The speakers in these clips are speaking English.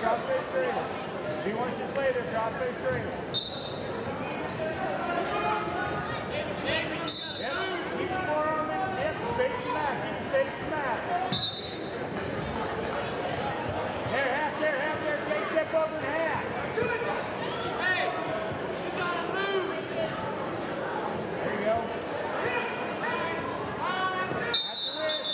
crossface Trego. If he wants you to play there, crossface Trego. Yep, keep your forearm in. Yep, space the mat. Space the mat. There. Take step over and half. Hey, you gotta move. There you go. That's the wrist.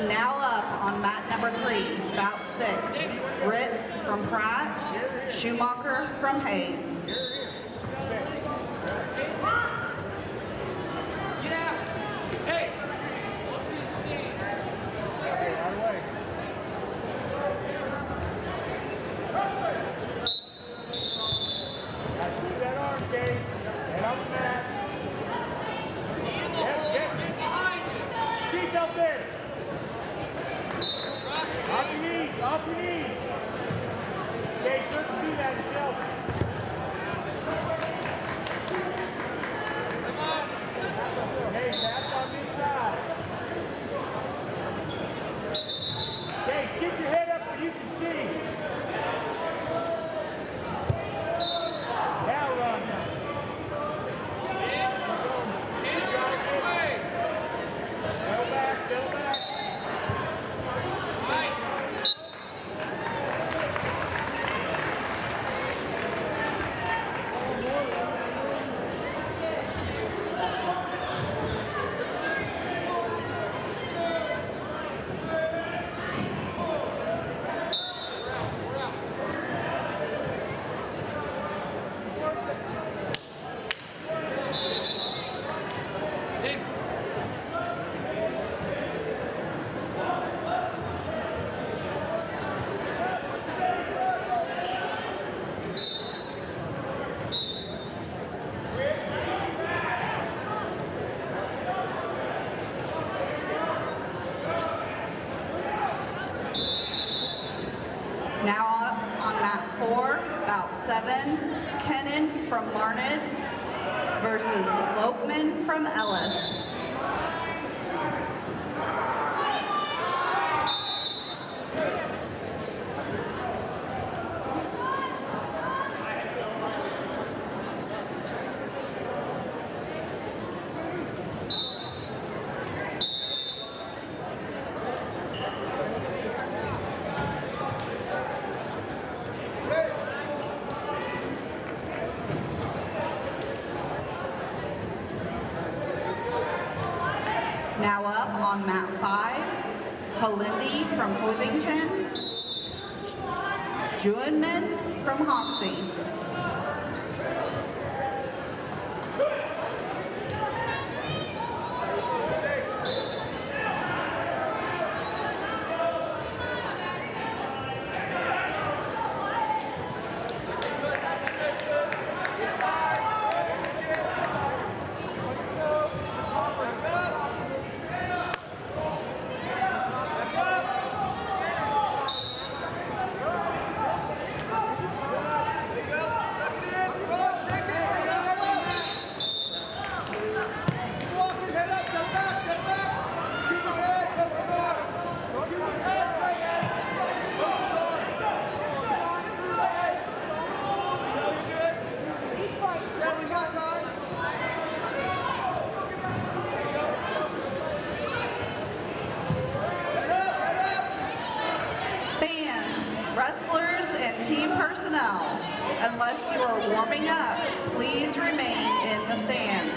Now up on mat number 3, bout 6. Ritz from Pratt, Schumacher from Hayes. Get out. Hey, look at the stand. Okay, right away. Got to move that arm, Dave. Head up the mat. In the hole, get behind you. Keep up there. Off your knees, off your knees. Okay, start to do that yourself. Come on. Hey, that's on this side. Okay, get your head up so you can see. Now run. In the right way. Settle back, settle back. Right. Now up on mat 4, bout 7. Kennan from Larned versus Lopeman from Ellis. Now up on mat 5, Halindi from Hoisington, Juanman from Hoxie. Unless you are warming up, please remain in the stands.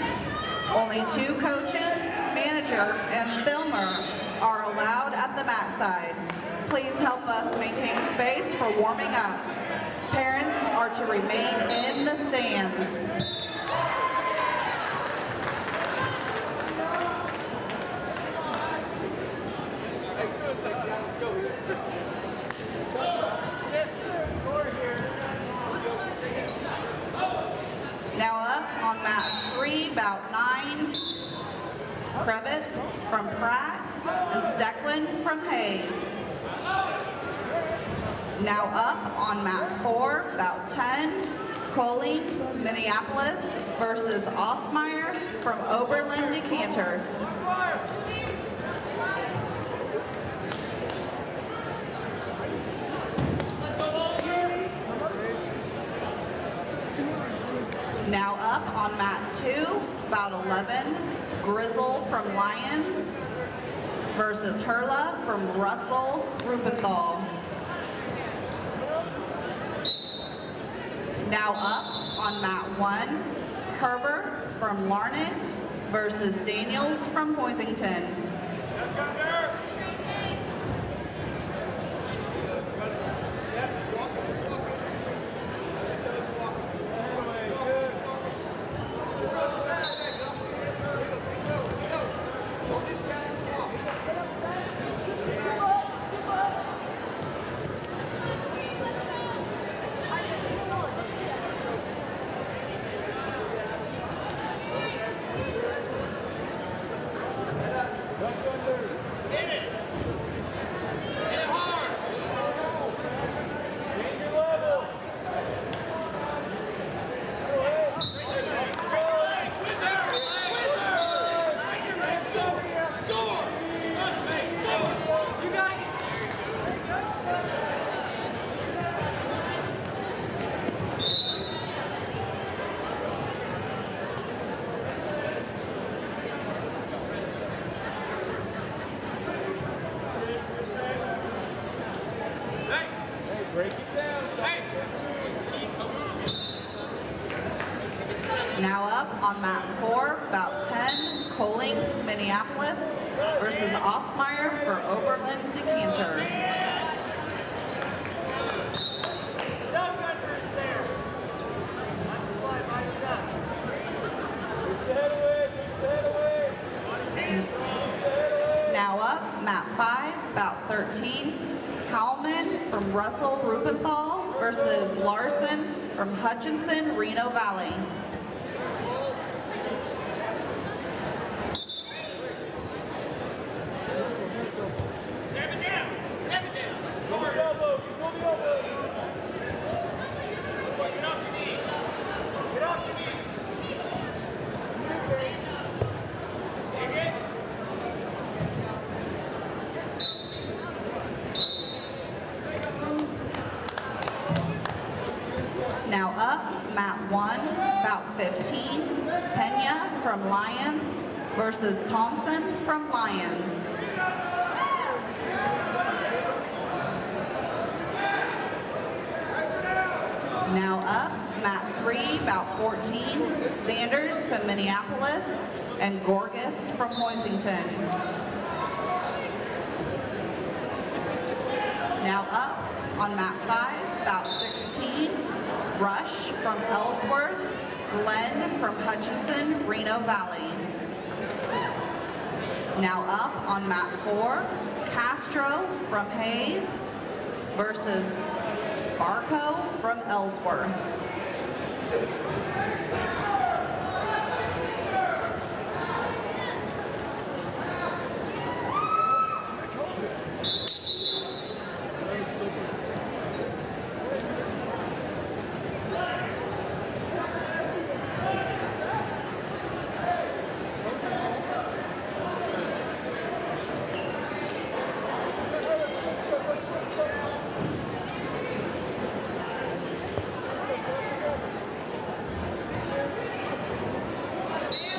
Only 2 coaches, manager, and filmer are allowed at the mat side. Please help us maintain space for warming up. Parents are to remain in the stands. Now up on mat 3, bout 9, Kravitz from Pratt and Stecklin from Hayes. Now up on mat 4, bout 10, Coley, Minneapolis versus Osmeyer from Oberlin, Decatur. Now up on mat 2, bout 11, Grizzle from Lyons versus Hurla from Russell, Ruppenthal. Now up on mat 1, Herbert from Larned versus Daniels from Hoisington. Now up on mat 4, bout 10, Coley, Minneapolis versus Osmeyer for Oberlin, Decatur. Now up, mat 5, bout 13, Howman from Russell, Ruppenthal versus Larson from Hutchinson, Reno Valley. Now up, mat 1, bout 15, Pena from Lyons versus Thompson from Lyons. Now up, mat 3, bout 14, Sanders from Minneapolis and Gorgas from Hoisington. Now up on mat 5, bout 16, Rush from Ellsworth, Glenn from Hutchinson, Reno Valley. Now up on mat 4, Castro from Hayes versus Barco from Ellsworth.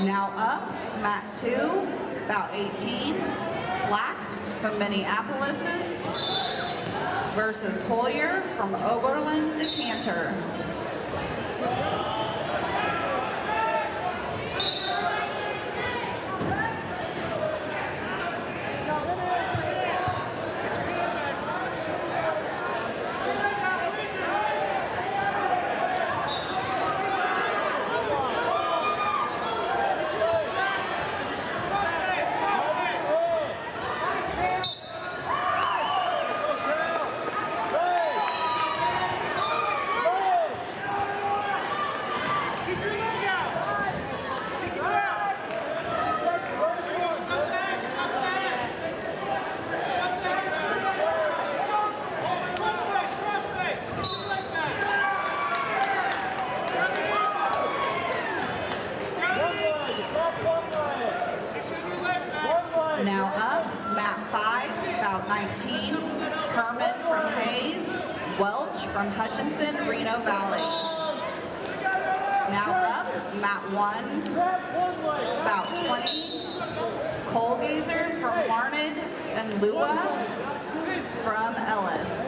Now up, mat 2, bout 18, Flax from Minneapolis versus Collier from Oberlin, Decatur. bout 19, Kerman from Hayes, Welch from Hutchinson, Reno Valley. Now up, mat 1, bout 20, Colgazer from Larned and Lua from Ellis.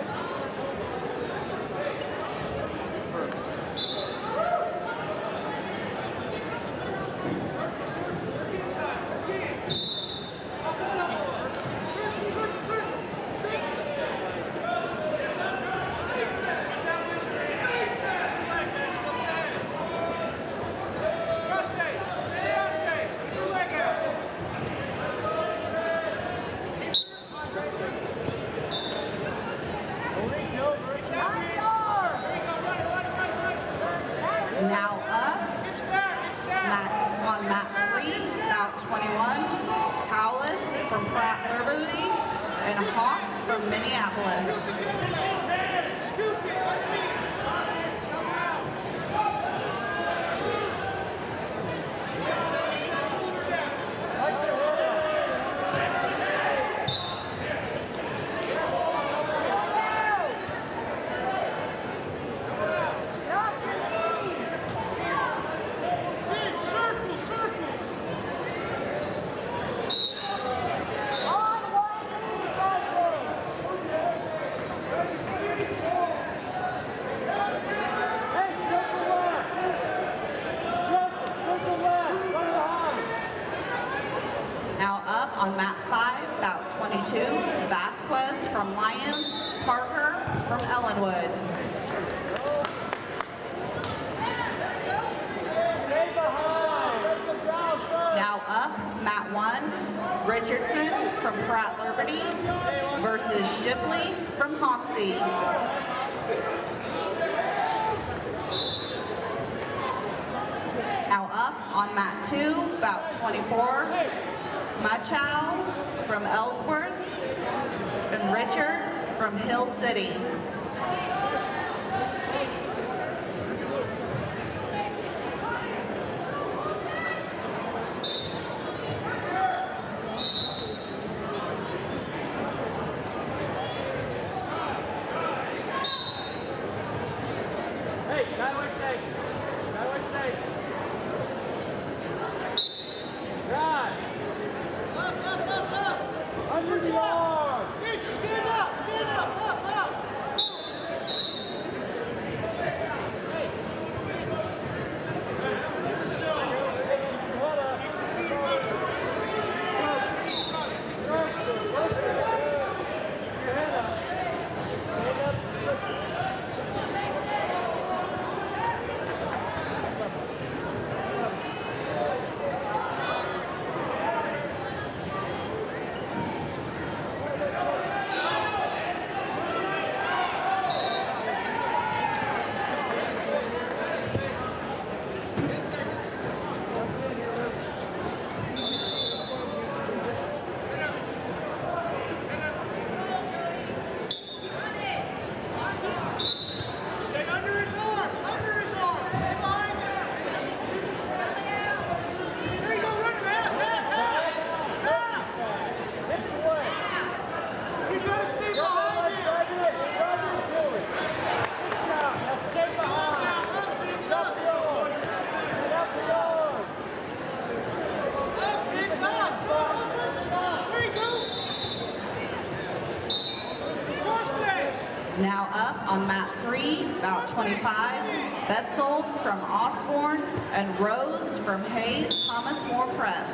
Now up, on mat 3, bout 21, Cowlis from Pratt and Hawks from Minneapolis. Now up on mat 5, bout 22, Vasquez from Lyons, Parker from Ellenwood. Now up, mat 1, Richardson from Pratt versus Shipley from Hoxie. Now up on mat 2, bout 24, Machow from Ellsworth and Richard from Hill City. Now up on mat 3, bout 25, Betzel from Osborne and Rose from Hayes, Thomas More Prep.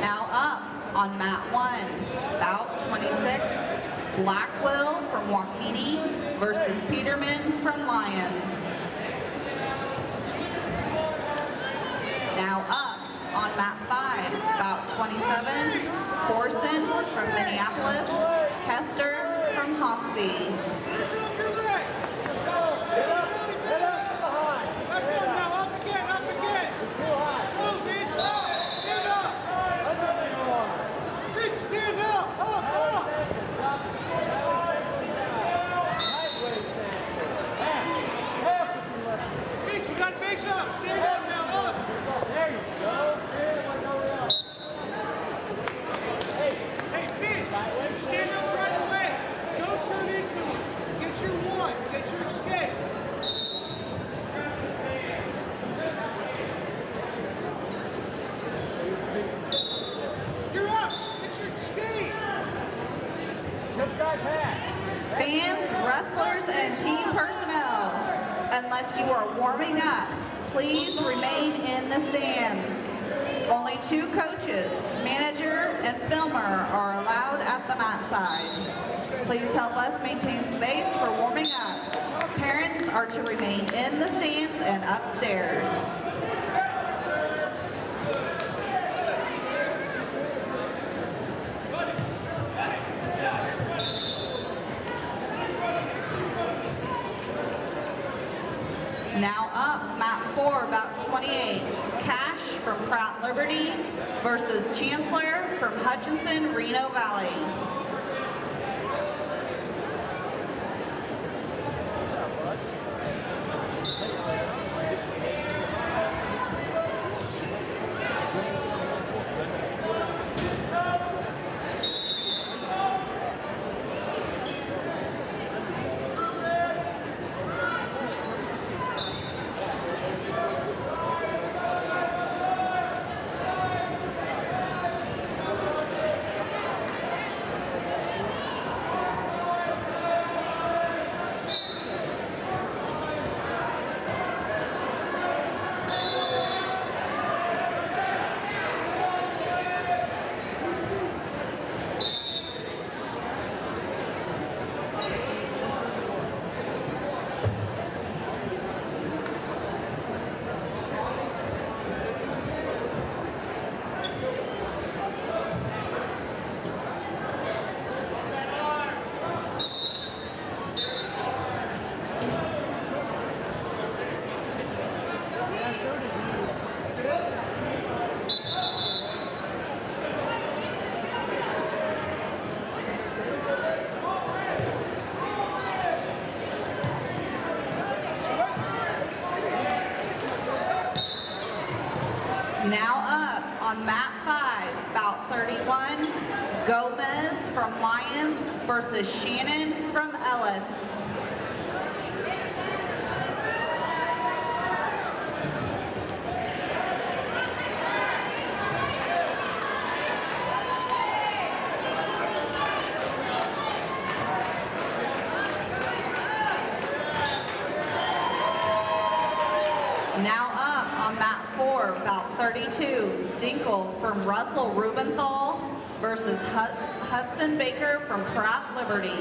Now up on mat 1, bout 26, Blackwell from Waukene versus Peterman from Lyons. Now up on mat 5, bout 27, Corson from Minneapolis Hoxie. Fans, wrestlers, and team personnel, unless you are warming up, please remain in the stands. Only 2 coaches, manager, and filmer are allowed at the mat side. Please help us maintain space for warming up. Parents are to remain in the stands and upstairs. Now up, mat 4, bout 28. Cash from Pratt Liberty versus Chancellor from Hutchinson, Reno Valley. Now up on mat 5, bout 31, Gomez from Lyons versus Shannon from Ellis. Now up on mat 4, bout 32, Dinkle from Russell Ruppenthal versus Hudson Baker from Pratt Liberty.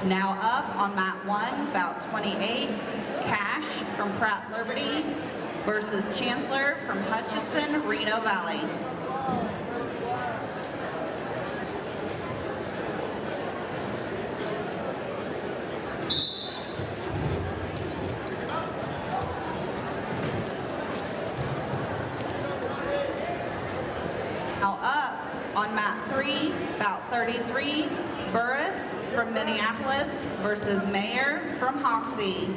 Now up on mat 1, bout 28, Cash from Pratt Liberty versus Chancellor from Hutchinson, Reno Valley. On mat 3, bout 33, Burris from Minneapolis versus Mayer from Hoxie.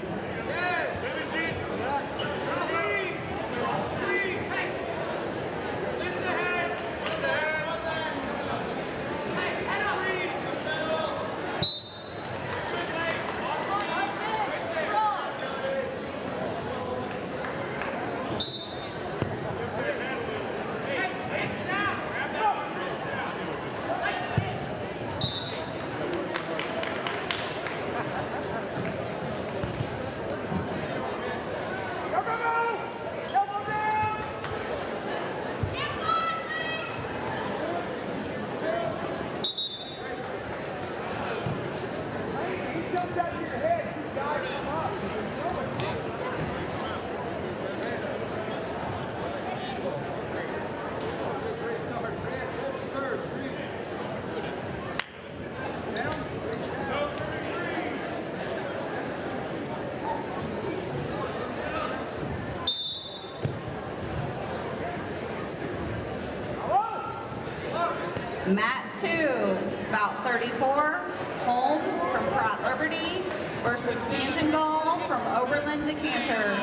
Mat 2, bout 34, Holmes from Pratt Liberty versus Pantingall from Oberlin Decatur.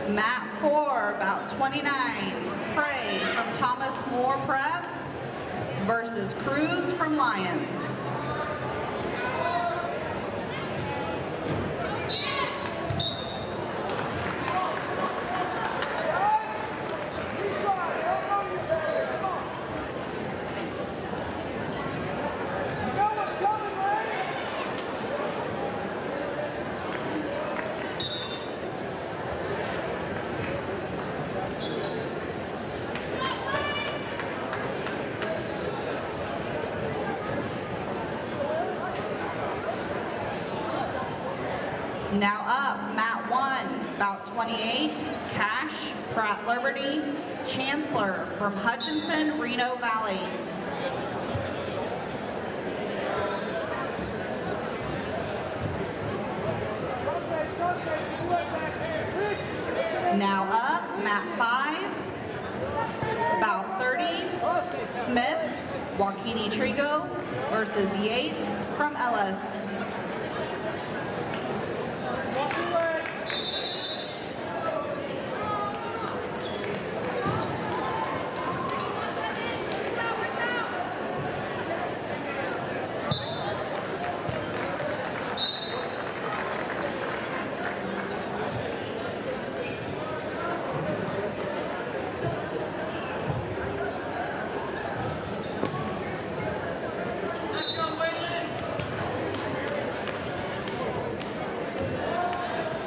Mat 4, about 29, Prey from Thomas More Prep versus Cruz from Lyons. Now up, mat 1, bout 28, Cash, Pratt Liberty, Chancellor from Hutchinson, Reno Valley. Now up, mat 5, bout 30, Smith, Joaquini Trego versus Yates from Ellis.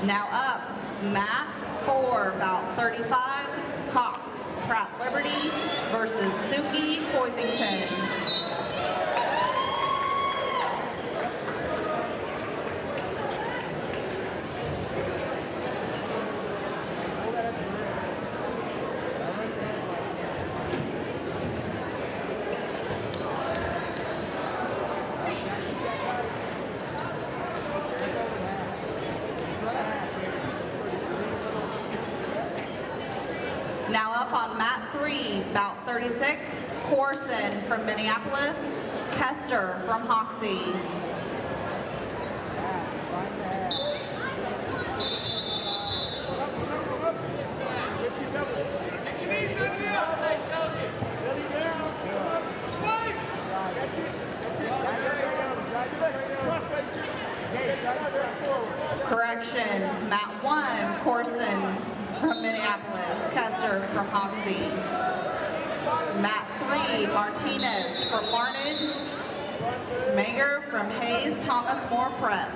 Now up, mat 4, bout 35, Cox, Pratt Liberty versus Suki, Hoisington. Now up on mat 3, bout 36, Corson from Minneapolis, Kester from Hoxie. Correction, mat 1, Corson from Minneapolis, Kester from Hoxie. Mat 3, Martinez from Larned, Mager from Hayes, Thomas More Prep.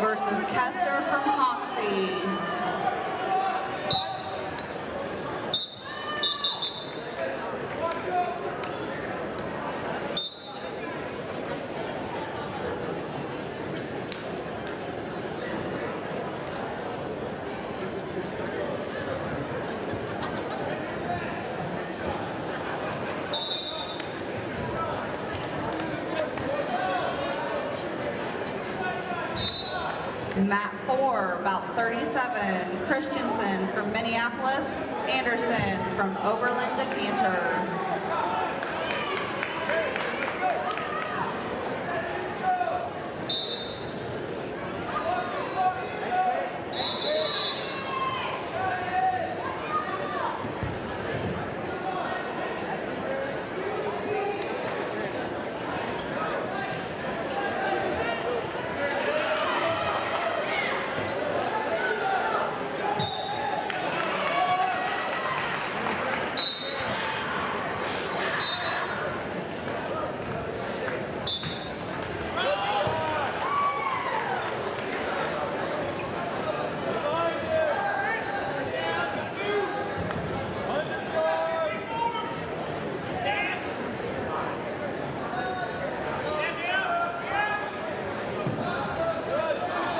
versus Kester from Hoxie. Mat 4, about 37, Christensen from Minneapolis, Anderson from Oberlin Decatur.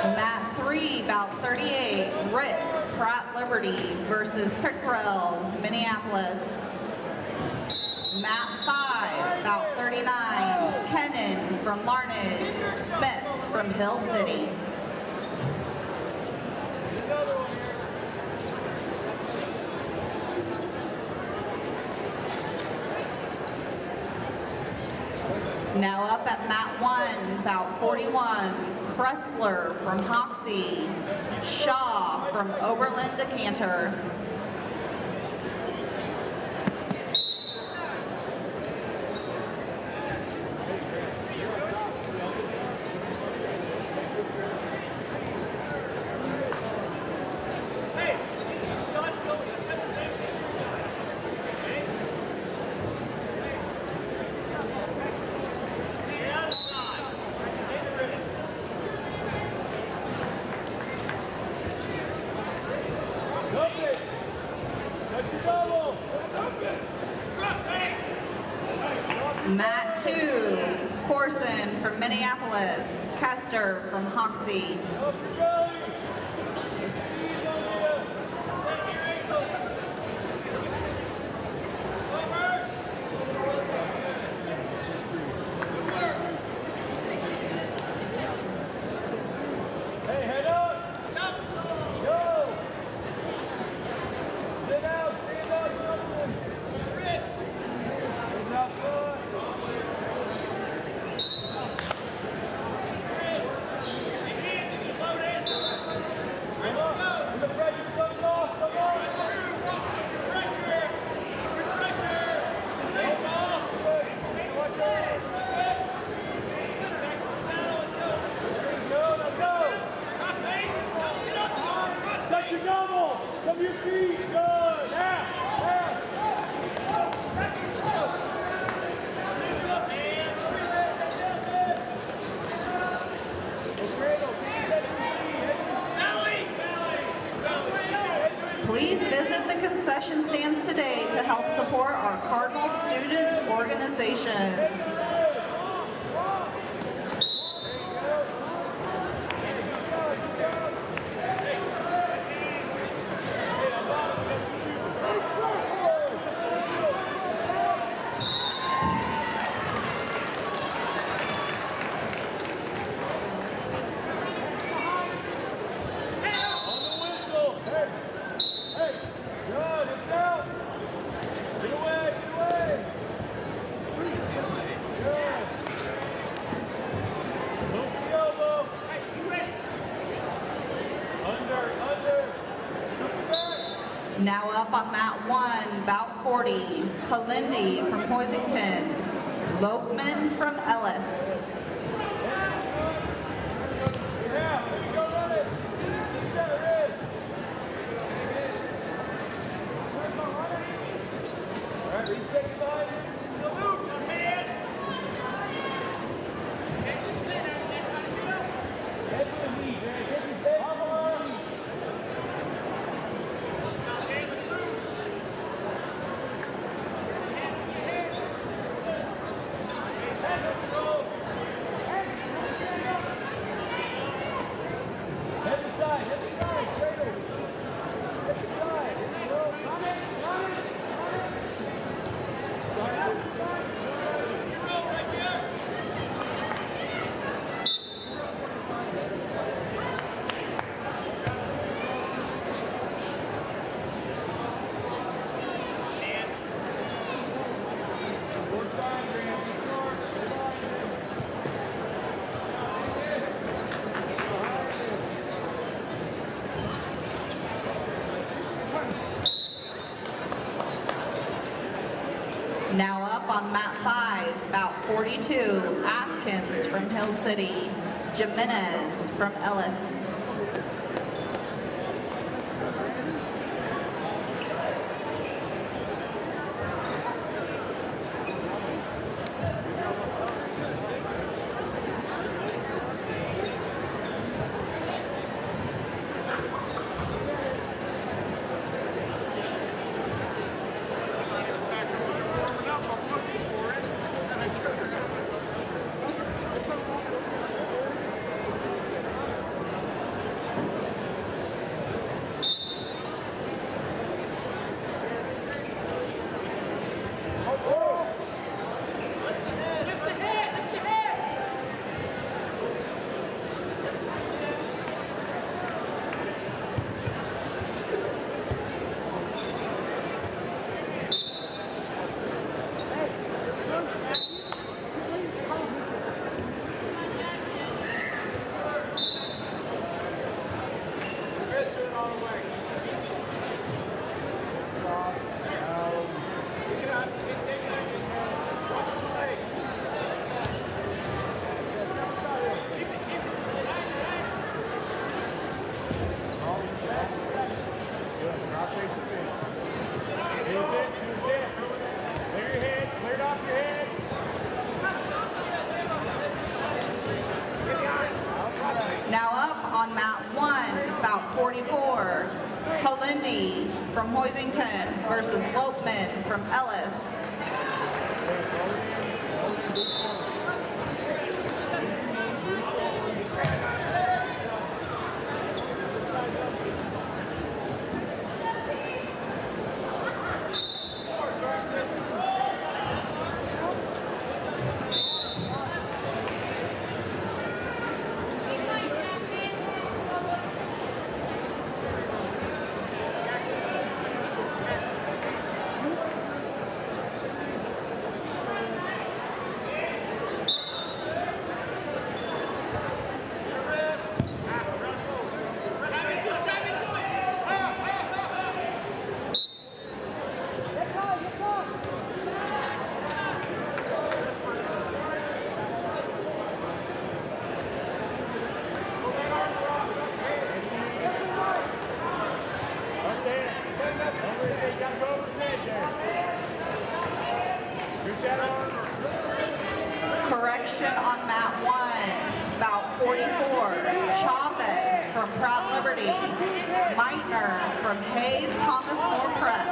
Mat 3, about 38, Ritz, Pratt Liberty versus Pickrell, Minneapolis. Mat 5, about 39, Kennan from Larned, Smith from Hill City. Now up at mat 1, about 41, Kressler from Hoxie, Shaw from Oberlin Decatur. Mat 2, Corson from Minneapolis, Kester from Hoxie. Hey, head up! Go! Sit out, stand up, something! Wrist! Stand up, good! The pressure comes off, come on! Pressure! Pressure! Come on! Watch out! There you go, let's go! Touch your double! Come to your feet, good! Please visit the concession stands today to help support our Cardinal student organizations. Now up on mat 1, bout 40, Palindi from Hoisington, Lopeman from Ellis. Head to the knee. on mat 5, bout 42, Atkins from Hill City, Jimenez from Ellis. Now up on mat 1, bout 44, Kalindi from Hoisington versus Lopeman from Ellis. Correction on mat 1, bout 44, Chavez from Pratt Liberty, Meitner from Hayes Thomas More Prep.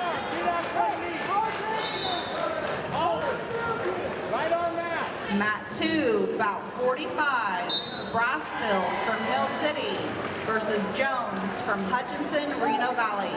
Right on that. Mat 2, bout 45, Brassville from Hill City versus Jones from Hutchinson, Reno Valley.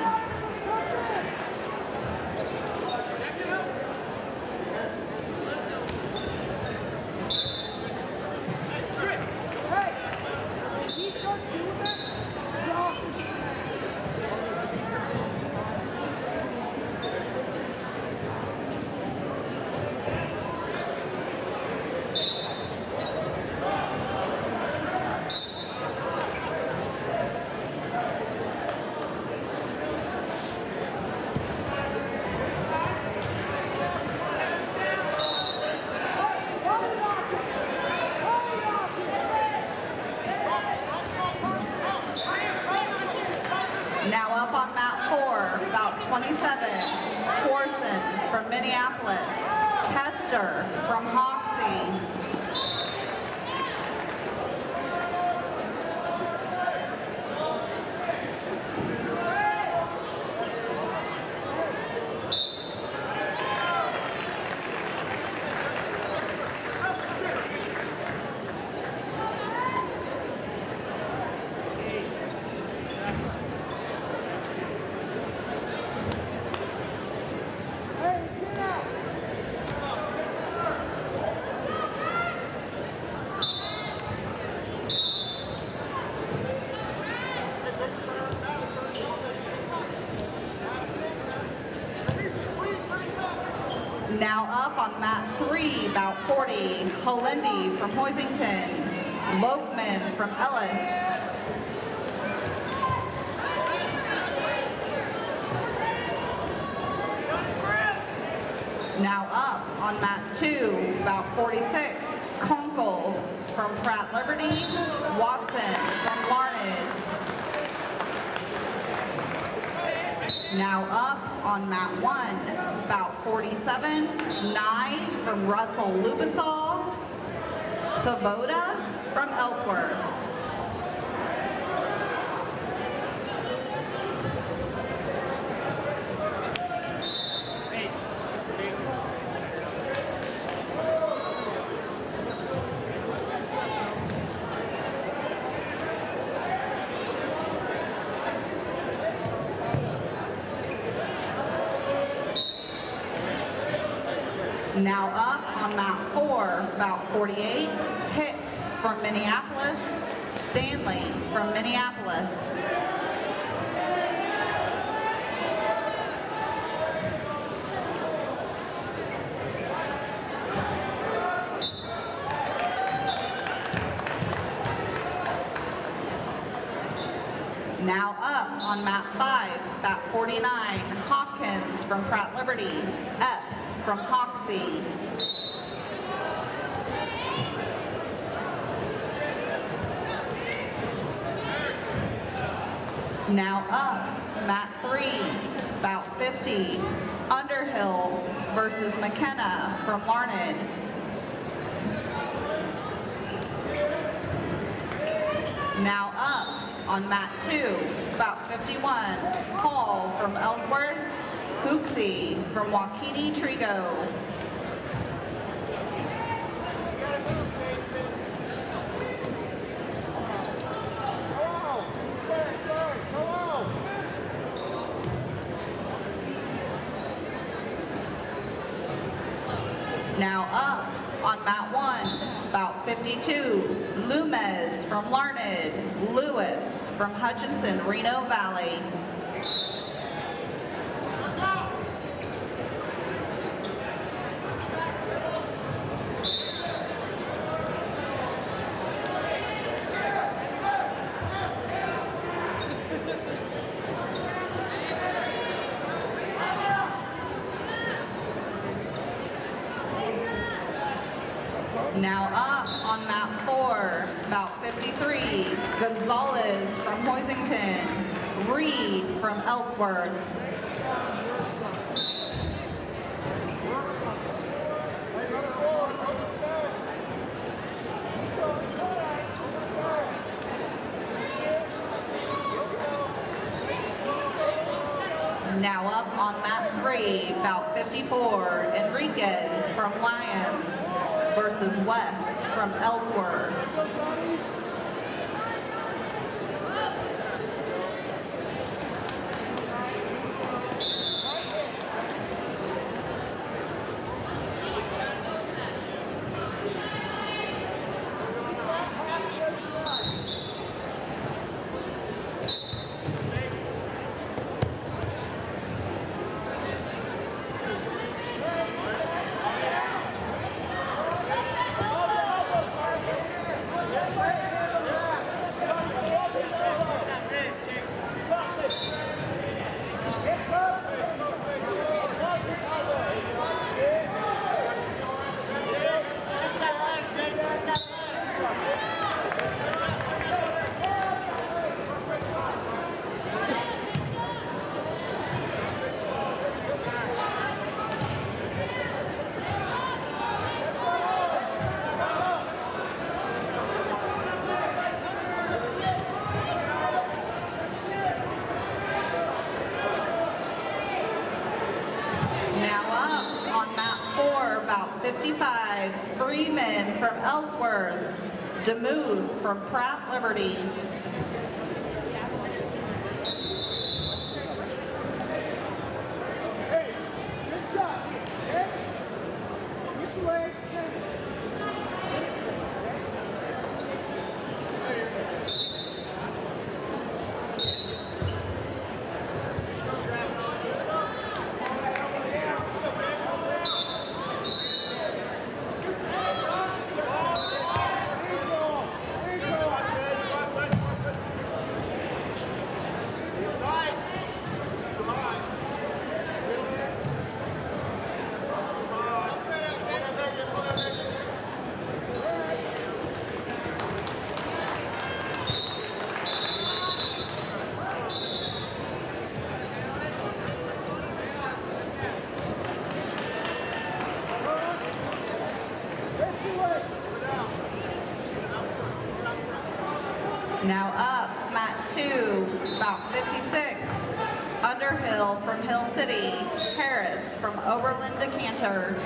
Now up on mat 4, bout 27, Corson from Minneapolis, Hester from Hoxie. Now up on mat 3, bout 40, Kalindi from Hoisington, Lopeman from Ellis. Now up on mat 2, bout 46, Conkle from Pratt Liberty, Watson from Larned. Now up on mat 1, bout 47, Nye from Russell Ruppenthal, Svoboda from Ellsworth. Now up on mat 4, bout 48, Hicks from Minneapolis, Stanley from Minneapolis. Now up on mat 5, bout 49, Hopkins from Pratt Liberty, Epp from Hoxie. Now up, mat 3, bout 50, Underhill versus McKenna from Larned. Now up on mat 2, bout 51, Hall from Ellsworth, Hoxie from Waukene Trego. Now up on mat 1, bout 52, Lumez from Larned, Lewis from Hutchinson, Reno Valley. Now up on mat 4, bout 53, Gonzalez from Hoisington, Reed from Ellsworth. Now up on mat 3, bout 54, Enriquez from Lyons versus West from Ellsworth. About 55, Freeman from Ellsworth, DeMuth from Pratt Liberty. Hey, good shot. Hey, this way. 2, bout 56. Underhill from Hill City. Harris from Oberlin Decatur.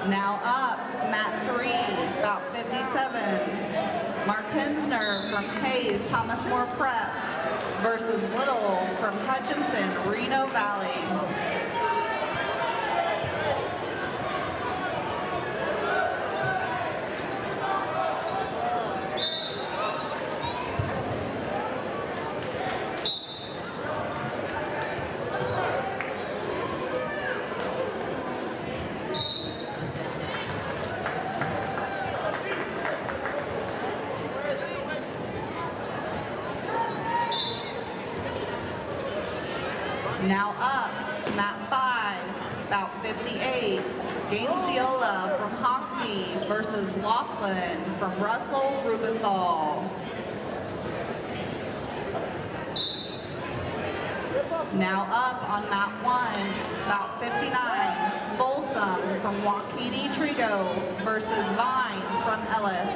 Now up, mat 3, bout 57. Martinsner from Hayes Thomas More Prep versus Little from Hutchinson Reno Valley. Now up, mat 5, bout 58. Gamesiola from Hoxie versus Laughlin from Russell Ruppenthal. Now up on mat 1, bout 59. Folsom from Waukene Trego versus Vine from Ellis.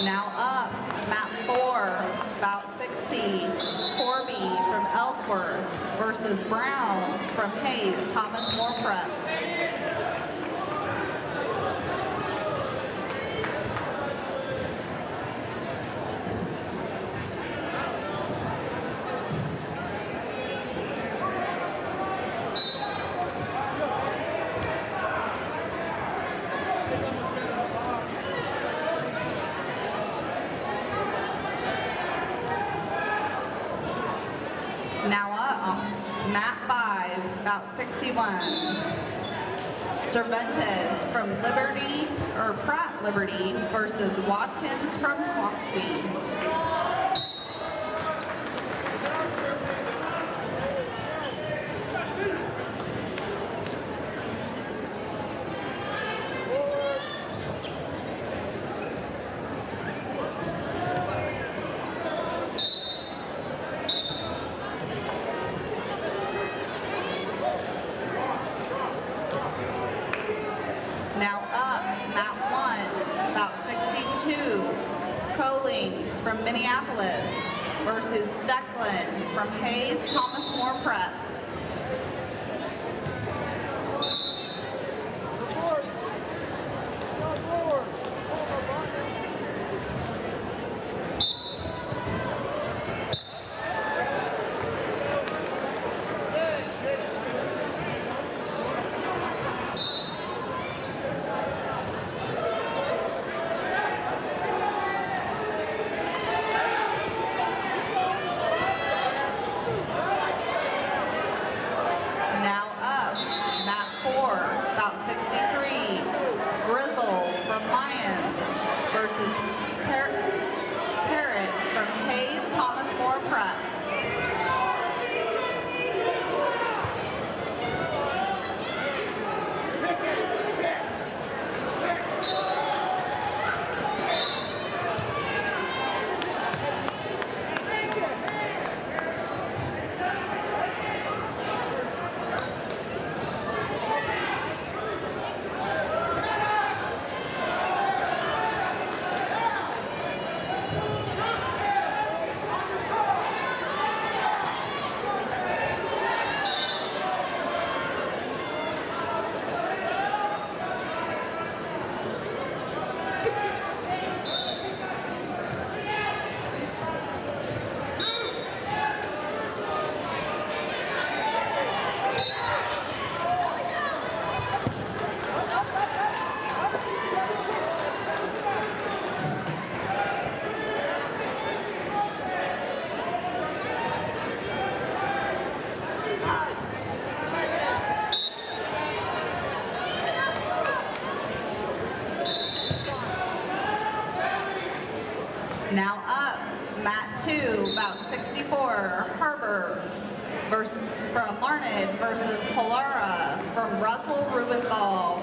Now up, mat 4, bout 60. Corby from Ellsworth versus Brown from Hayes Thomas More Prep. Now up, mat 5, about 61. Cervantes from Pratt Liberty versus Watkins from Hoxie. Now up, mat 1, about 62. Coling from Minneapolis versus Stecklin from Hayes Thomas More Prep. Lyons versus Pratt from Hayes Thomas More Prep. Now up, mat 2, bout 64, Harbor from Larned versus Polara from Russell Ruppenthal.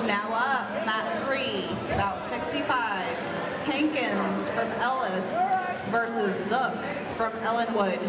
Now up, mat 3, bout 65, Hankins from Ellis versus Zook from Ellenwood.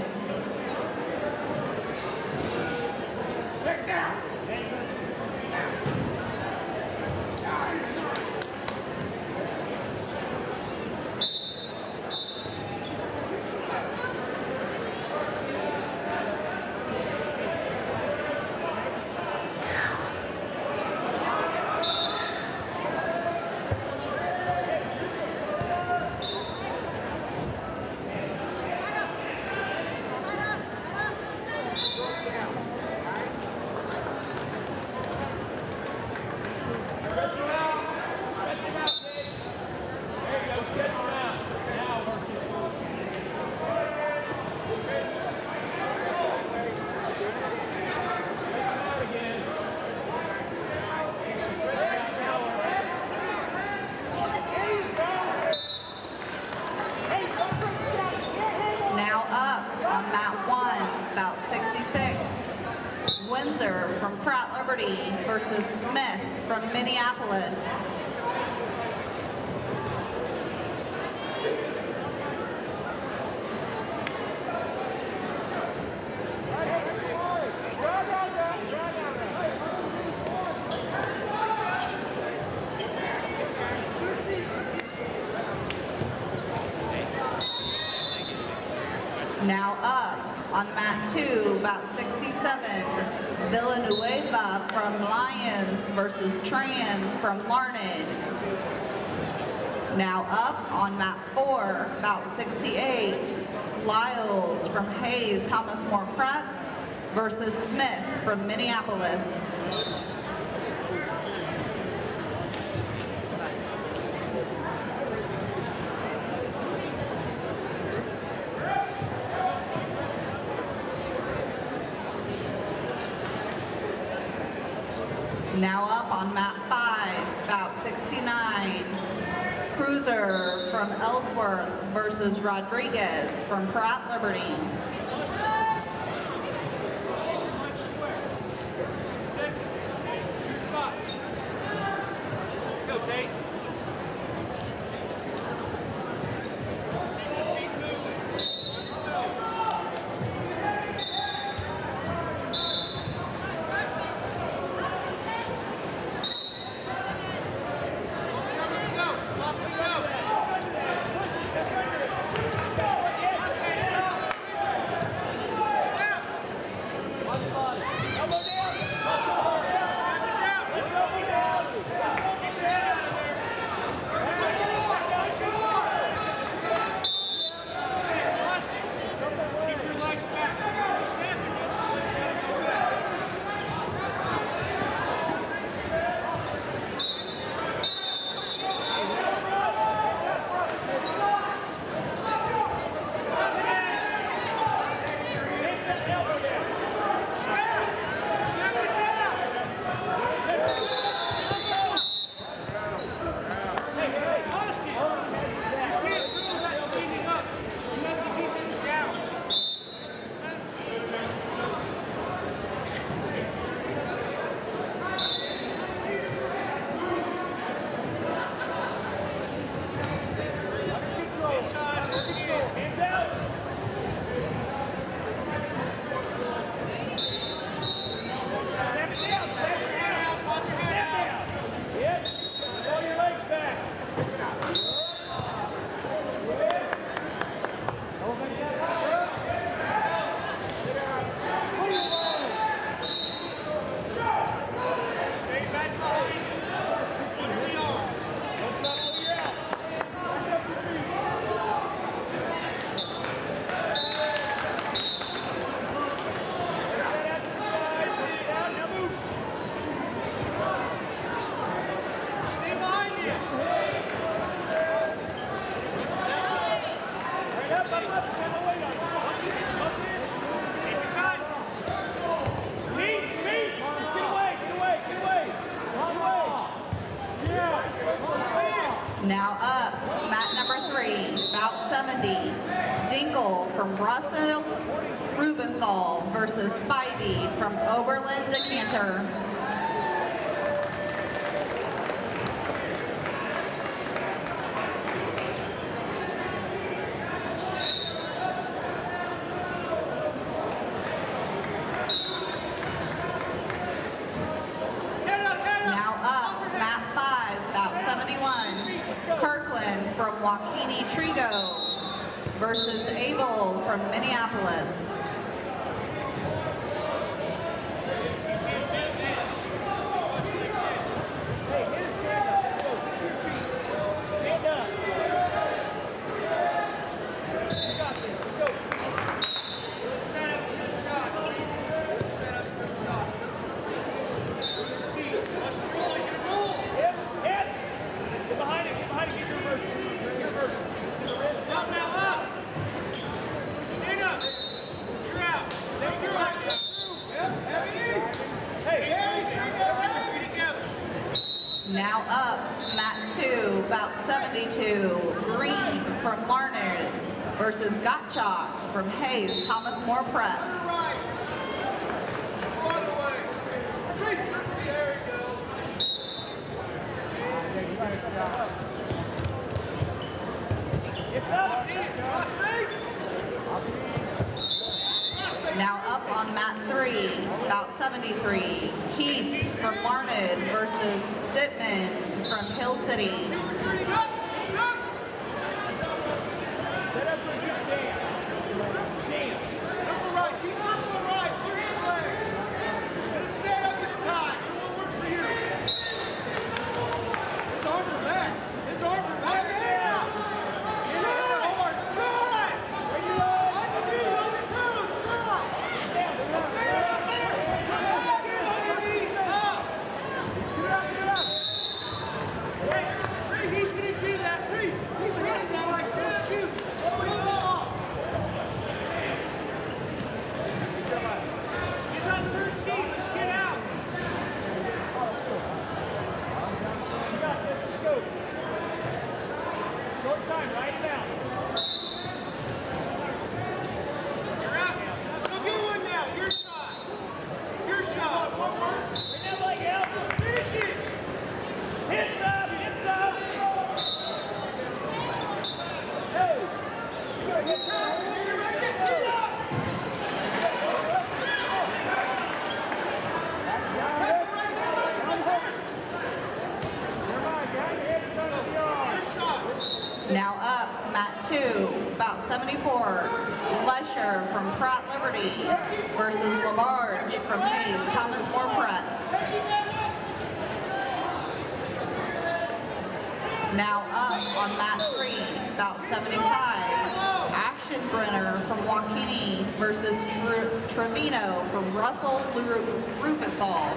From Pratt versus Smith from Minneapolis. Now up on mat 2, about 67, Villanueva from Lyons versus Tran from Larned. Now up on mat 4, about 68, Lyles from Hayes Thomas More Prep versus Smith from Minneapolis. Now up on mat 5, about 69, Cruiser from Ellsworth versus Rodriguez from Pratt Liberty. Go, Tate. Now up, mat number 3, bout 70, Dinkle from Russell Ruppenthal versus Spivey from Oberlin Decatur. From Trego versus Abel from Minneapolis. Now up, mat 2, bout 72, Green from Larned versus Gottschalk from Hayes, Thomas More Prep. Now up on mat 3, bout 73, Keith from Larned versus Stitman from Hill City. Now up, mat 2, bout 74, Lesher from Pratt Liberty versus Lamarge from Hayes, Thomas More Pratt. Now up on mat 3, bout 75, Aschenbrenner from Waukene versus Trevino from Russell Ruppenthal.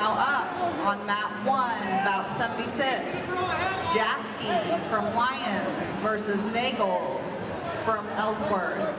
Now up on mat 1, bout 76, Jasky from Lyons versus Nagel from Ellsworth.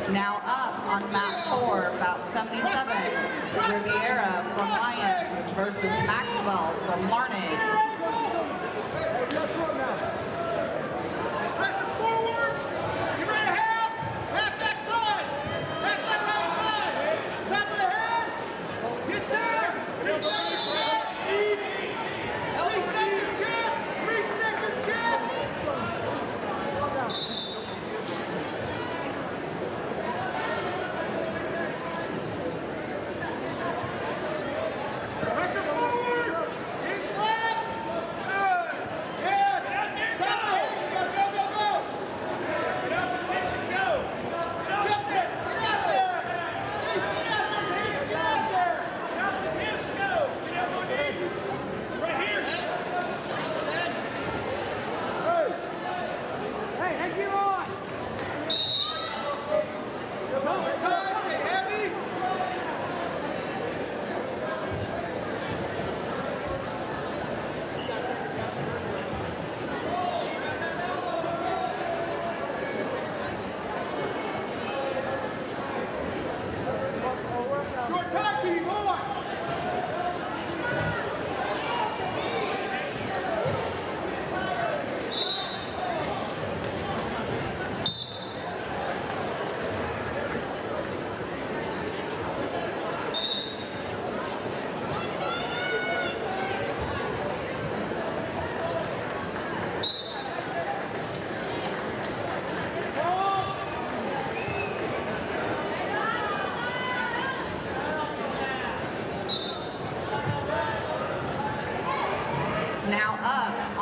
Now up on mat 4, about 77, Riviera from Lyons versus Maxwell from Larned. Forward! You ready to half? Half that side! Half that right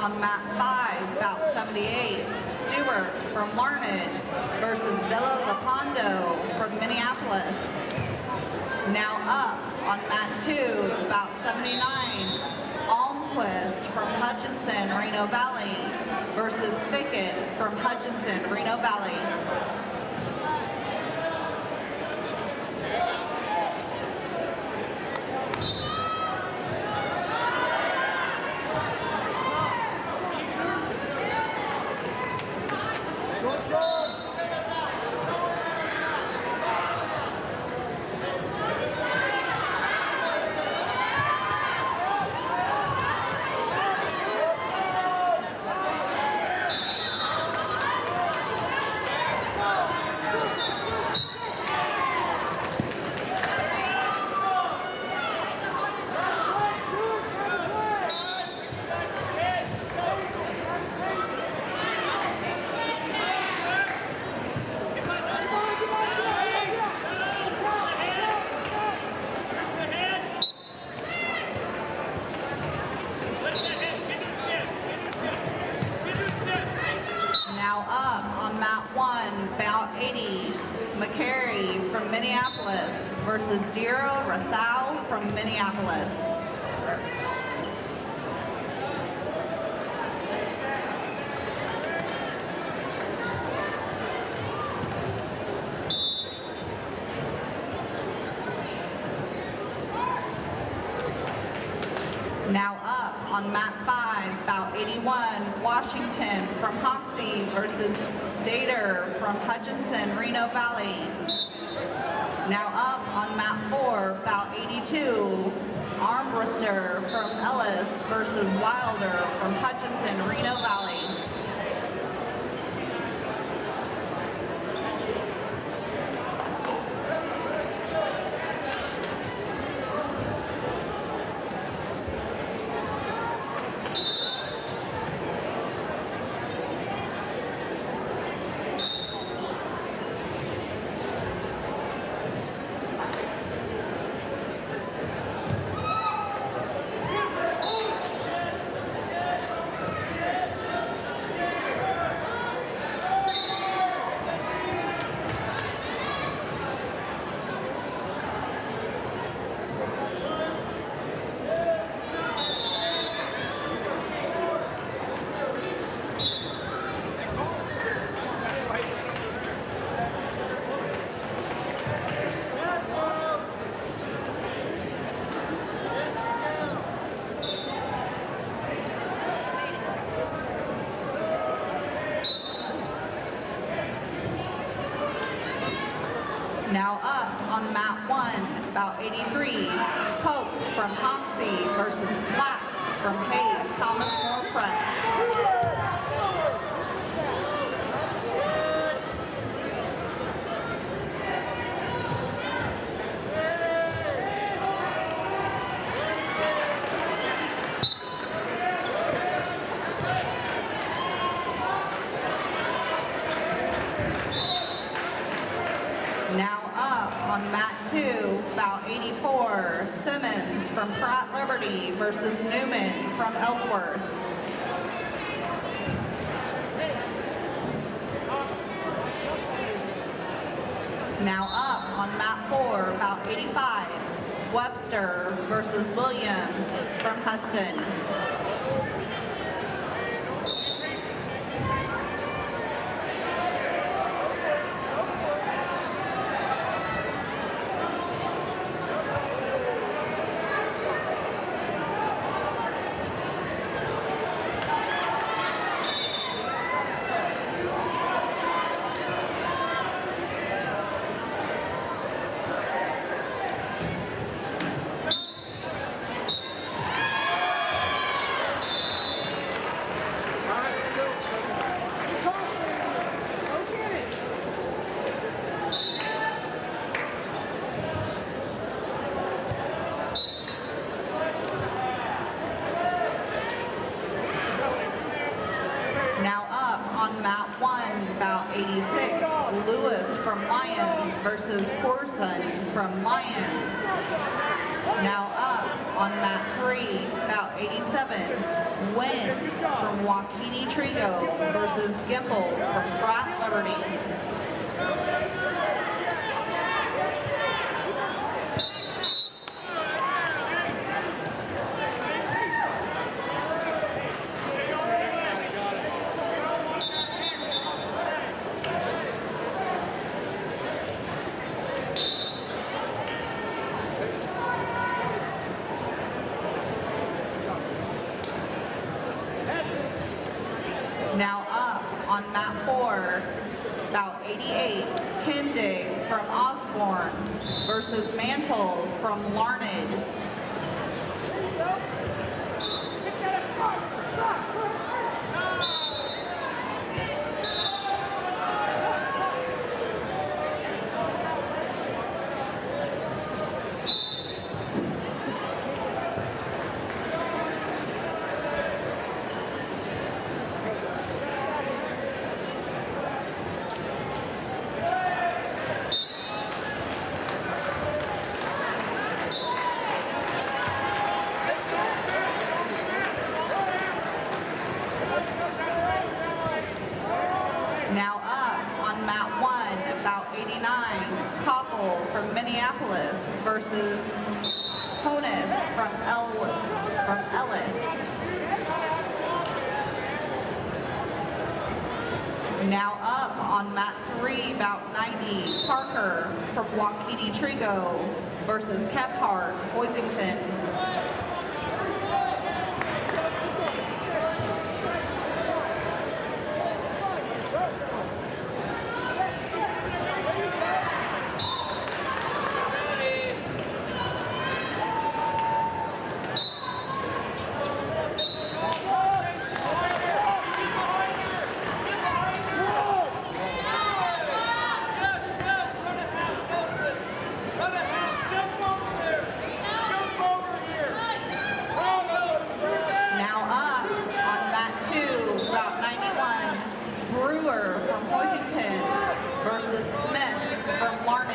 on mat 5, bout 78, Stewart from Larned versus Villa Lepondo from Minneapolis. Now up on mat 2, bout 79, Almquist from Hutchinson, Reno Valley versus Fickett from Hutchinson, Reno Valley. Minneapolis versus Diro Rasau from Minneapolis. Now up on mat 5, bout 81, Washington from Hoxie versus Decatur from Hutchinson, Reno Valley. Now up on mat 4, bout 82, Armbruster from Ellis versus Wilder from Hutchinson, Reno Valley. Now up on mat 1, bout 83, Pope from Hoxie versus Platt from Hayes, Thomas More Pratt. On mat 2, bout 84, Simmons from Pratt Liberty versus Newman from Ellsworth. Now up on mat 4, bout 85, Webster versus Williams from Hesston. Lewis from Lyons versus Corson from Lyons. Now up on mat 3, bout 87, Wynn from Waukene Trego versus Gimple from Pratt Liberty. Now up on mat 4, bout 88, Kindig from Osborne versus Mantle from Larned. Now up on mat 1, about 89, Koppel from Minneapolis versus Honus from Ellis. Now up on mat 3, about 90, Parker from Waukene Trego versus Kephart, Hoisington. From Hoisington versus Smith from Larned.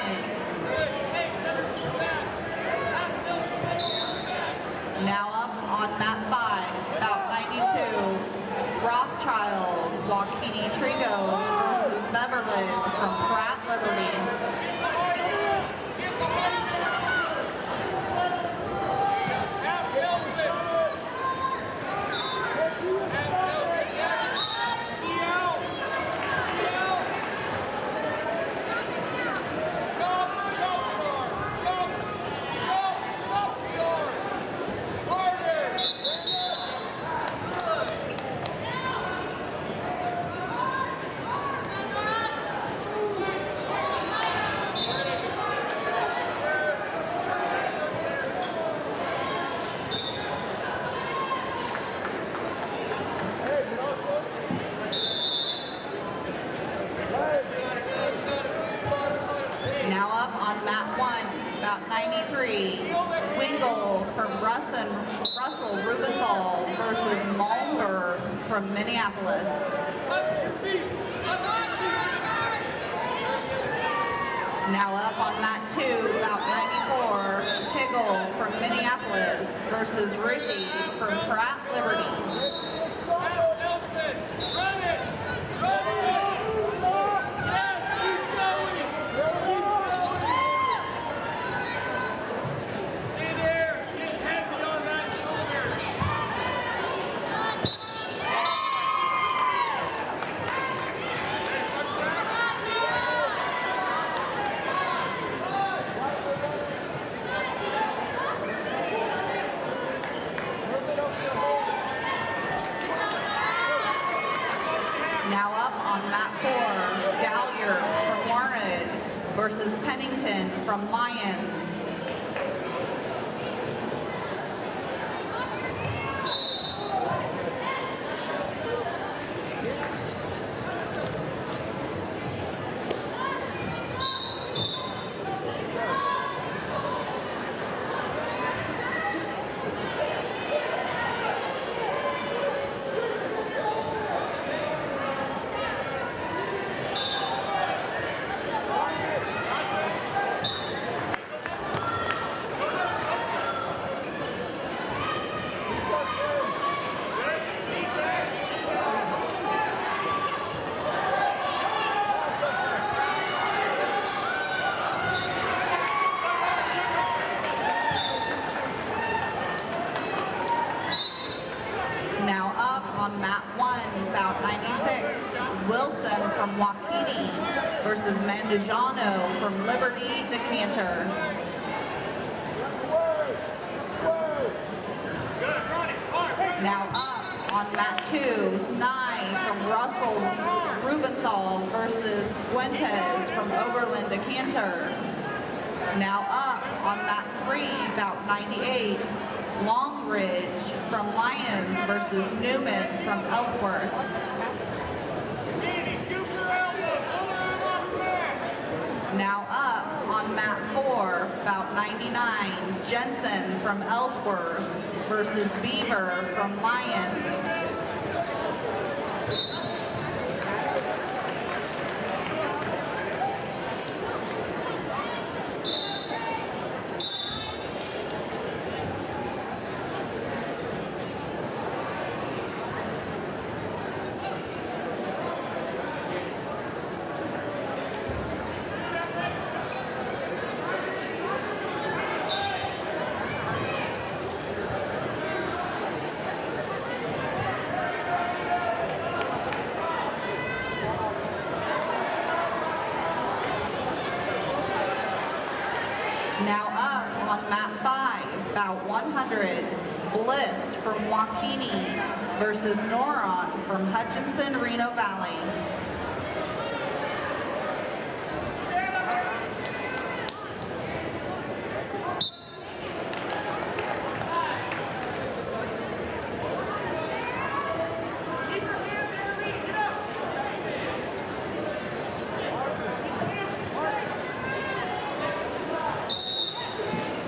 Now up on mat 5, about 92, Rothschild, Waukene Trego versus Beverly from Pratt Liberty. Now up on mat 1, about 93, Wingle from Russell Ruppenthal versus Malmberg from Minneapolis. Now up on mat 2, about 94, Higgle from Minneapolis versus Ricky from Pratt Liberty. Now up on mat 4, Gallier from Larned versus Pennington from Lyons. DiGiano from Liberty Decatur. Now up on mat 2, 9 from Russell Ruppenthal versus Fuentes from Oberlin Decatur. Now up on mat 3, bout 98, Long Ridge from Lyons versus Newman from Ellsworth. Now up on mat 4, bout 99, Jensen from Ellsworth versus Beaver from Lyons. Now up on mat 5, bout 100, Bliss from Waukene versus Noron from Hutchinson, Reno Valley.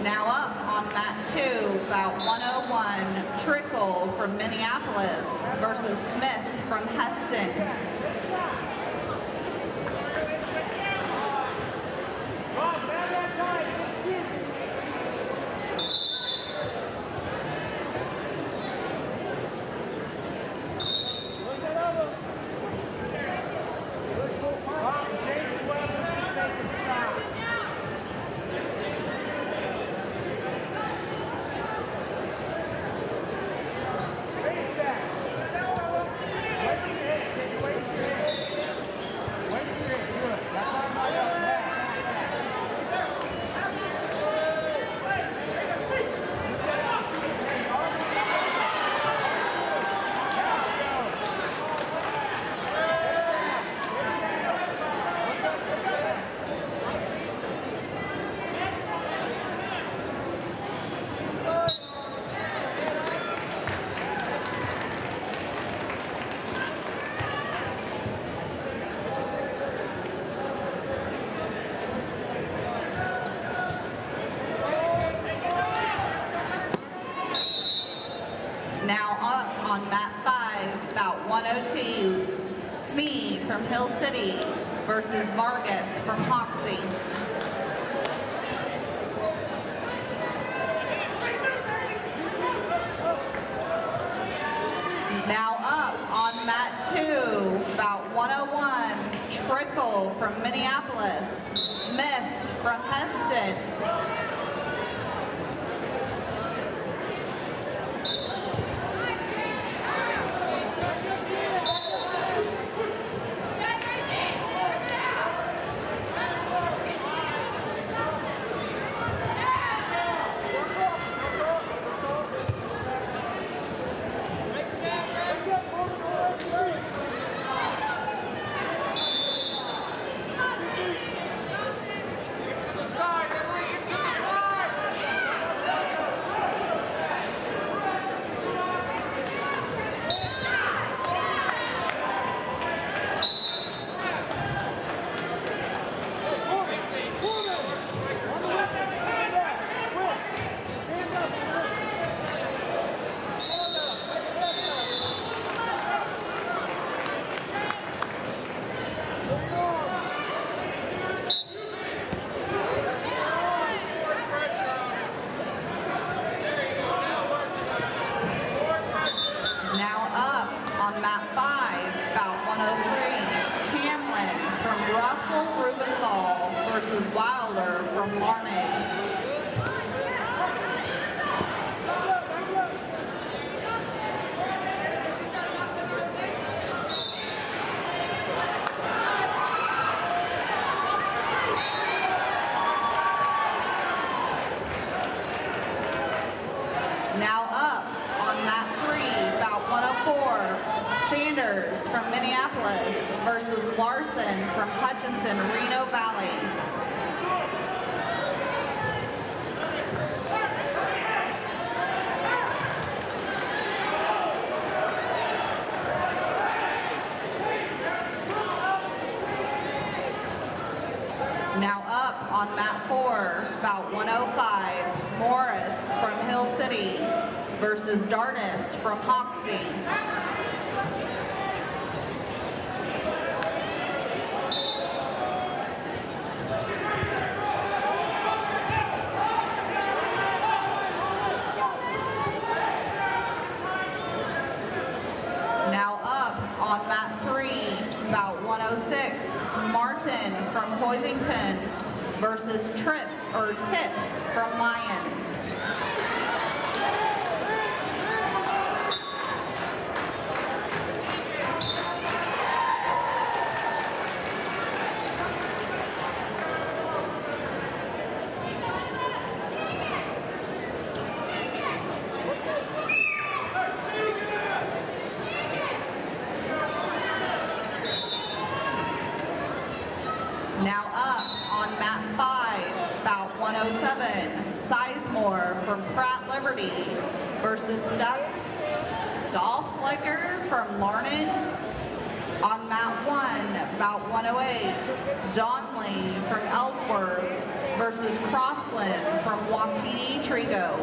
Now up on mat 2, bout 101, Trickle from Minneapolis versus Smith from Hesston. Now up on mat 5, bout 102, Smee from Hill City versus Vargas from Hoxie. Now up on mat 2, bout 101, Trickle from Minneapolis, Smith from Hesston. Hesston from Hutchinson, Reno Valley. Now up on mat 4, bout 105, Morris from Hill City versus Dartis from Hoxie. Now up on mat 3, bout 106, Martin from Hoisington versus Tip from Lyons. Now up on mat 5, bout 107, Sizemore from Pratt Liberty versus Dolph Flicker from Larned. On mat 1, bout 108, Donley from Ellsworth versus Crossland from Wapiti Trego.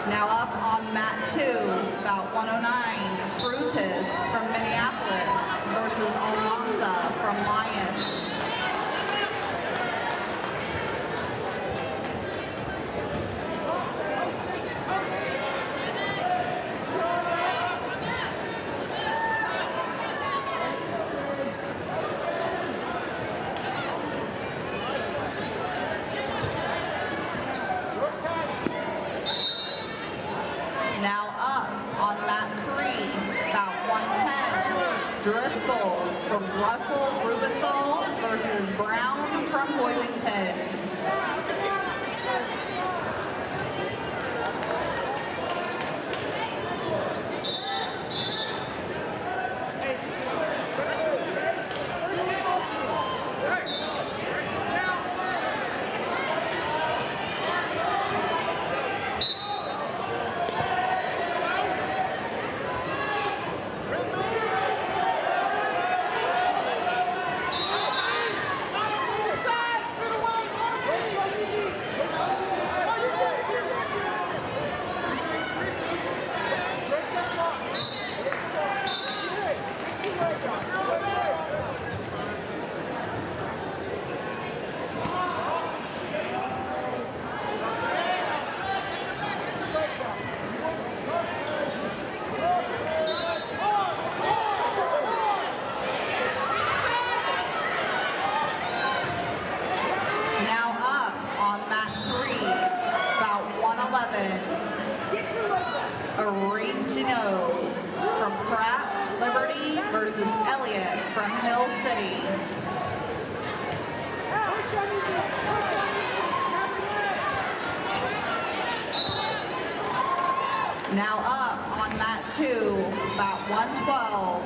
Now up on mat 2, bout 109, Brutus from Minneapolis versus Alonza from Lyons. Now up on mat 3, bout 110, Driscoll from Russell Ruppenthal versus Brown from Hoisington. Reno from Pratt, Liberty versus Elliot from Hill City. Now up on mat 2, about 112,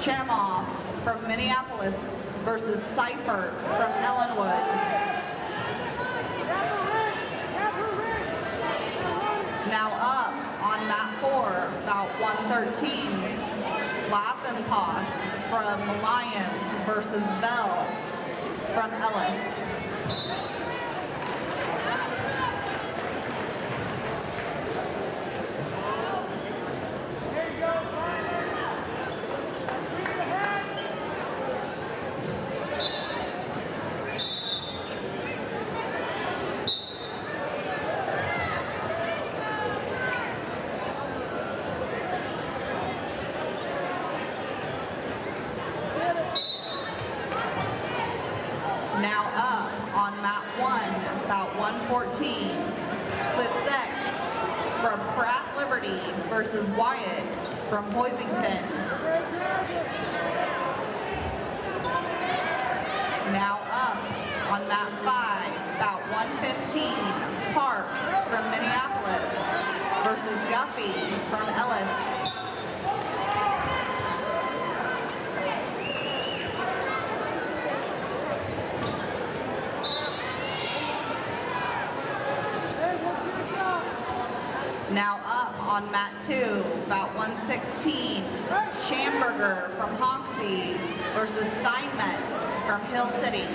Chamoff from Minneapolis versus Seifert from Ellenwood. Now up on mat 4, about 113, Lappenposs from Lyons versus Bell from Ellis. Now up versus Wyatt from Hoisington. Now up on mat 5, bout 115, Parks from Minneapolis versus Guffey from Ellis. Now up on mat 2, bout 116, Schamberger from Hoxie versus Steinmetz from Hill City.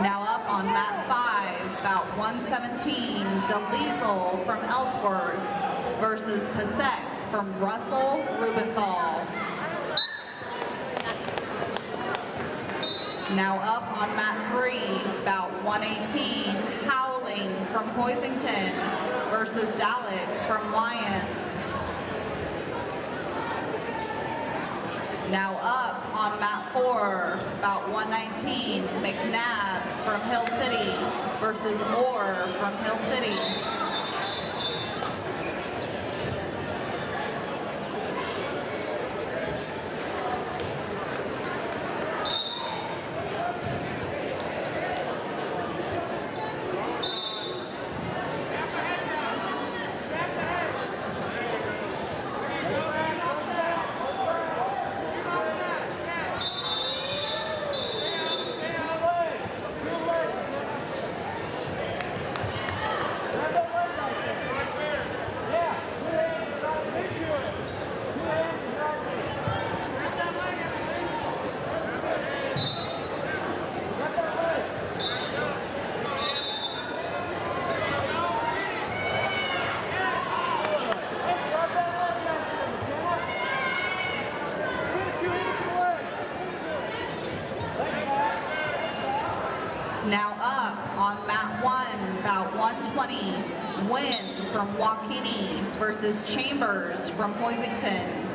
Now up on mat 5, bout 117, DeLiesel from Ellsworth versus Pasek from Russell Ruppenthal. Now up on mat 3, bout 118, Howling from Hoisington versus Dalek from Lyons. Now up on mat 4, bout 119, McNabb from Hill City versus Orr from Hill City. Now up on mat 1, bout 120, Wynn from Waukene versus Chambers from Hoisington.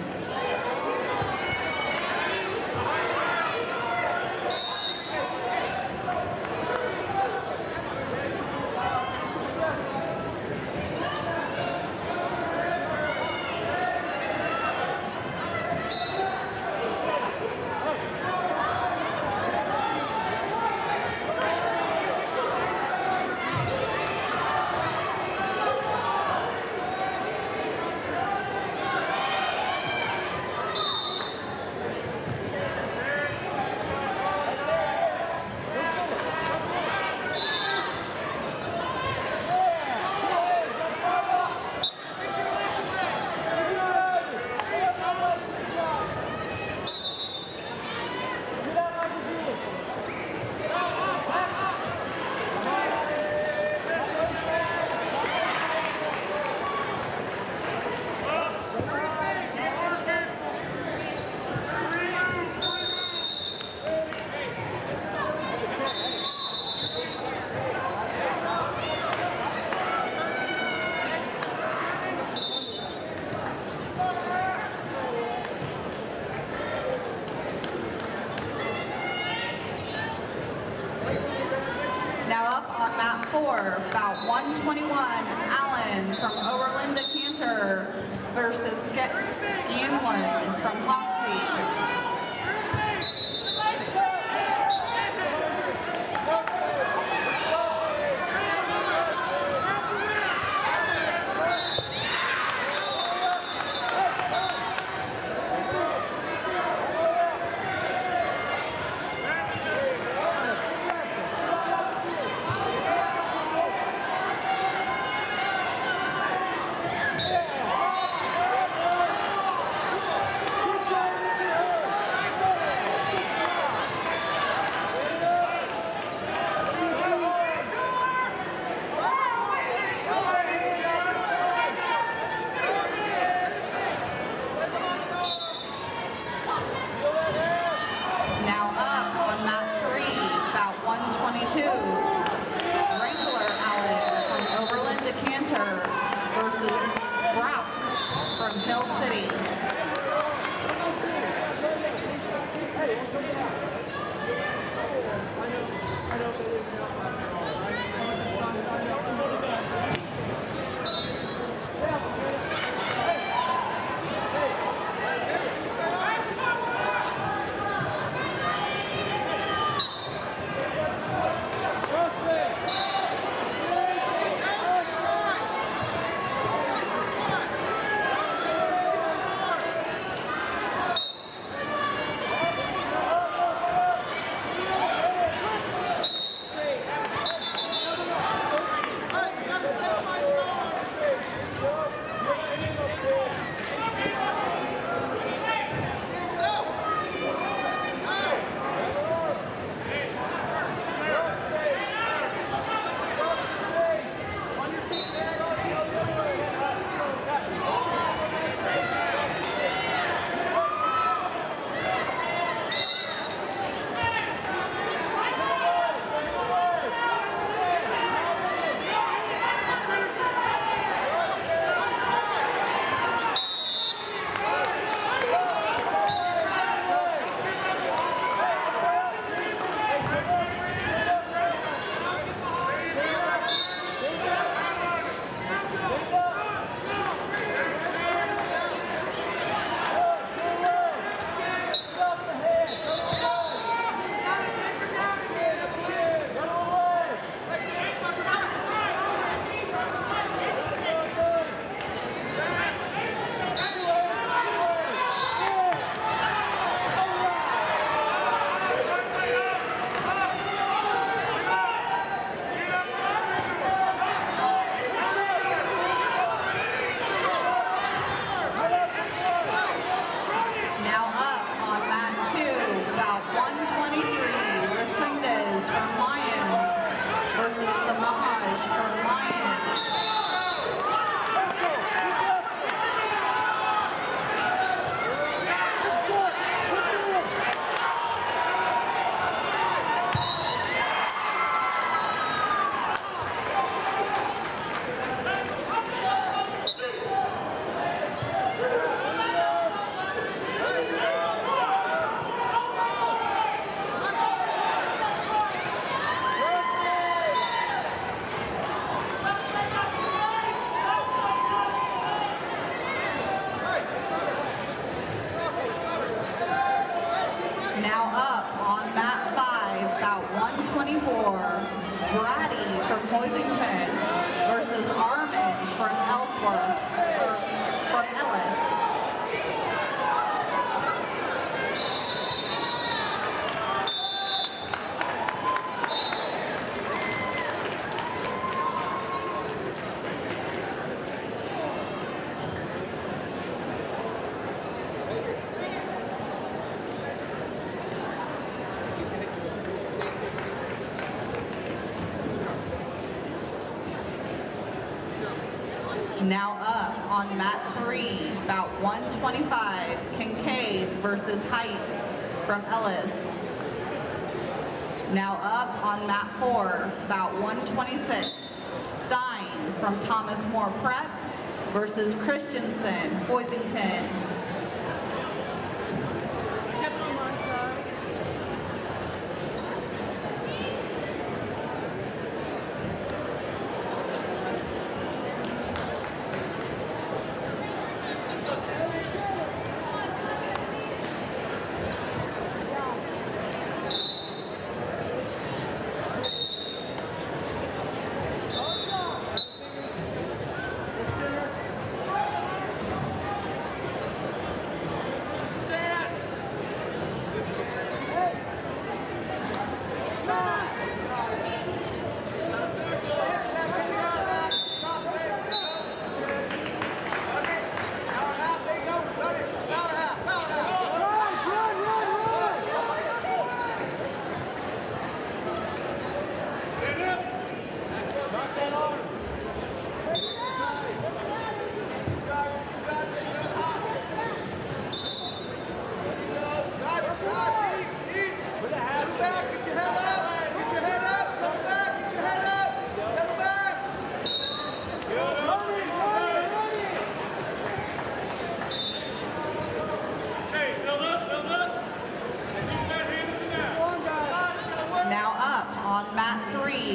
On mat 4, bout 121, Allen from Oberlin Decatur versus Scanlon from Hoxie. bout 124, Brady from Hoisington versus Armin from Ellsworth, or from Ellis. Now up on mat 3, bout 125, Kincaid versus Height from Ellis. Now up on mat 4, bout 126, Stein from Thomas More Prep versus Christensen, Hoisington. Kept on my side.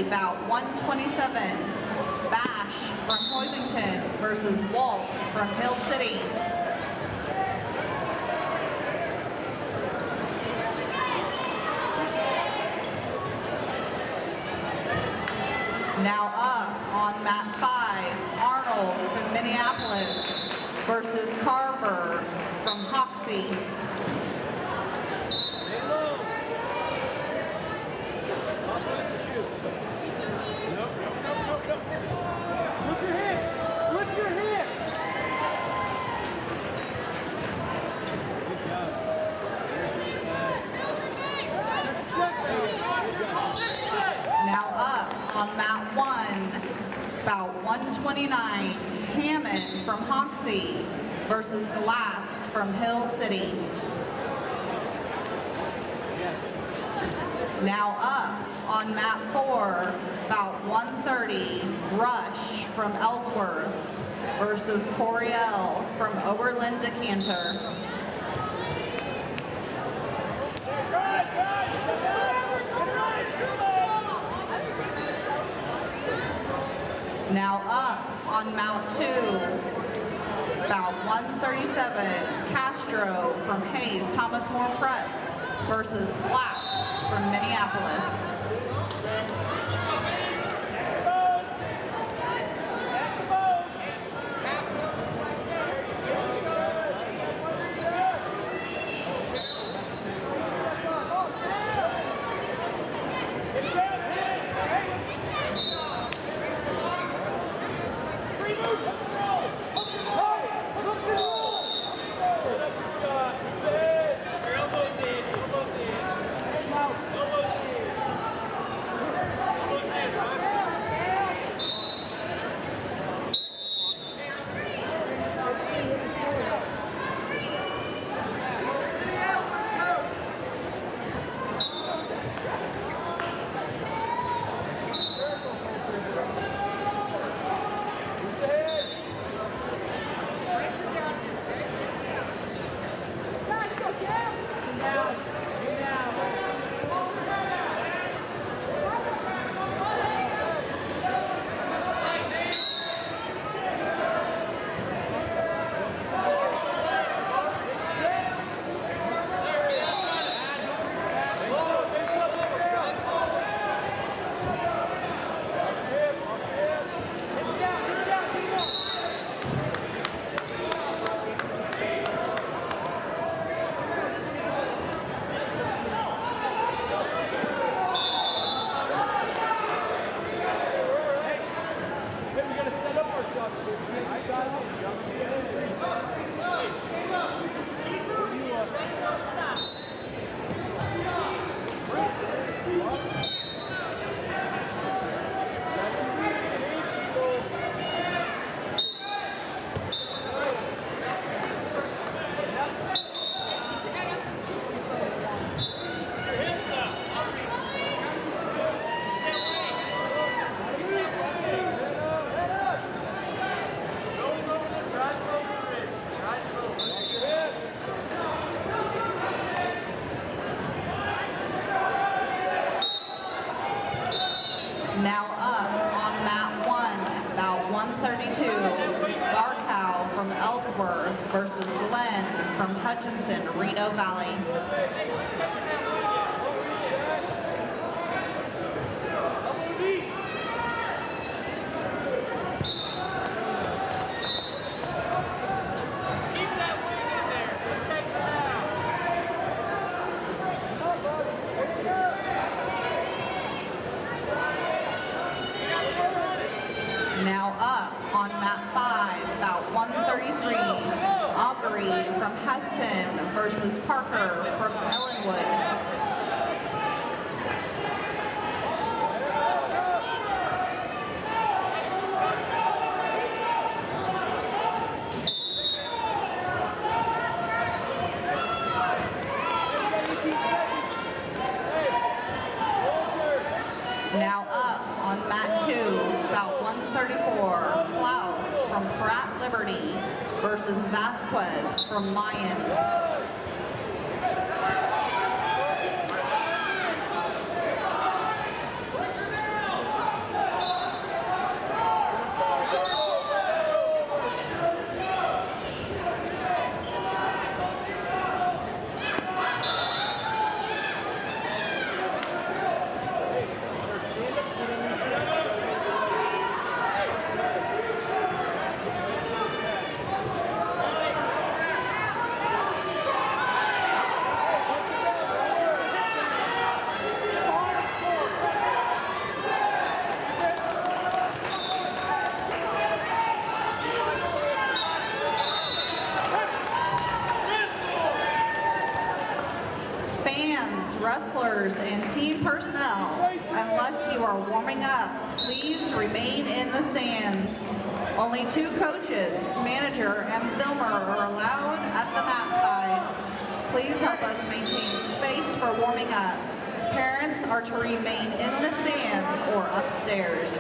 Bout 127, Bash from Hoisington versus Walt from Hill City. Now up on mat 5, Arnold from Minneapolis versus Carver from Hoxie. On mat 1, bout 129, Hammond from Hoxie versus Glass from Hill City. Now up on mat 4, bout 130, Rush from Ellsworth versus Coriel from Oberlin Decatur. Now up on mount 2, bout 137, Castro from Hayes, Thomas More Prep versus Flax from Minneapolis. Now up on mat 1, bout 132, Garkow from Ellsworth versus Glenn from Hutchinson, Reno Valley. Keep that wing in there. We'll take it out. Get out there running. Now up on mat 5, about 133, Augury from Hesston versus Parker from Ellenwood. Now up on mat 2, about 134, Klaus from Pratt Liberty versus Vasquez from Lyons. Wrestlers and team personnel, unless you are warming up, please remain in the stands. Only 2 coaches, manager, and filmer are allowed at the mat side. Please help us maintain space for warming up. Parents are to remain in the stands or upstairs.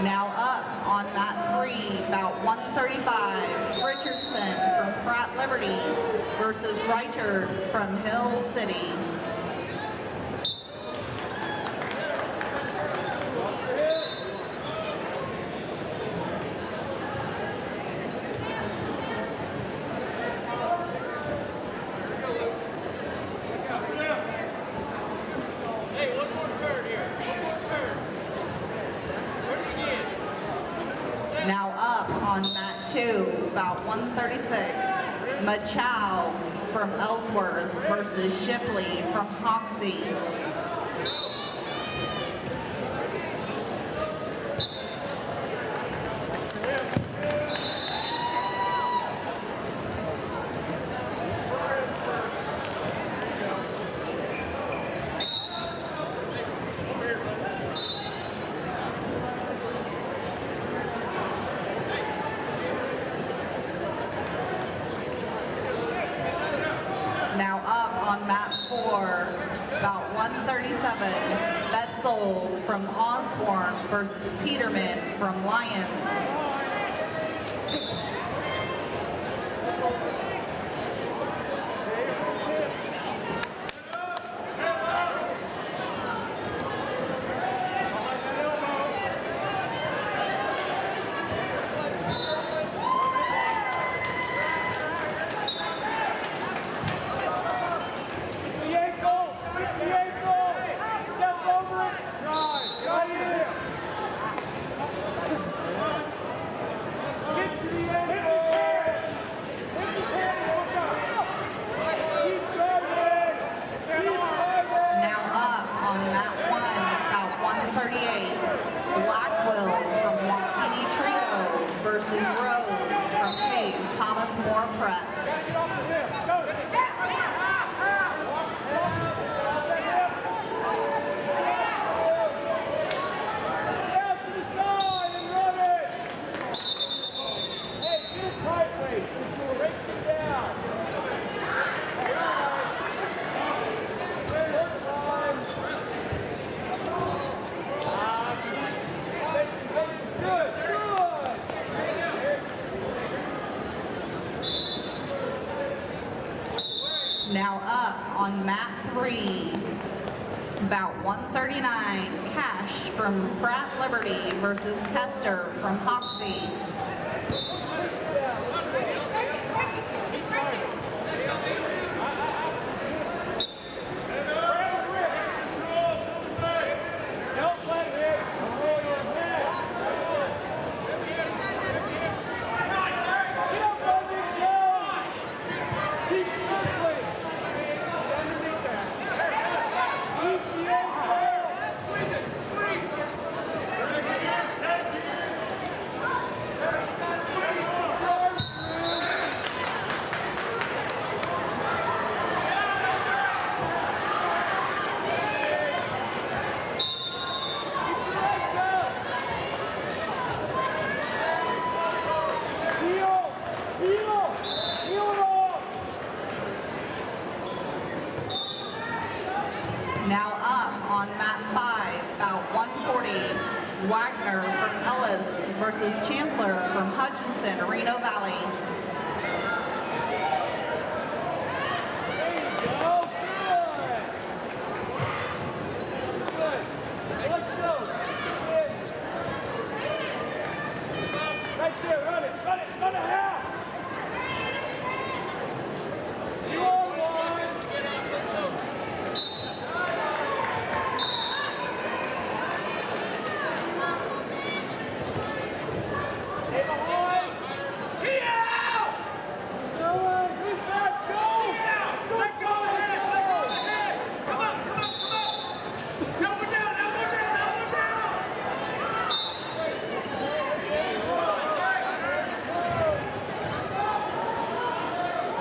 Now up on mat 3, about 135, Richardson from Pratt Liberty versus Reichard from Hill City. Hey, one more turn here. One more turn. Turn it again. Now up on mat 2, about 136, Machow from Ellsworth versus Shipley from Hoxie. Now up on mat 4, about 137, Betzel from Osborne versus Peterman from Lyons. for Pratt. Now up on mat 3, bout 139, Cash from Pratt Liberty versus Hester from Hoxie. Now up on mat 5, bout 140, Wagner from Ellis versus Chancellor from Hutchinson, Reno Valley.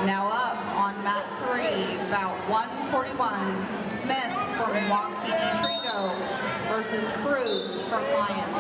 Now up on mat 3, bout 141, Smith from Waukene Trego versus Cruz from Lyons.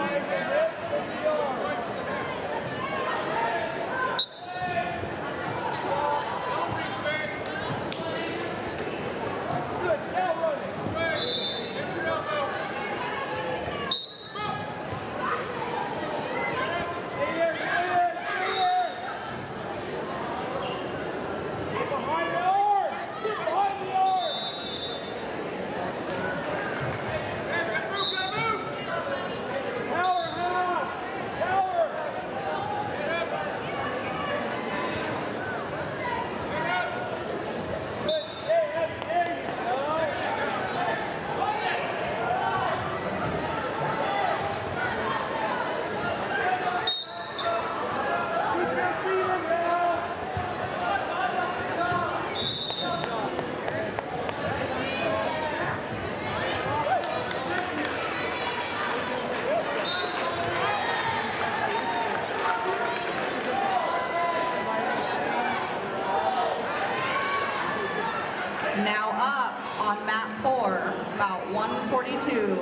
Now up on mat 4, about 142,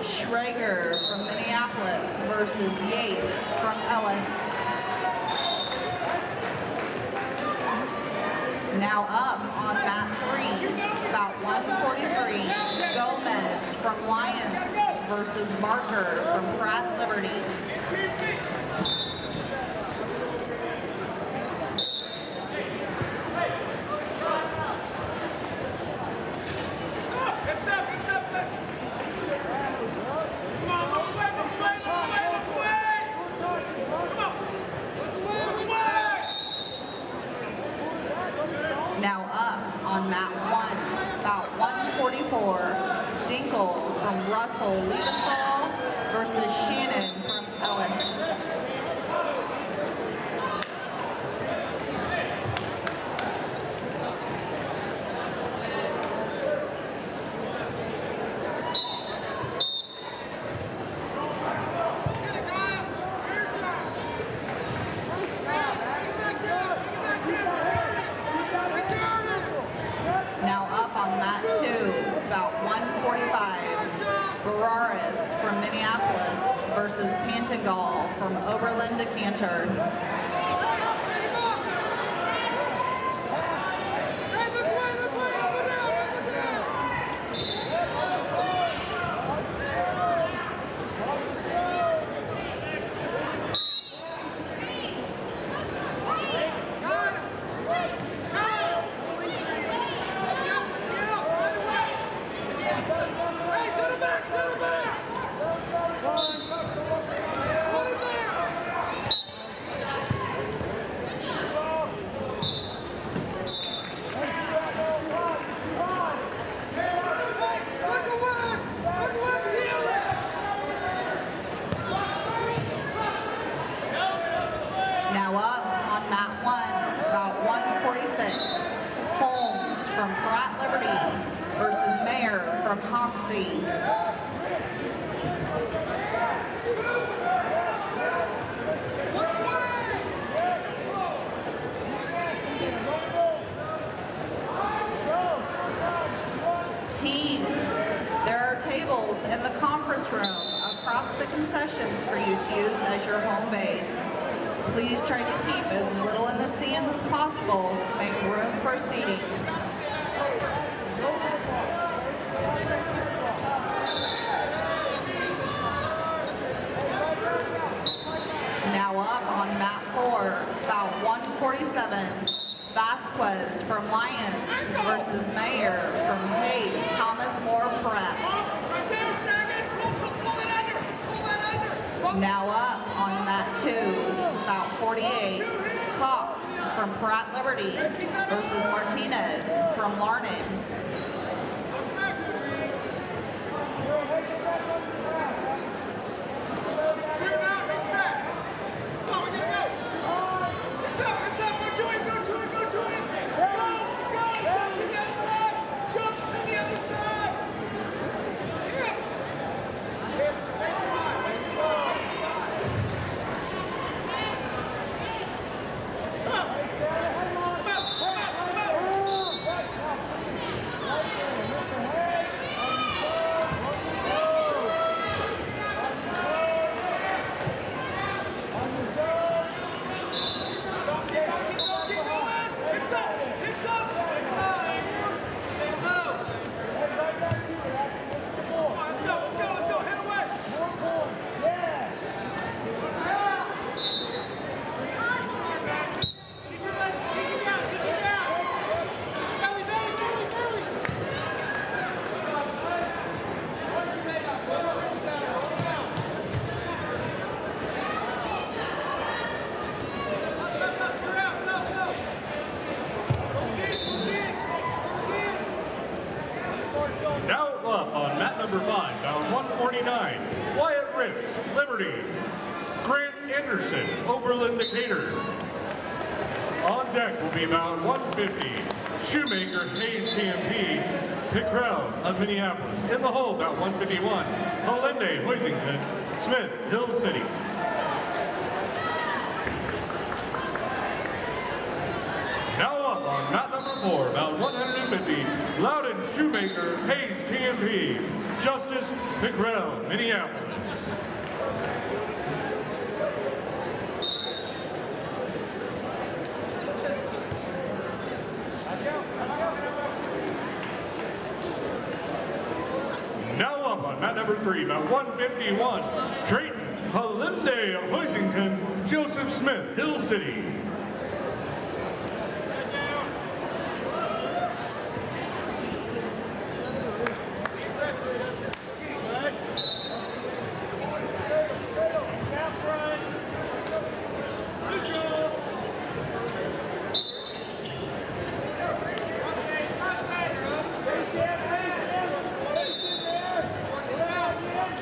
Trego from Minneapolis versus Yates from Ellis. Now up on mat 3, about 143, Gomez from Lyons versus Barker from Pratt Liberty. Now up on mat 1, about 144, Dinkle from Russell Ruppenthal versus Shannon from Ellis. versus Pantangal from Oberlin Decatur. Now up on mat 1, about 146, Holmes from Pratt Liberty versus Mayer from Hoxie. Team, there are tables in the conference room across the concessions for you to use as your home base. Please try to keep as little in the stands as possible to make room for seating. Now up on mat 4, about 147, Vasquez from Lyons versus Mayer from Hayes, Thomas Moore Prep. Right there, Sagan. Pull it under. Pull that under. Now up on mat 2, about 48, Cox from Pratt Liberty versus Martinez from Larned. Number 5, down 149, Wyatt Rips, Liberty. Grant Anderson, Oberlin Decatur. On deck will be about 150, Shoemaker, Hayes TMP, Trego of Minneapolis. In the hole, about 151, Melende, Hoisington, Smith, Hill City. Now up on mat number 4, about 150, Loudon, Shoemaker, Hayes TMP, Justice McGrell, Minneapolis. Now up on mat number 3, about 151, Drayton, Halinde of Hoisington, Joseph Smith, Hill City.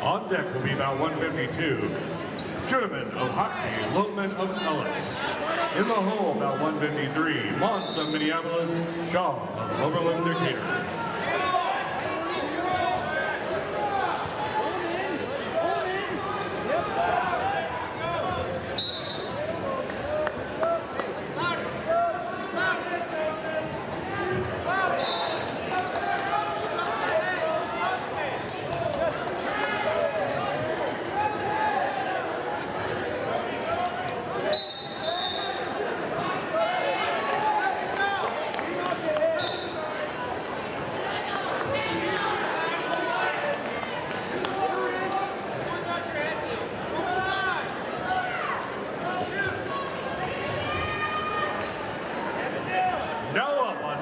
On deck will be about 152. Tournament of Hoxie, Loatman of Ellis. In the hole, about 153. Mons of Minneapolis, Shaw of Oberlin Decatur.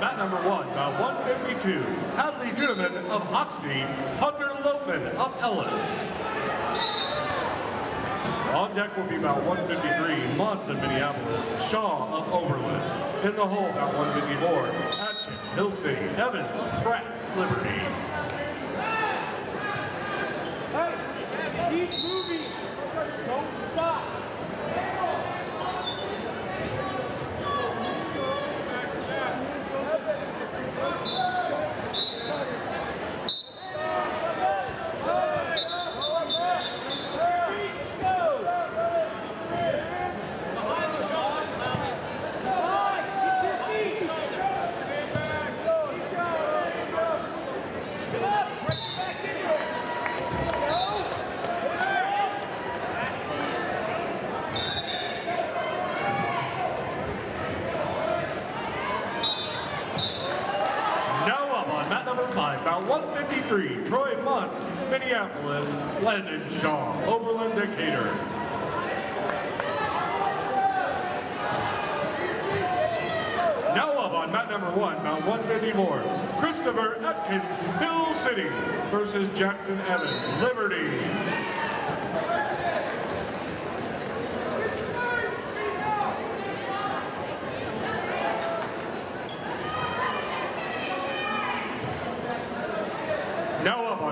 mat number 1, bout 152, Hadley Juneman of Hoxie, Hunter Lopeman of Ellis. On deck will be about 153, Monson, Minneapolis, Shaw of Oberlin. In the hole, about 154, Atkins, Hill City, Evans, Pratt, Liberty. Hey, keep moving. Don't stop. About 153, Troy Muntz, Minneapolis, Landon Shaw, Oberlin, Decatur. Now up on mat number 1, about 154, Christopher Atkins, Hill City versus Jackson Evans, Liberty.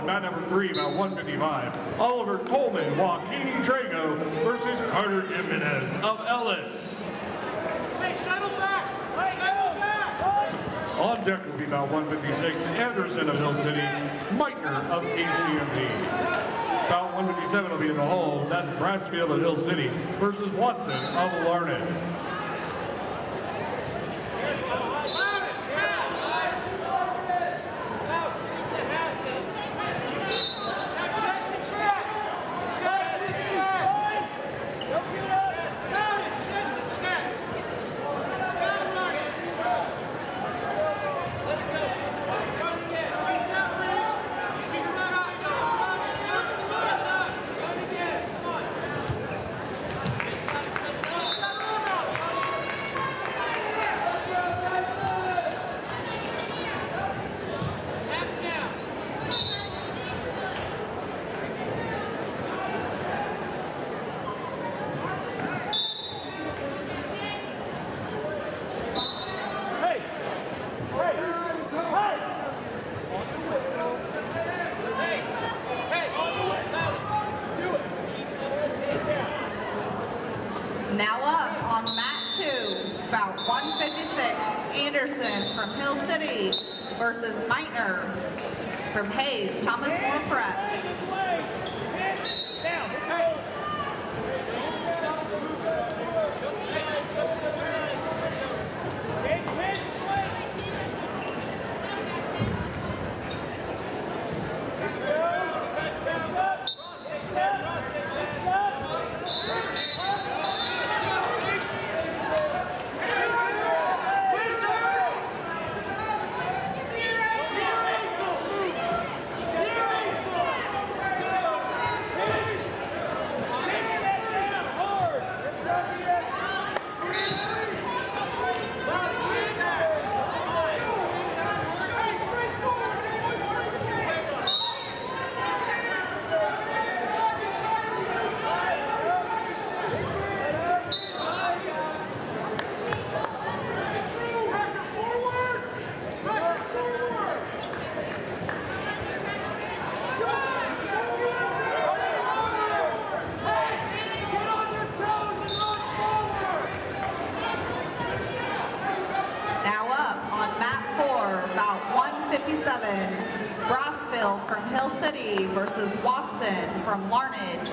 Mat number 3, about 155, Oliver Coleman, Joaquin Trego versus Carter Jimenez of Ellis. Hey, shuttle back! Hey, shuttle back! On deck will be about 156, Anderson of Hill City, Meitner of HMS. About 157 will be in the hole, that's Brassfield of Hill City versus Watson of Larned. Now up on mat 2, about 156, Anderson from Hill City versus Meitner from Hayes, Thomas More Pratt. From Hill City versus Watson from Larned.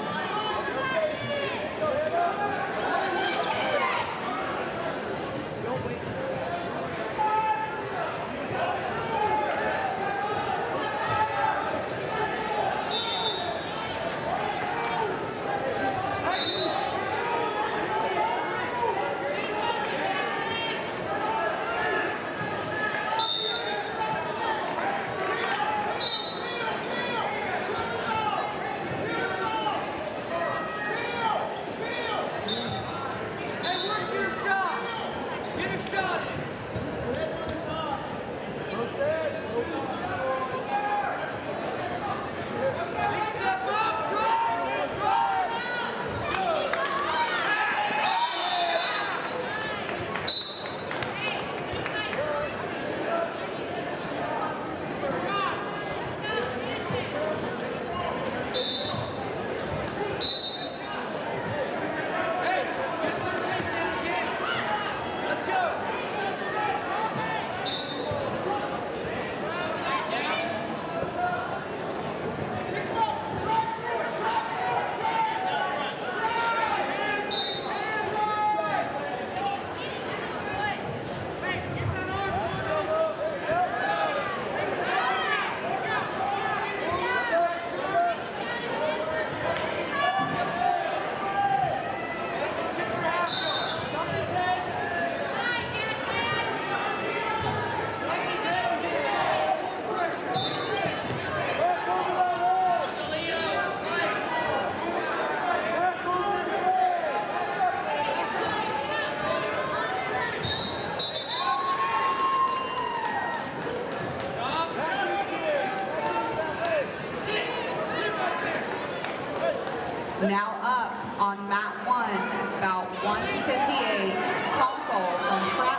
Now up on mat 1, bout 158, Conkle from Pratt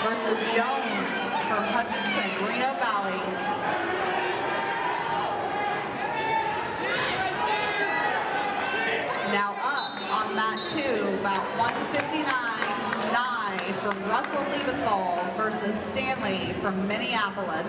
versus Jones from Hutchinson, Reno Valley. Now up on mat 2, bout 159, Nye from Russell Liebenthal versus Stanley from Minneapolis.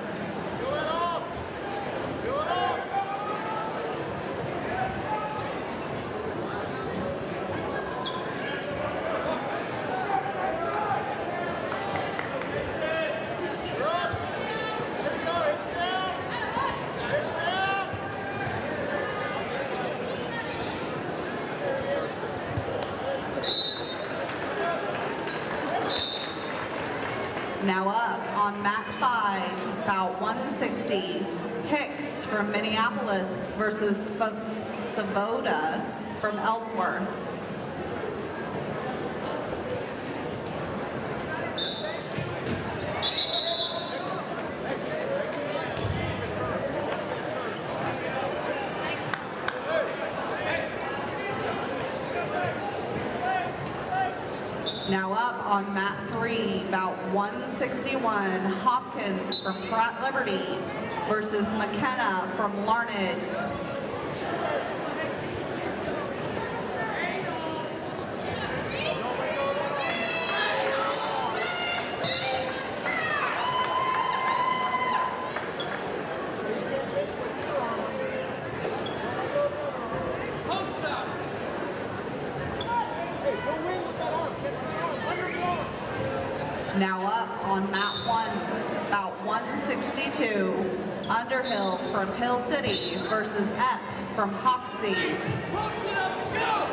Now up on mat 5, bout 160, Hicks from Minneapolis versus Svoboda from Ellsworth. Now up on mat 3, bout 161, Hopkins from Pratt Liberty versus McKenna from Larned. Now up on mat 1, bout 162, Underhill from Hill City versus F from Hoxie. Post it up, go!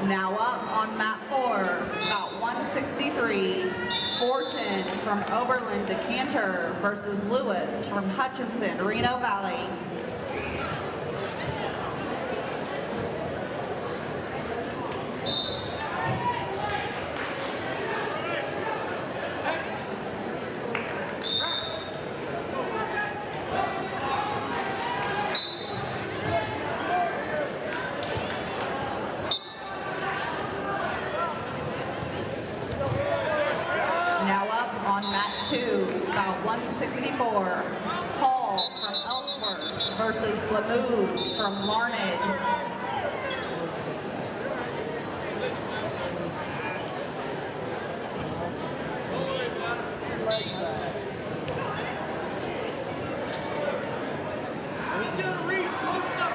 Now up on mat 4, about 163, Fortin from Oberlin Decatur versus Lewis from Hutchinson, Reno Valley. About 164, Paul from Ellsworth versus Lamouze from Larned. He's gonna reach, post up.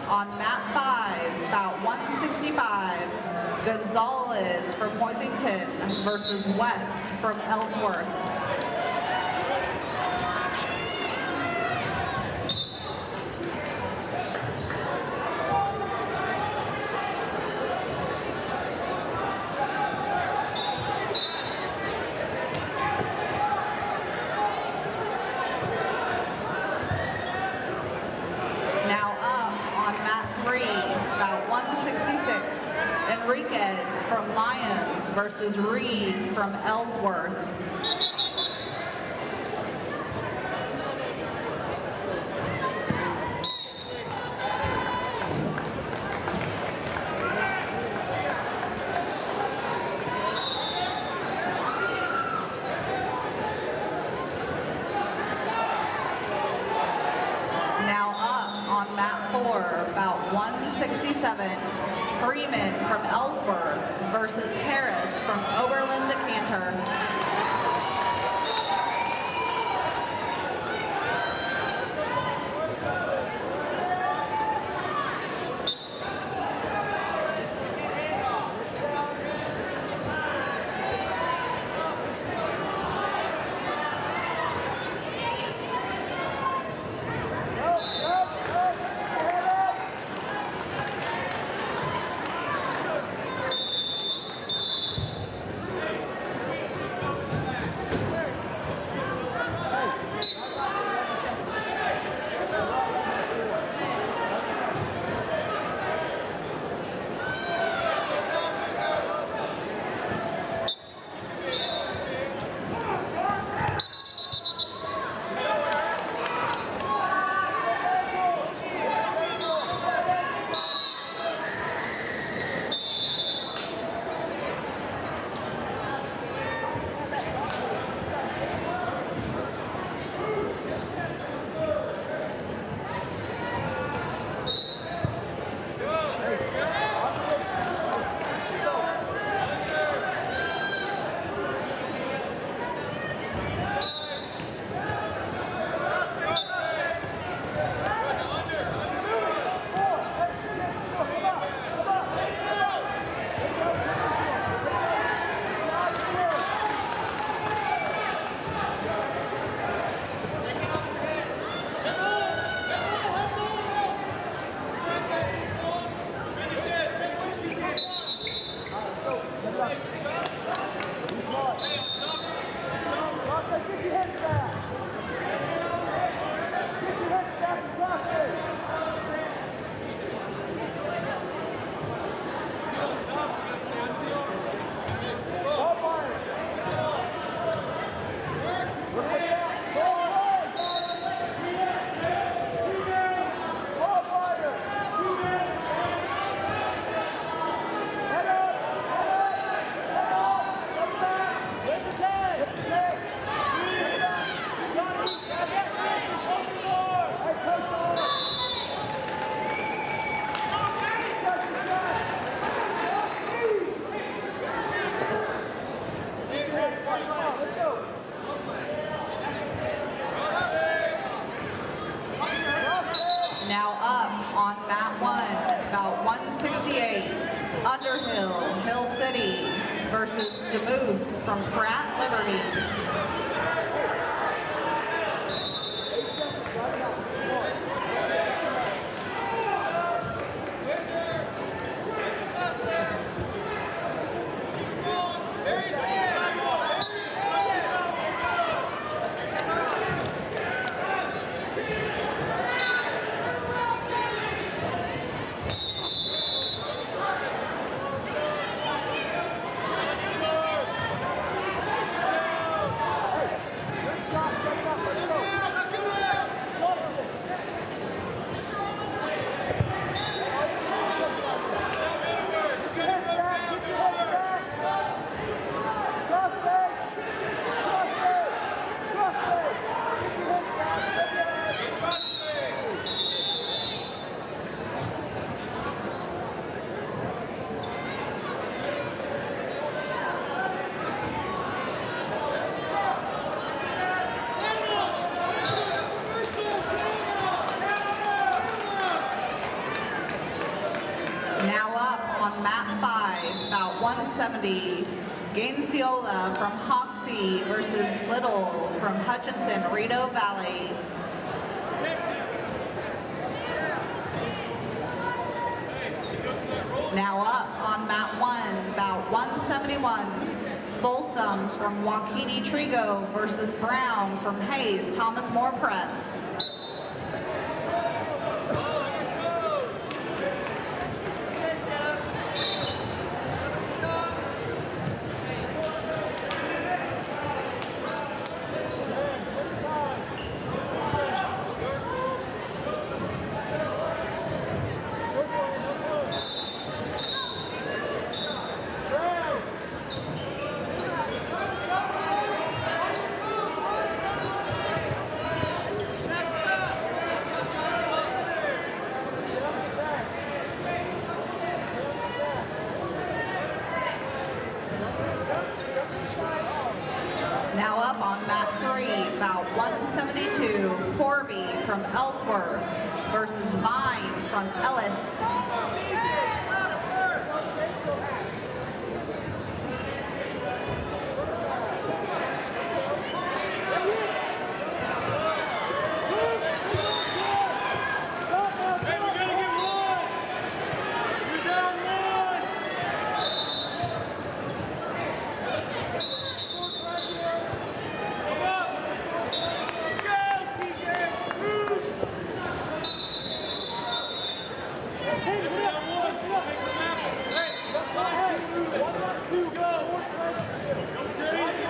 On mat 5, about 165, Gonzalez from Hoisington versus West from Ellsworth. About 166, Enriquez from Lyons versus Reed from Ellsworth. Now up on mat 4, bout 167, Freeman from Ellsworth versus Harris from Oberlin Decatur. Now up on mat 1, about 168, Underhill, Hill City versus DeMuth from Pratt, Liberty. Now up on mat 5, about 170, Gainsiola from Hoxie versus Little from Hutchinson, Reno Valley. Now up on mat 1, about 171, Folsom from Waukene Trego versus Brown from Hayes, Thomas More Prep. Ellsworth versus Vine from Ellis. Hey, we're gonna get one! You're down one! Come up! Let's go, CJ! Move! Hey, we're down one! Make some happen! Hey, keep moving! Let's go! Go crazy!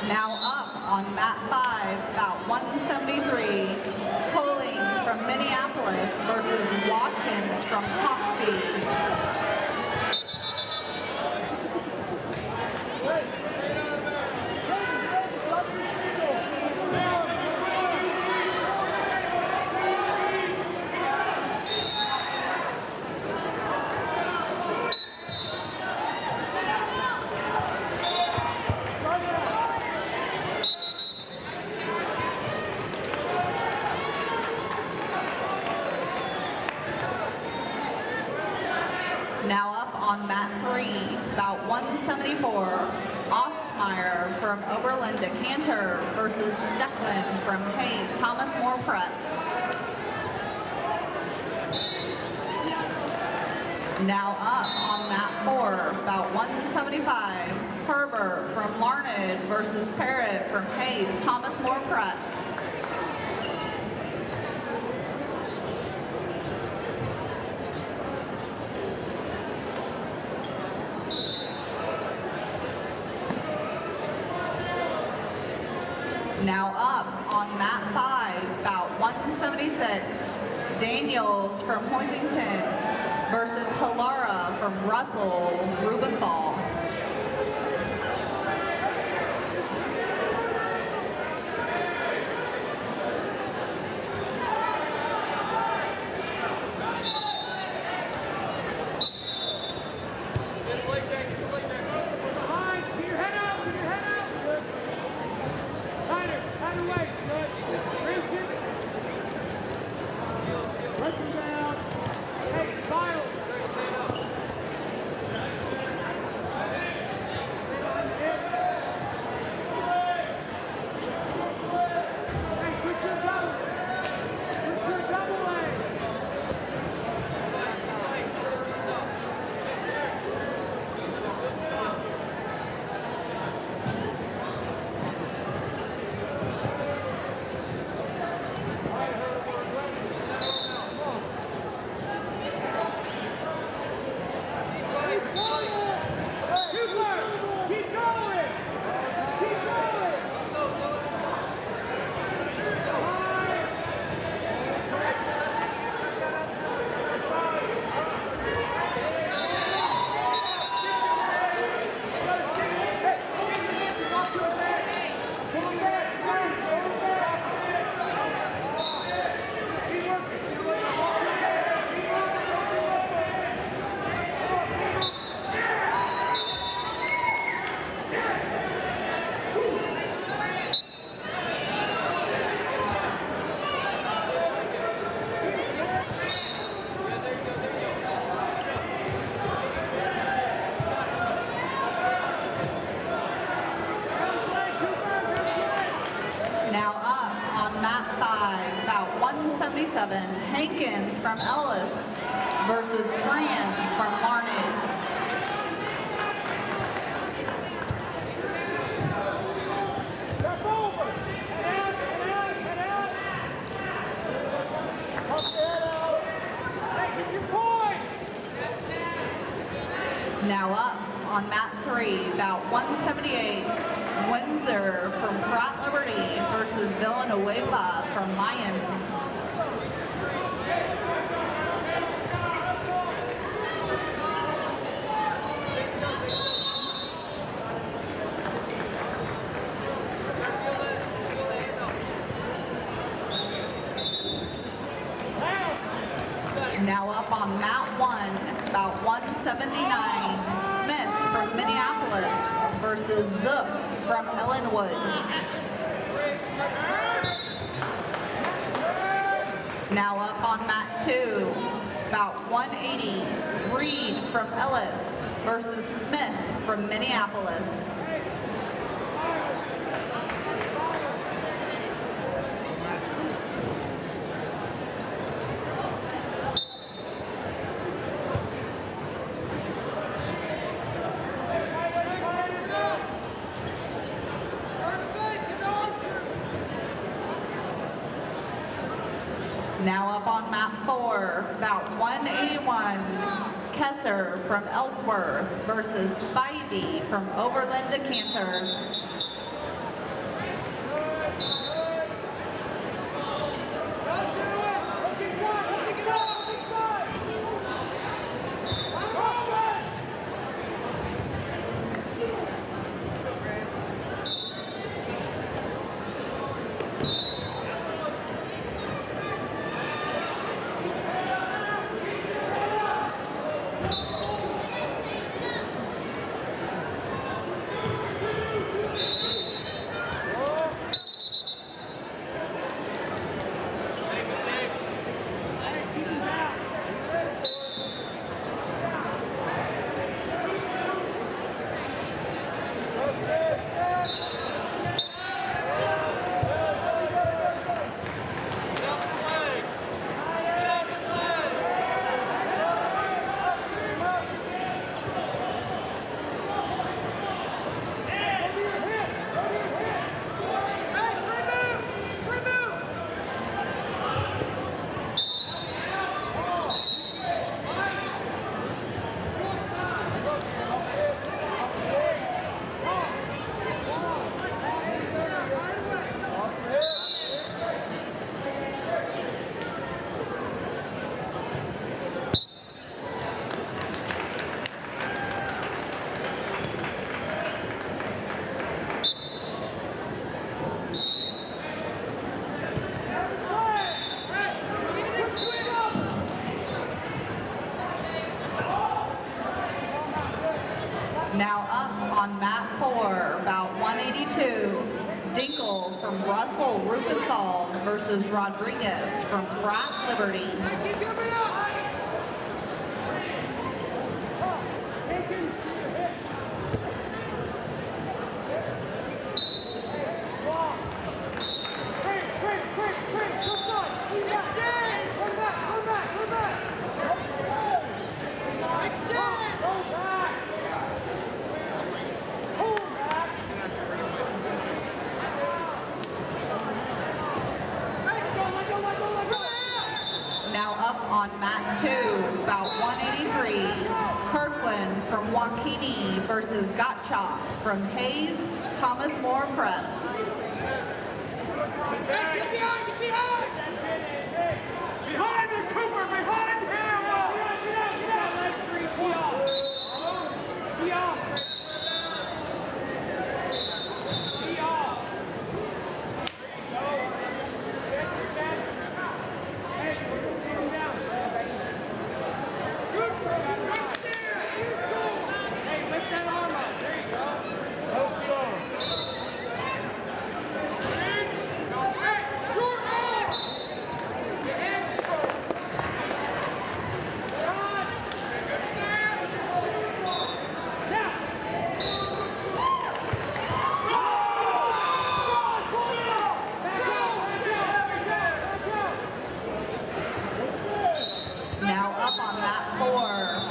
Now up on mat 5, bout 173, Poling from Minneapolis versus Watkins from Hoxie. Now up on mat 3, bout 174, Ostmeyer from Oberlin Decatur versus Stecklin from Hayes Thomas More Prep. Now up on mat 4, bout 175, Herbert from Larned versus Parrott from Hayes Thomas More Prep. Now up on mat 5, bout 176, Daniels from Hoisington versus Halara from Russell, Ruppenthal. Now up on mat 5, about 177, Hankins from Ellis versus Tran from Larned. Step over! Head out, head out, head out! Pump your head out! Hey, get your point! Now up on mat 3, about 178, Windsor from Pratt Liberty versus Villanueva from Lyons. Now up on mat 1, about 179, Smith from Minneapolis versus Zook from Ellenwood. Now up on mat 2, bout 180, Reed from Ellis versus Smith from Minneapolis. Now up on mat 4, bout 181, Kesser from Ellsworth versus Spivey from Oberlin Decatur. Now up on mat 4, bout 182, Dinkle from Russell Ruppenthal versus Rodriguez from Pratt Liberty. Now up on mat 2, bout 183, Kirkland from Waukene versus Gottschalk from Hayes, Thomas More Prep. Get behind! Get behind! Behind him, Cooper! Behind him! Now up on mat 4,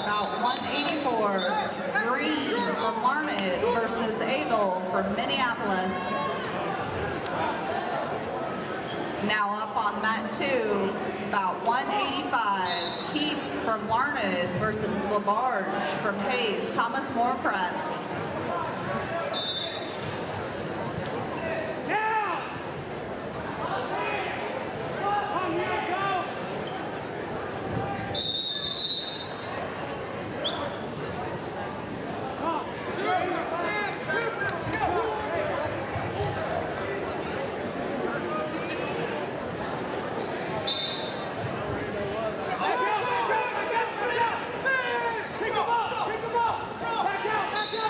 about 184, Green from Larned versus Abel from Minneapolis. Now up on mat 2, about 185, Keith from Larned versus LaBarge from Hayes, Thomas More Pratt. Back out!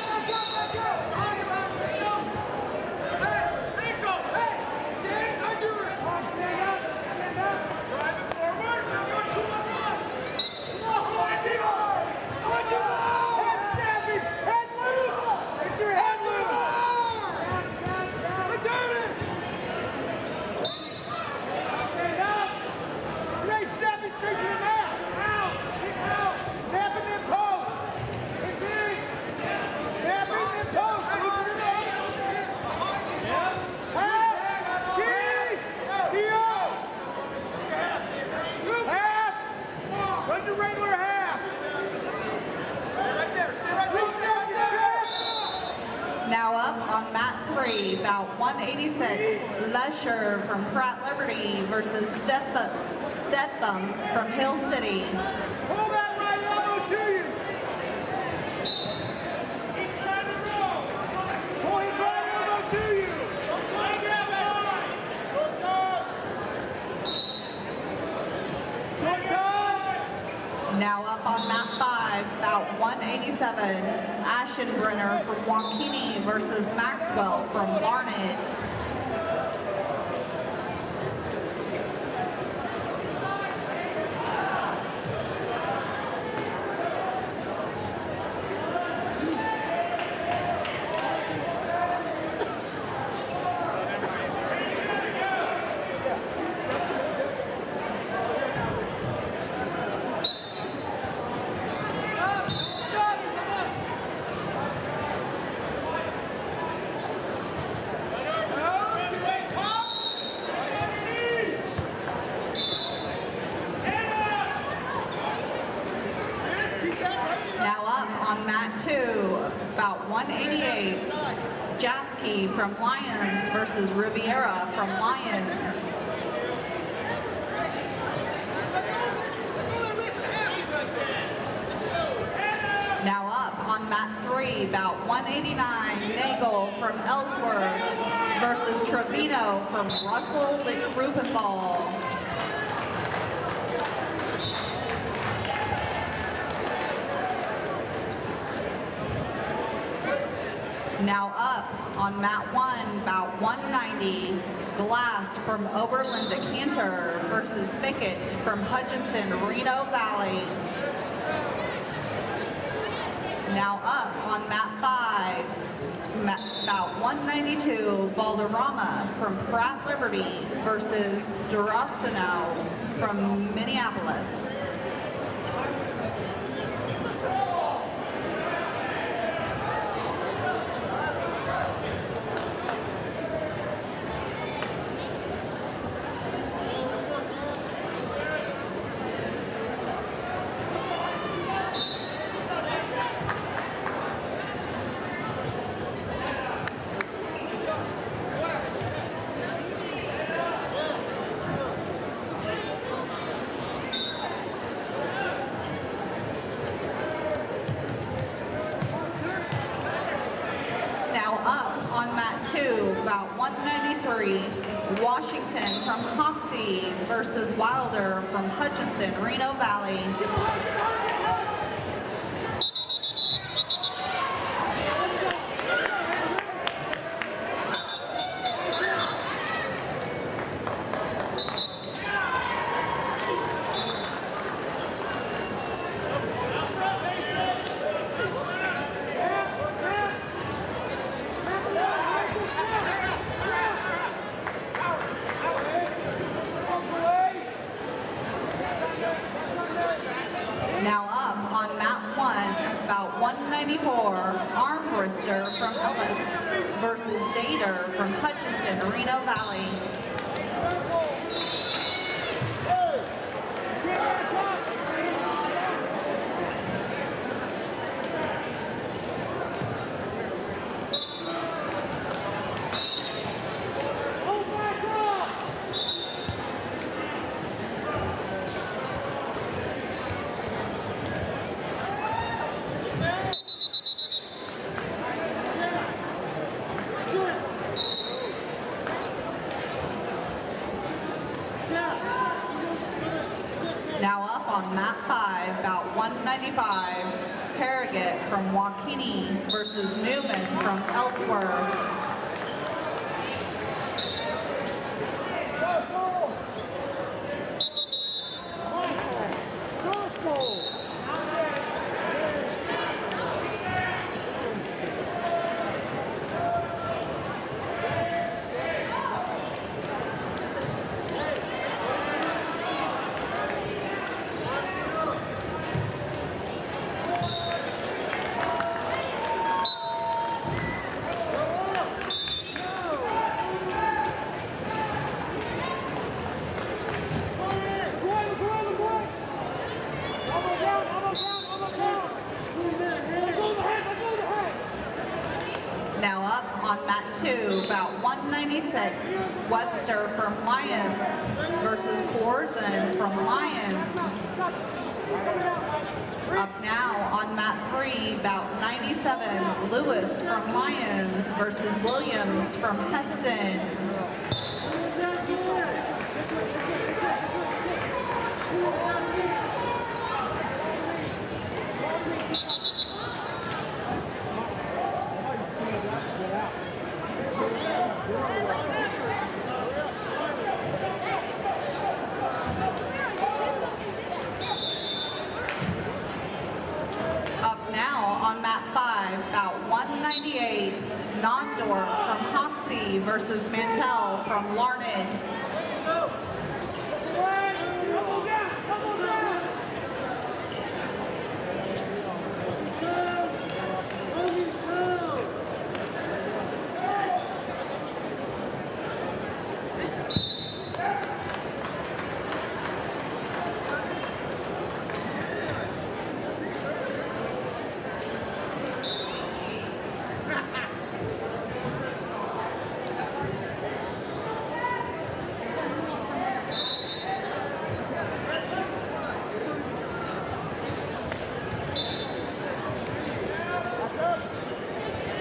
186, Lesher from Pratt Liberty versus Stetham from Hill City. Pull that right elbow to you. Pull his right elbow to you. Short time. Now up on mat 5, bout 187, Aschenbrenner from Waukene versus Maxwell from Larned. Now up on mat 2, about 188, Jasky from Lyons versus Riviera from Lyons. Now up on mat 3, about 189, Nagel from Ellsworth versus Trevino from Russell Ruppenthal. Now up on mat 1, about 190, Glass from Oberlin Decatur versus Fickett from Hutchinson, Reno Valley. Now up on mat 5, about 192, Valderrama from Pratt Liberty versus Durastino from Minneapolis. On mat 2, about 193, Washington from Hoxie versus Wilder from Hutchinson, Reno Valley. Now up on mat 1, about 194, Armbruster from Ellis versus Dater from Hutchinson, Reno Valley. Now up on mat 5, about 195, Harrogate from Waukene versus Newman from Ellsworth. 196, Webster from Lyons versus Corson from Lyons. Up now on mat 3, bout 97, Lewis from Lyons versus Williams from Hesston. Up now on mat 5, bout 198, Nondorf from Hoxie versus Mantell from Larned.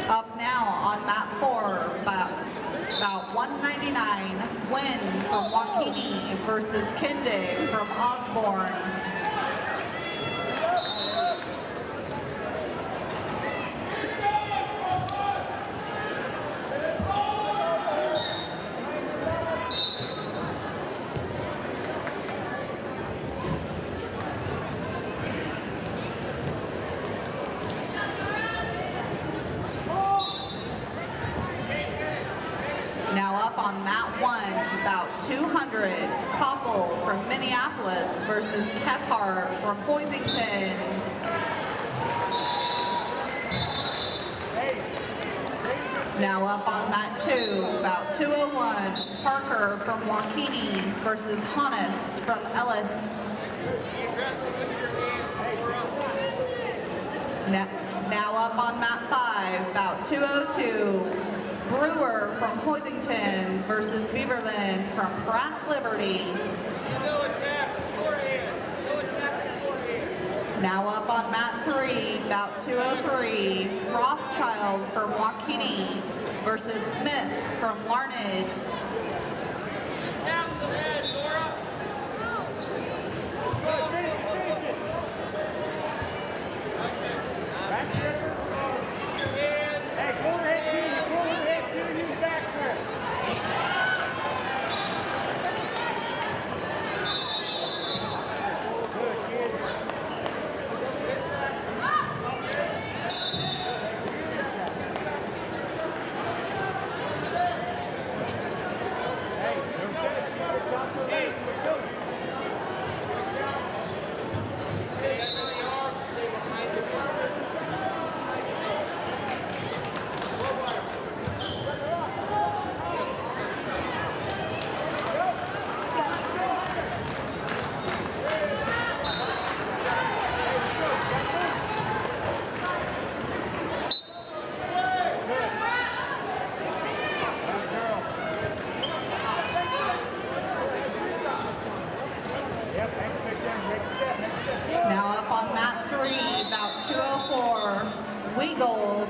Up now on mat 4, about 199, Wynn from Waukene versus Kindig from Osborne. Now up on mat 1, about 200, Koppel from Minneapolis versus Kephart from Hoisington. Now up on mat 2, about 201, Parker from Waukene versus Hannes from Ellis. Now up on mat 5, about 202, Brewer from Hoisington versus Beaverland from Pratt Liberty. No attack, four hands. No attack, four hands. Now up on mat 3, about 203, Rothschild from Waukene versus Smith from Larned. Snap the head, Laura.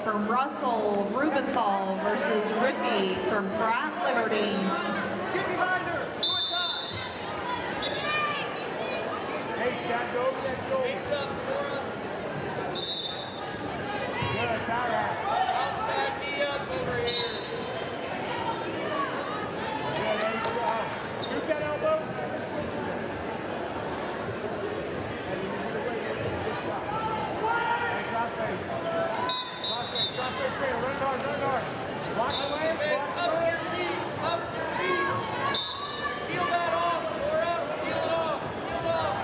From Russell, Ruppenthal versus Ricky from Pratt Liberty. Get behind her. Hey, Scott, go over that goal. Face up, Laura. Good, outside me up over here. Good, there you go. Shoot that elbow. Run hard. Walk away. Up to your feet. Up to your feet. Feel that off, Laura. Feel it off. Feel it off.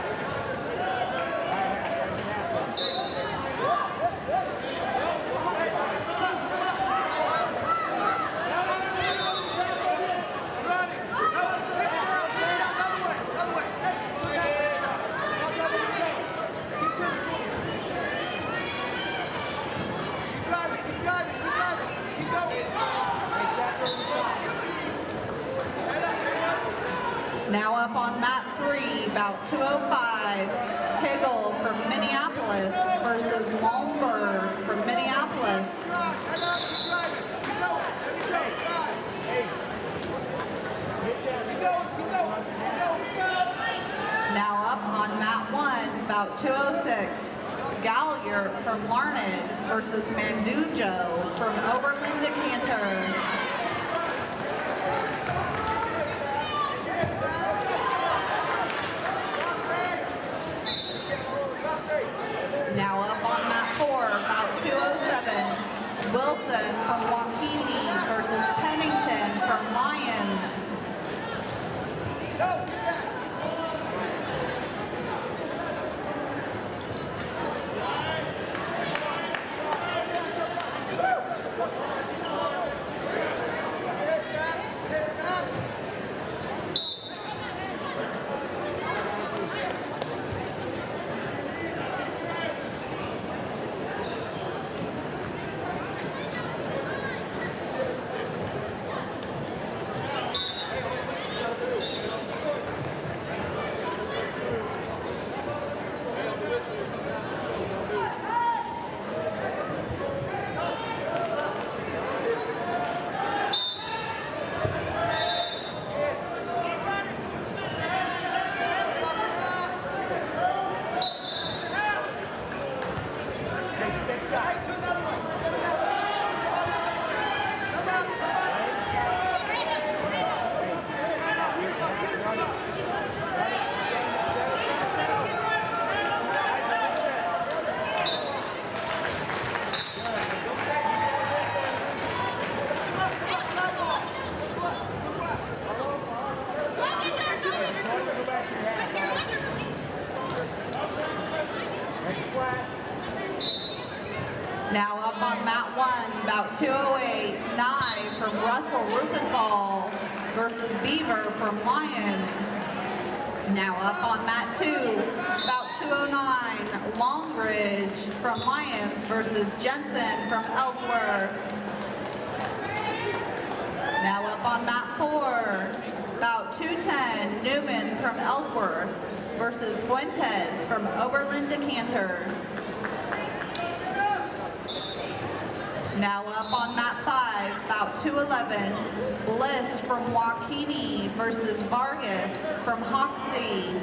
Now up on mat 3, bout 205, Hegel from Minneapolis versus Malmberg from Minneapolis. Now up on mat 1, bout 206, Gallier from Larned versus Mandujo from Oberlin Decatur. Now up on mat 4, bout 207, Wilson from Waukene versus Pennington from Lyons. Now up on mat 1, bout 208, Nye from Russell Ruppenthal versus Beaver from Lyons. Now up on mat 2, bout 209, Longridge from Lyons versus Jensen from Ellsworth. Now up on mat 4, bout 210, Newman from Ellsworth versus Fuentes from Oberlin Decatur. Now up on mat 5, bout 211, Bliss from Waukene versus Vargas from Hoxie.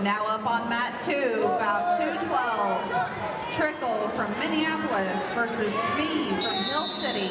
Now up on mat 2, bout 212, Trego from Minneapolis versus Smee from Hill City.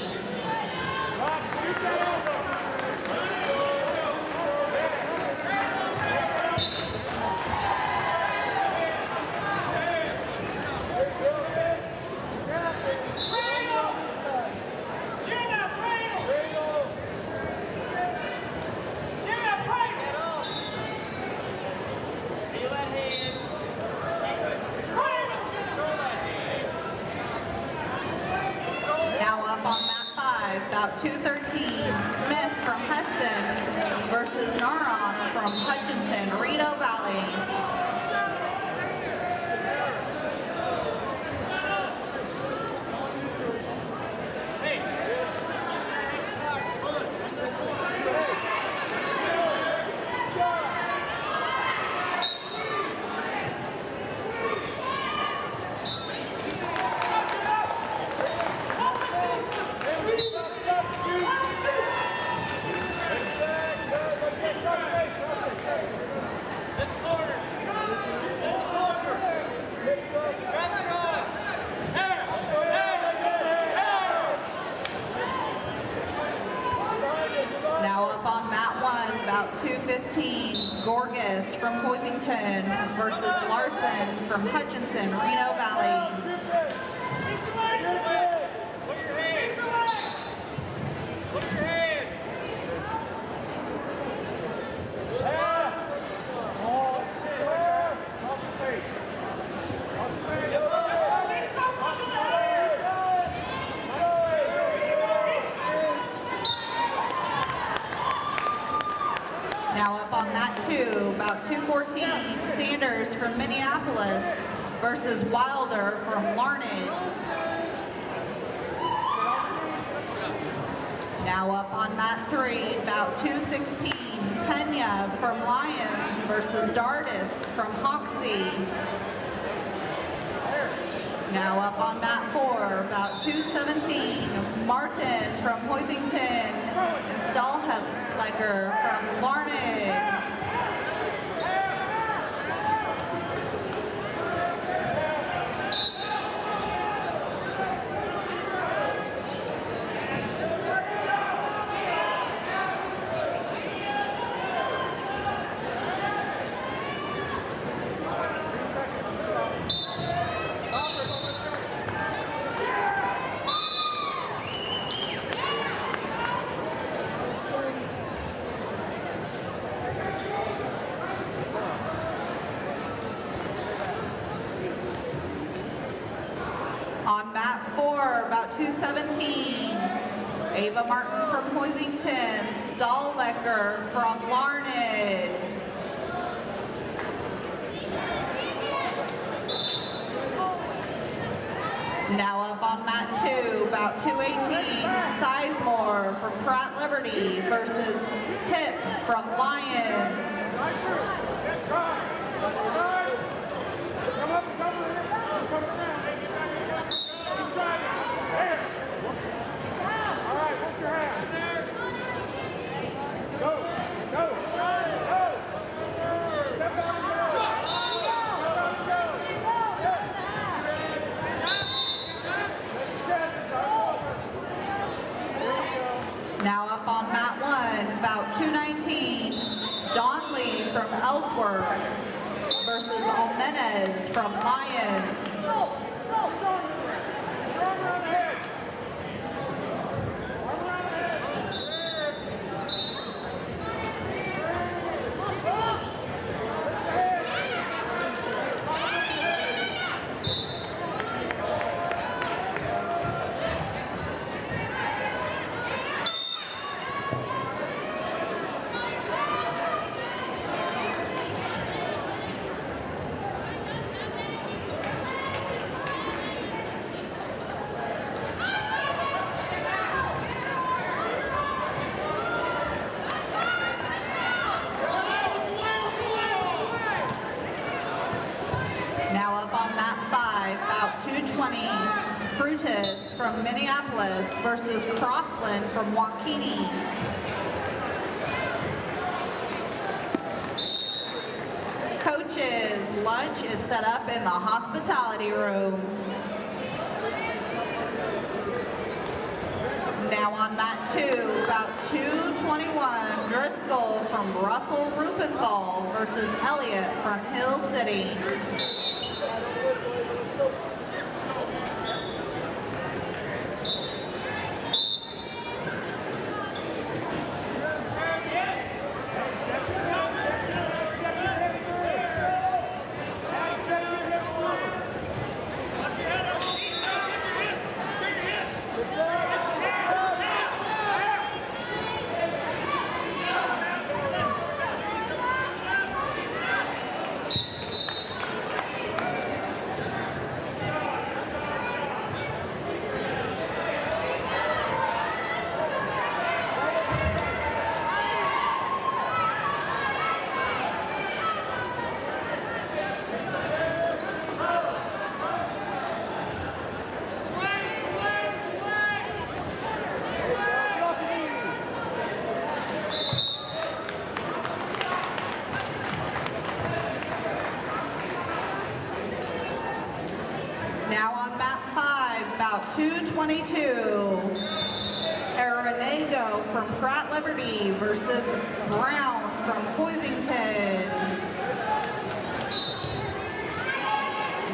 Now up on mat 5, bout 213, Smith bout 215, Gorgas from Hoisington versus Larson from Hutchinson, Reno Valley. Put your hands. Put your hands. Now up on that two, about 214, Sanders from Minneapolis versus Wilder from Larned. Now up on mat three, about 216, Pena from Lyons versus Dardis from Hoxie. Now up on mat four, about 217, Martin from Hoisington and Stahlhecker from Larned. On mat four, about 217, Ava Martin from Hoisington, Stahlhecker from Larned. Now up on mat two, about 218, Sizemore from Pratt Liberty versus Tip from Lyons. Come up and come around. All right, put your hand. Go, go, go. Step out and go. Step out and go. Now up on mat one, about 219, Donley from Ellsworth versus Almenez from Lyons. Frutas from Minneapolis versus Crossland from Waukene. Coaches, lunch is set up in the hospitality room. Now on mat two, about 221, Driscoll from Russell Ruppenthal versus Elliott from Hill City. Now on mat five, about 222, Arenego from Pratt Liberty versus Brown from Hoisington.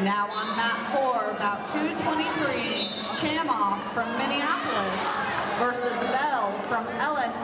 Now on mat 4, about 223, Chamoff from Minneapolis versus Bell from Ellis.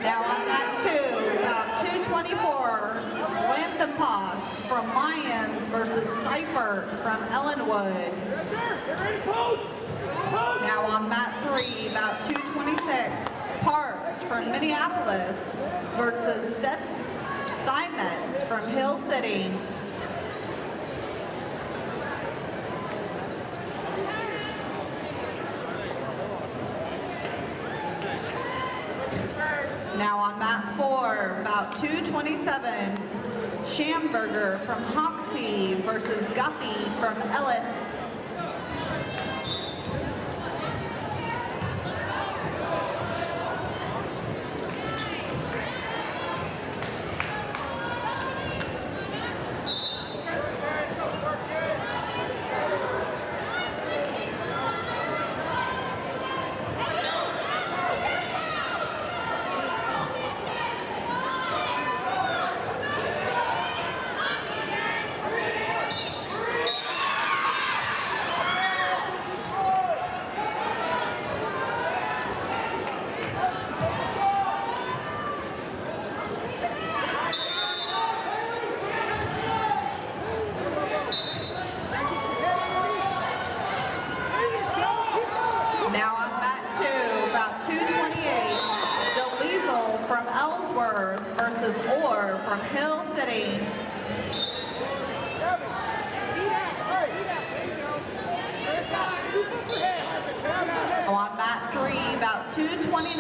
Now on mat 2, about 224, Ruppenthal from Lyons versus Seifert from Ellenwood. Now on mat 3, about 226, Parks from Minneapolis versus Steinmetz from Hill City. Now on mat 4, about 227, Schamberger from Hoxie versus Guppy from Ellis. Now on mat 2, about 228, DeLiesel from Ellsworth versus Orr from Hill City. On mat 3, about 229,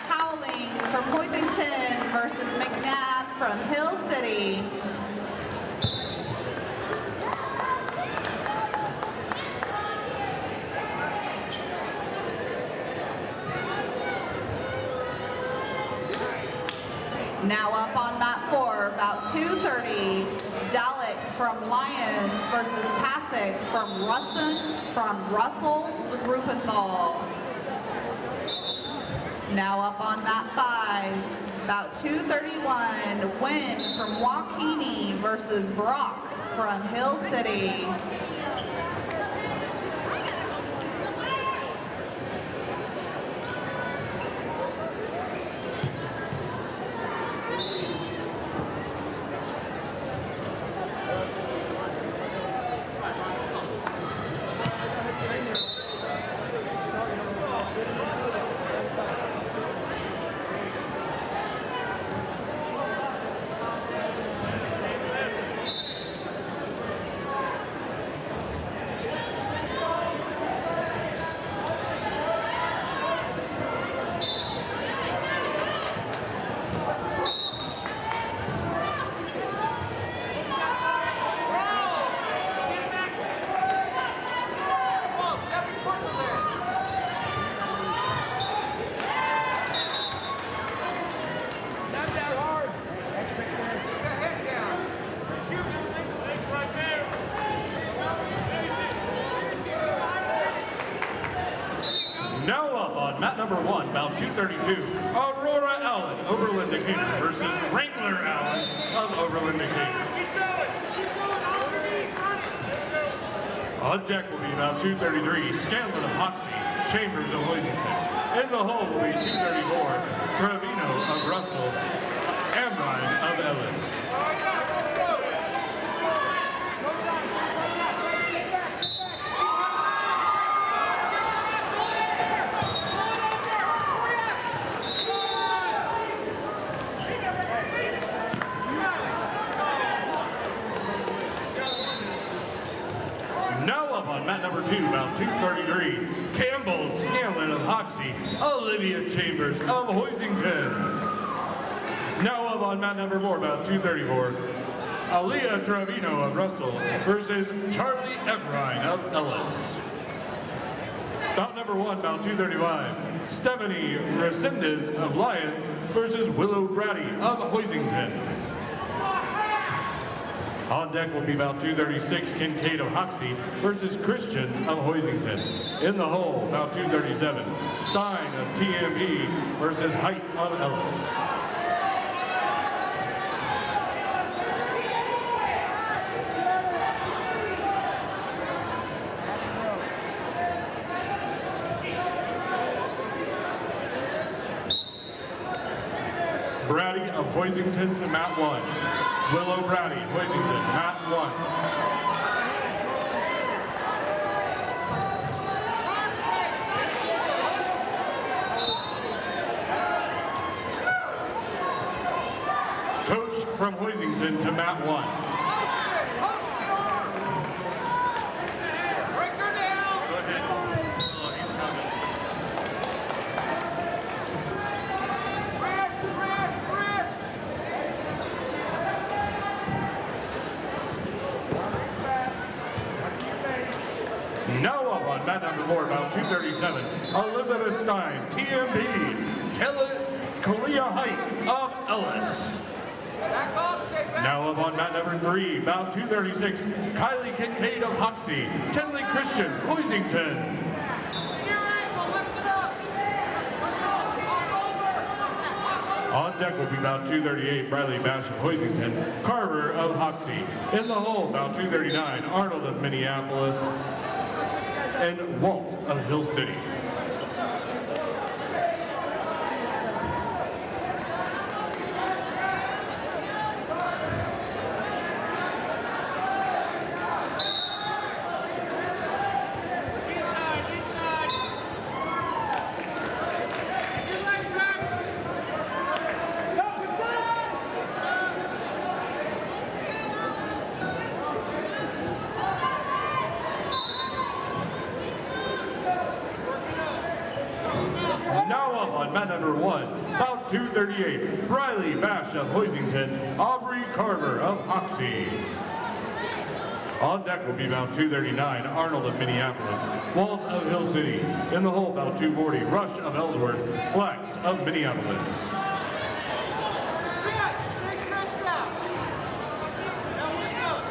Howling from Hoisington versus McNabb from Hill City. Now up on mat 4, about 230, Dalek from Lyons versus Passek from Russell Ruppenthal. Now up on mat 5, about 231, Wynn from Waukegan versus Brock from Hill City. about 232, Aurora Allen, Oberlin Decatur versus Wrangler Allen of Oberlin Decatur. Keep going, off your knees, run it. On deck will be about 233, Scanlon of Hoxie, Chambers of Hoisington. In the hole will be 234, Trevino of Russell, Amrine of Ellis. Now up on mat number 2, about 233, Campbell Scanlon of Hoxie, Olivia Chambers of Hoisington. Now up on mat number 4, about 234, Aaliyah Trevino of Russell versus Charlie Evrine of Ellis. Bout number 1, about 235, Stephanie Resendez of Lyons versus Willow Brady of Hoisington. On deck will be about 236, Kincaid of Hoxie versus Christians of Hoisington. In the hole, about 237, Stein of TME versus Height of Ellis. Brady of Hoisington to mat 1. Willow Brady, Hoisington, mat 1. Coach from Hoisington to mat 1. Break her down. Go ahead. Oh, he's coming. Rest. Now up on mat number 4, about 237, Elizabeth Stein, TMB, Kalia Height of Ellis. Back off, stay back. Now up on mat number 3, about 236, Kylie Kincaid of Hoxie, Tenley Christians, Hoisington. Your ankle, lift it up. On deck will be about 238, Bradley Bash of Hoisington, Carver of Hoxie. In the hole, about 239, Arnold of Minneapolis, and Walt of Hill City. Mat number 1, about 238, Briley Bash of Hoisington, Aubrey Carver of Hoxie. On deck will be about 239, Arnold of Minneapolis, Walt of Hill City. In the hole, about 240, Rush of Ellsworth, Flax of Minneapolis. Stretch, stay stretched out. Now we go.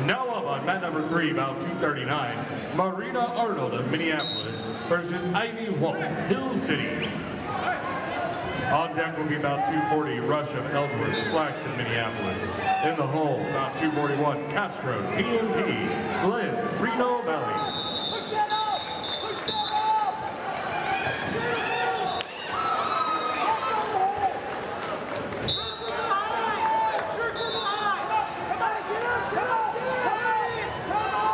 Now up on mat number 3, about 239, Marina Arnold of Minneapolis versus Ivy Walt, Hill City. On deck will be about 240, Rush of Ellsworth, Flax of Minneapolis. In the hole, about 241, Castro, TMP, Glenn, Reno Valley. Push that up! Push that up! Shoot! Circle the line! Come on, get up! Come on! Come on!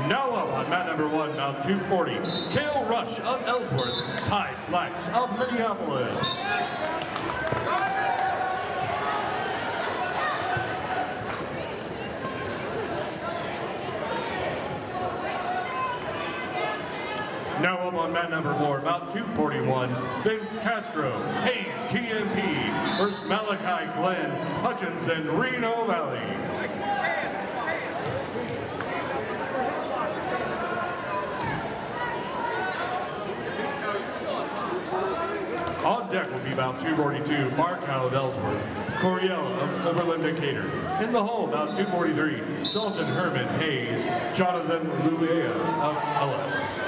Now up on mat number 1, about 240, Kale Rush of Ellsworth, Ty Flax of Minneapolis. on mat number 4, about 241, Vince Castro, Hayes TMP versus Malachi Glenn, Hutchinson, Reno Valley. On deck will be about 242, Mark of Ellsworth, Coriel of Oberlin Decatur. In the hole, about 243, Dalton Herman Hayes, Jonathan Luea of Ellis.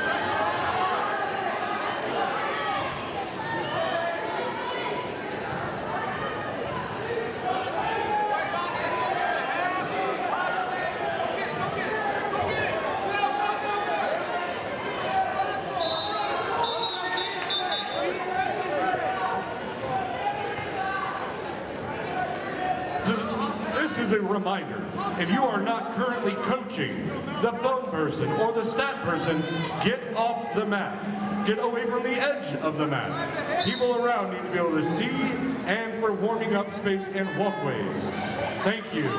This is a reminder, if you are not currently coaching, the phone person or the stat person, get off the mat. Get away from the edge of the mat. People around need to be able to see and for warming up space and walkways. Thank you.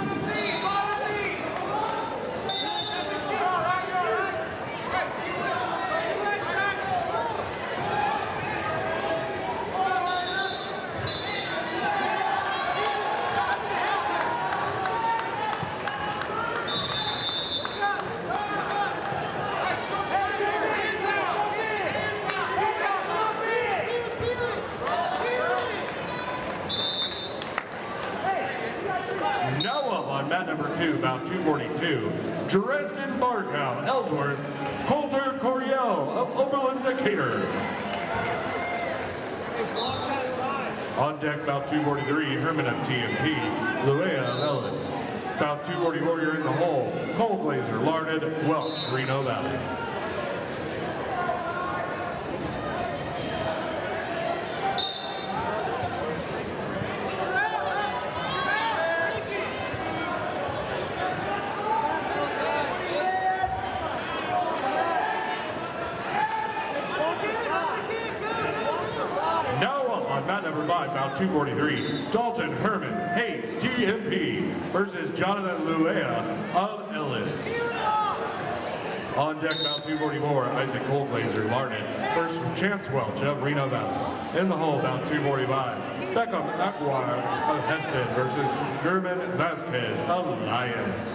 Mat number 2, about 242, Dresden Barkow, Ellsworth, Coulter Coriel of Oberlin Decatur. On deck, about 243, Herman of TMP, Luea of Ellis. About 244, you're in the hole, Cole Blazer, Larned, Welch, Reno Valley. Mat number 5, about 243, Dalton Herman Hayes, TMP, versus Jonathan Luea of Ellis. On deck, about 244, Isaac Goldblazer, Larned, versus Chance Welch of Reno Valley. In the hole, about 245, Beckham Aguirre of Hesston versus German Vasquez of Lyons.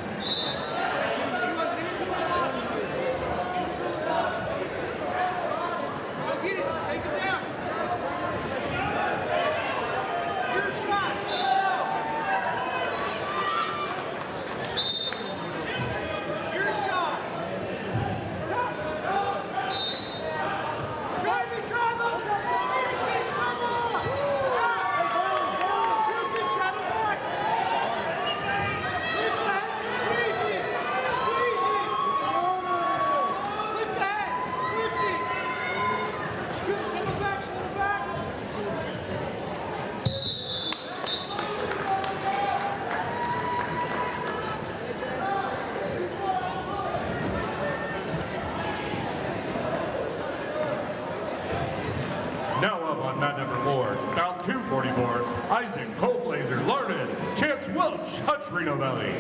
Now up on mat number 4, about 244, Isaac Coleblazer, Larned, Chance Welch, Hutch, Reno Valley.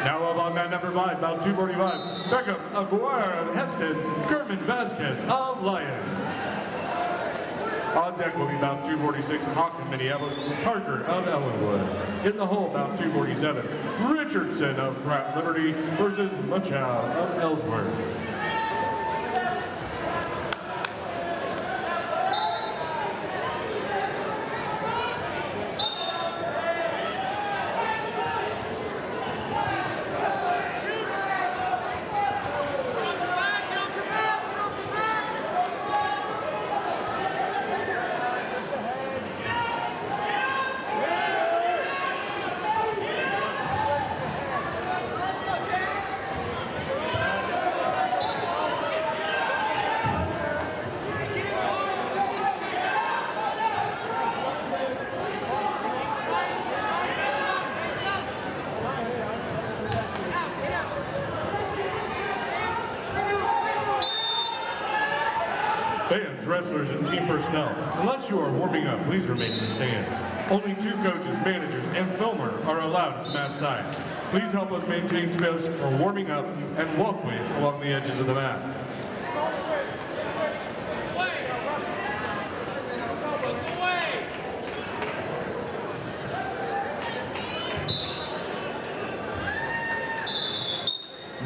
Now up on mat number 5, about 245, Beckham Aguirre of Hesston, German Vasquez of Lyons. On deck will be about 246, Hoxie, Minneapolis, Parker of Ellenwood. In the hole, about 247, Richardson of Pratt Liberty versus Muchow of Ellsworth. Fans, wrestlers, and team personnel, unless you are warming up, please remain in the stands. Only 2 coaches, managers, and filmer are allowed at the mat side. Please help us maintain space for warming up and walkways along the edges of the mat.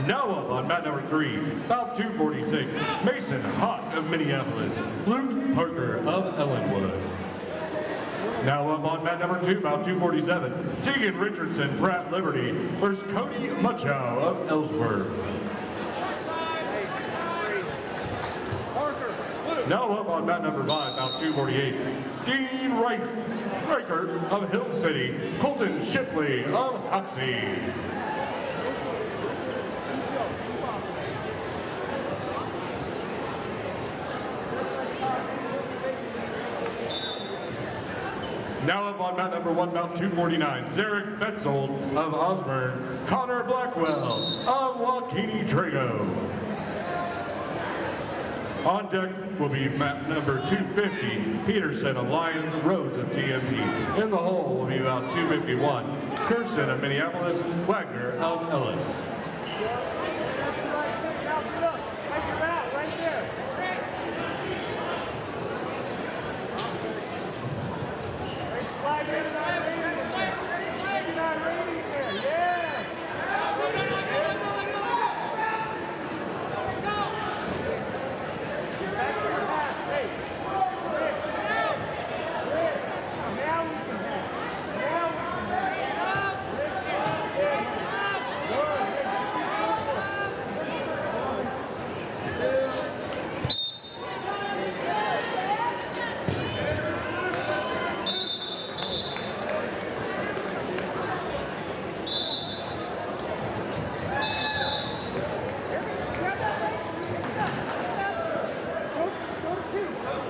Now up on mat number 3, bout 246, Mason Hawk of Minneapolis, Luke Parker of Ellenwood. Now up on mat number 2, bout 247, Tegan Richardson, Pratt Liberty, versus Cody Muchow of Ellsworth. Now up on mat number 5, bout 248, Dean Riker of Hill City, Colton Shipley of Hoxie. Now up on mat number 1, bout 249, Zarek Betzold of Osborne, Connor Blackwell of Waukene Trego. On deck will be mat number 250, Peterson of Lyons, Rose of TMP. In the hole will be about 251, Kirsten of Minneapolis, Wagner of Ellis.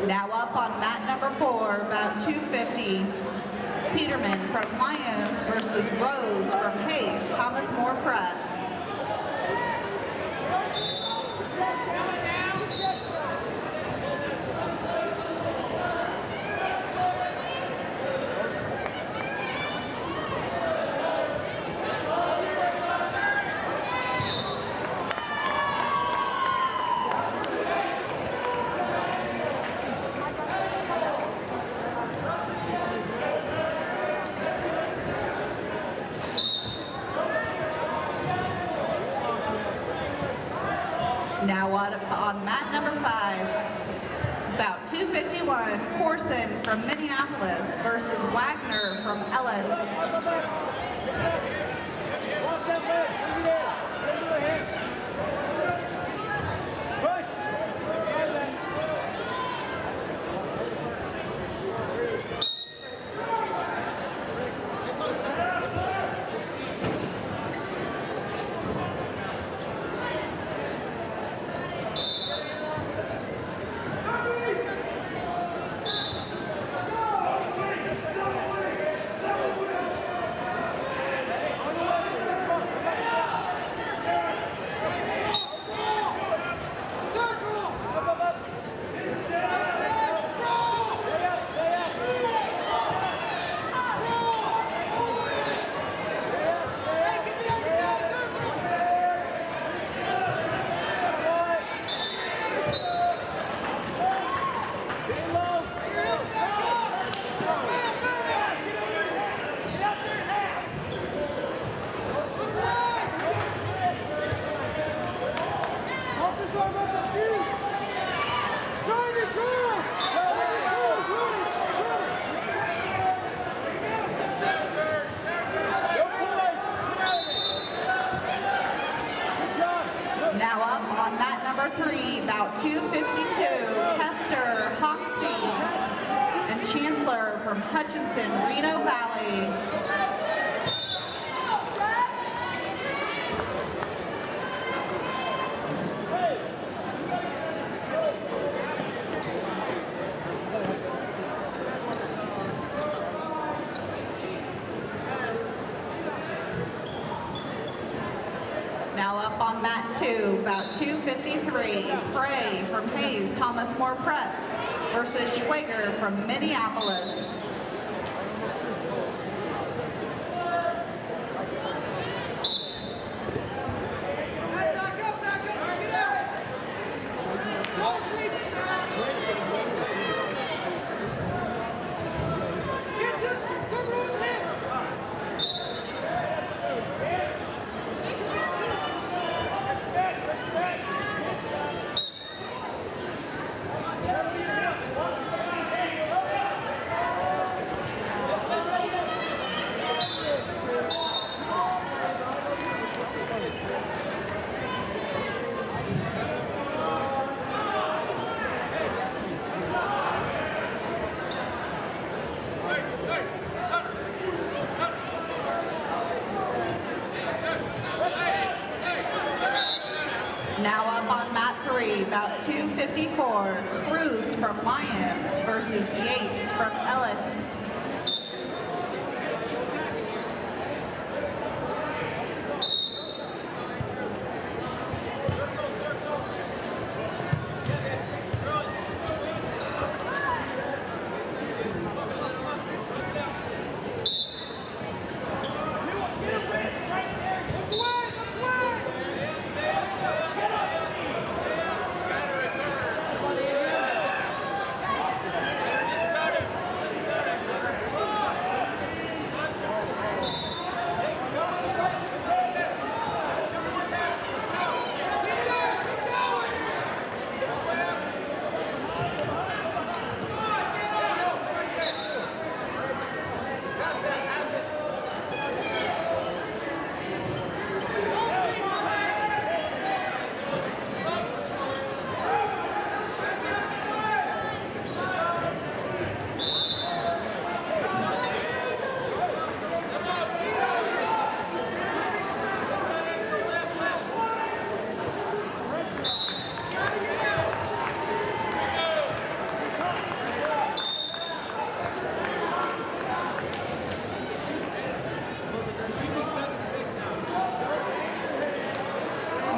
Now up on mat number 4, about 250, Peterman from Lyons versus Rose from Hayes, Thomas More Pratt. Now on mat number 5, about 251, Corson from Minneapolis versus Wagner from Ellis. Now up on mat number 3, about 252, Hester, Hoxie, and Chancellor from Hutchinson, Reno Valley. Now up on mat 2, about 253, Prey from Hayes, Thomas More Prep versus Schwager from Minneapolis. 254, Cruz from Lyons versus Yates from Ellis.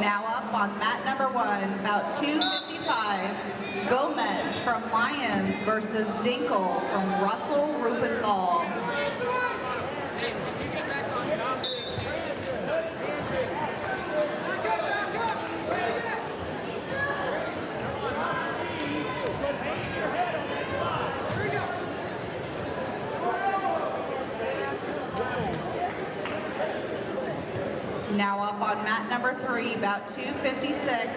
Now up on mat number 1, about 255, Gomez from Lyons versus Dinkle from Russell Ruppenthal. Now up on mat number 3, about 256,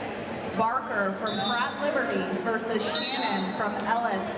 Barker from Pratt Liberty versus Shannon from Ellis.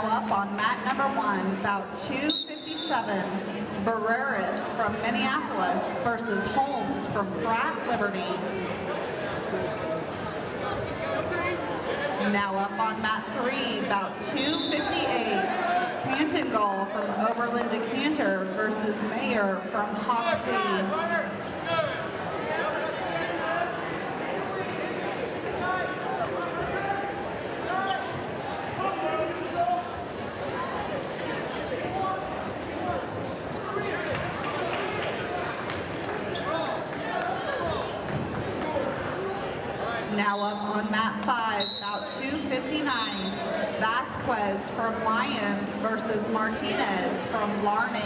Up on mat number 1, about 257, Barreras from Minneapolis versus Holmes from Pratt Liberty. Now up on mat 3, about 258, Pantingal from Oberlin Decatur versus Mayer from Hoxie. Now up on mat 5, about 259, Vasquez from Lyons versus Martinez from Larned.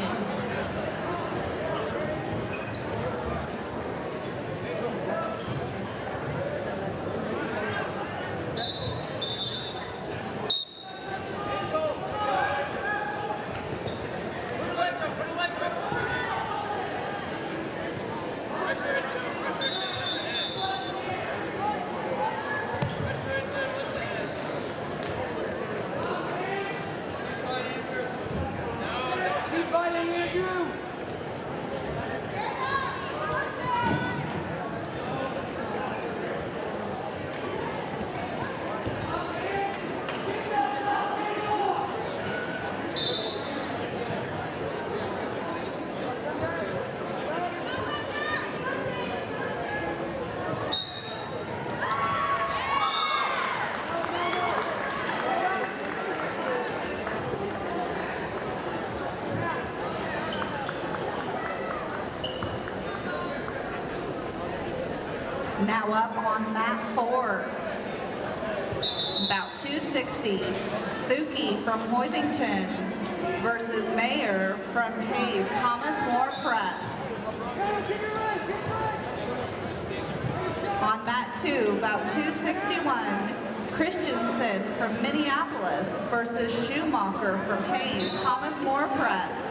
Now up on mat 4. Bout 260, Suki from Hoisington versus Mayer from Hayes, Thomas Moore Pratt. On mat 2, bout 261, Christensen from Minneapolis versus Schumacher from Hayes, Thomas Moore Pratt.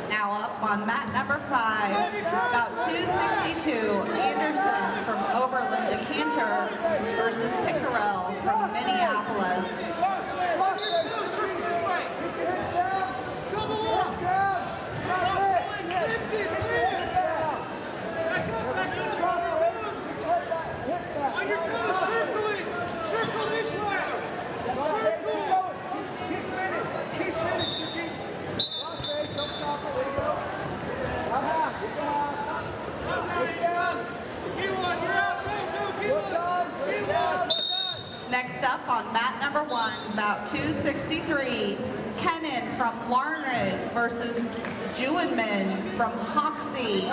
Now up on mat number 5, about 262, Anderson from Oberlin Decatur versus Pickerel from Minneapolis. On your toes, circling! Circle this way! Circle! Keep spinning! Keep spinning! Don't stop it, there you go. Keep you're out, go, Next up on mat number 1, about 263, Kennan from Larned versus Juwenman from Hoxie.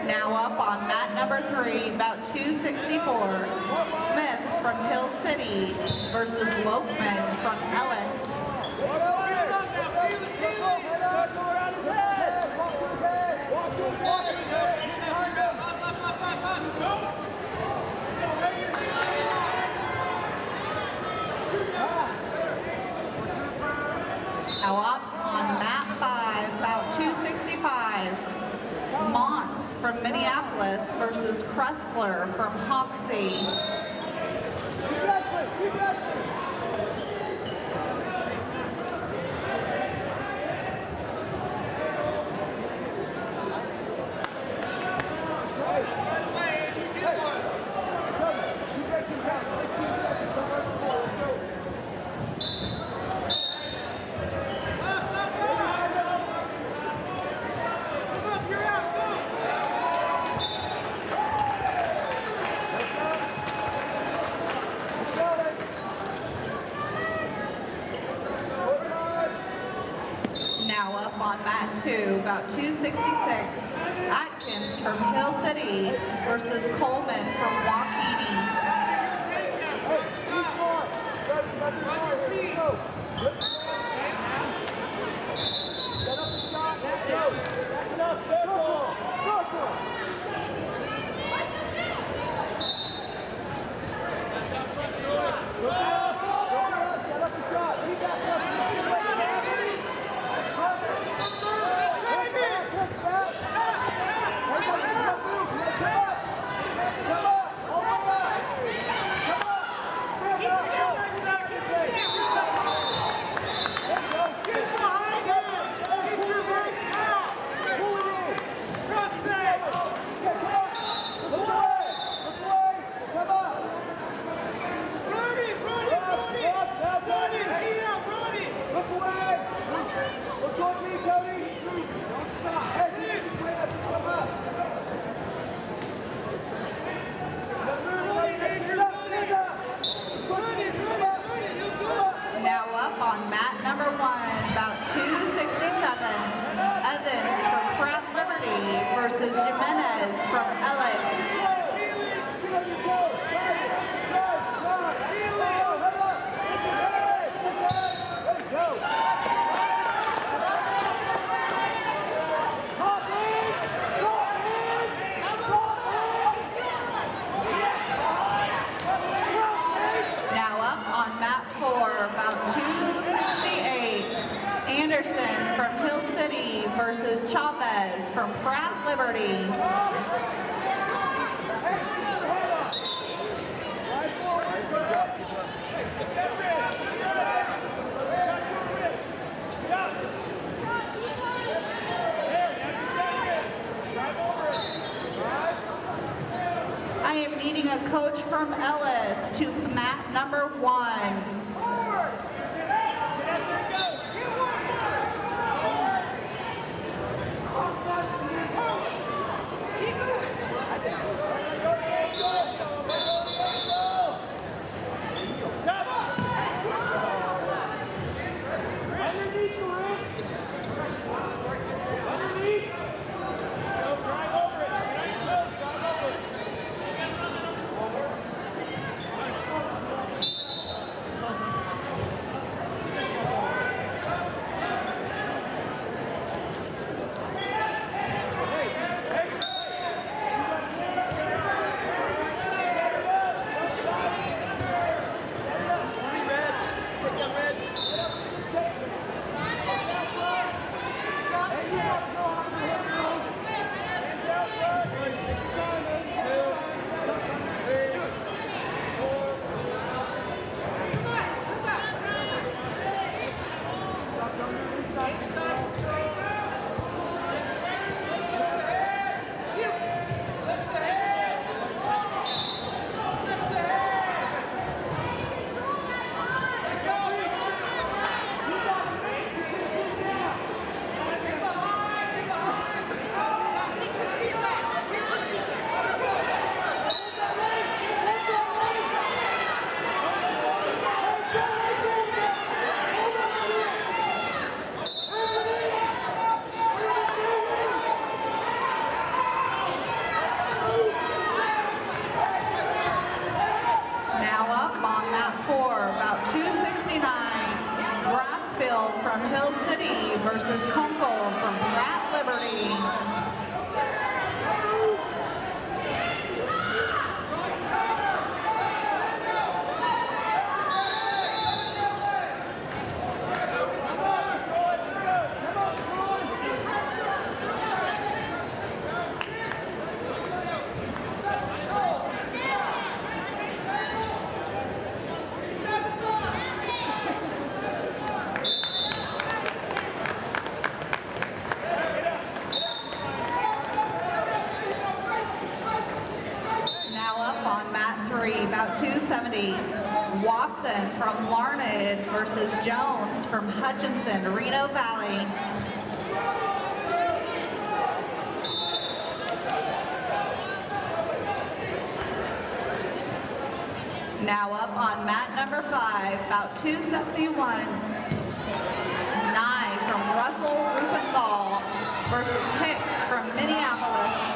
Now up on mat number 3, about 264, Smith from Hill City versus Lokman from Ellis. Now up on mat 5, about 265, Montz from Minneapolis versus Kressler from Hoxie. Now up on mat 2, about 266, Atkins from Hill City versus Coleman from Waukegan. from Pratt Liberty. I am needing a coach from Ellis to mat number 1. Versus Kunkel from Pratt Liberty. About 270. Watson from Larned versus Jones from Hutchinson, Reno Valley. Now up on mat number 5, about 271. Nye from Russell Ruppenthal versus Hicks from Minneapolis.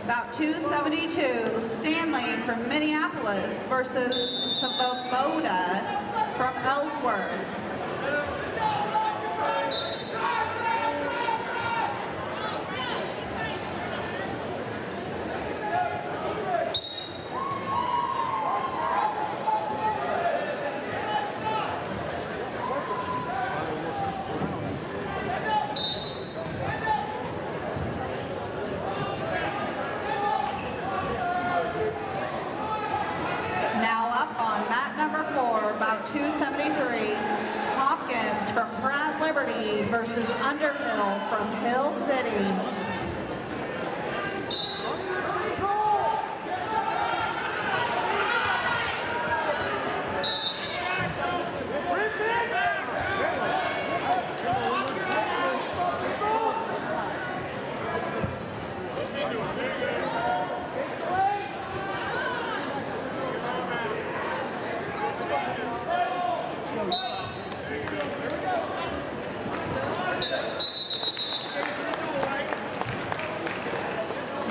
About 272, Stanley from Minneapolis versus Svoboda from Ellsworth. Hill from Hill City.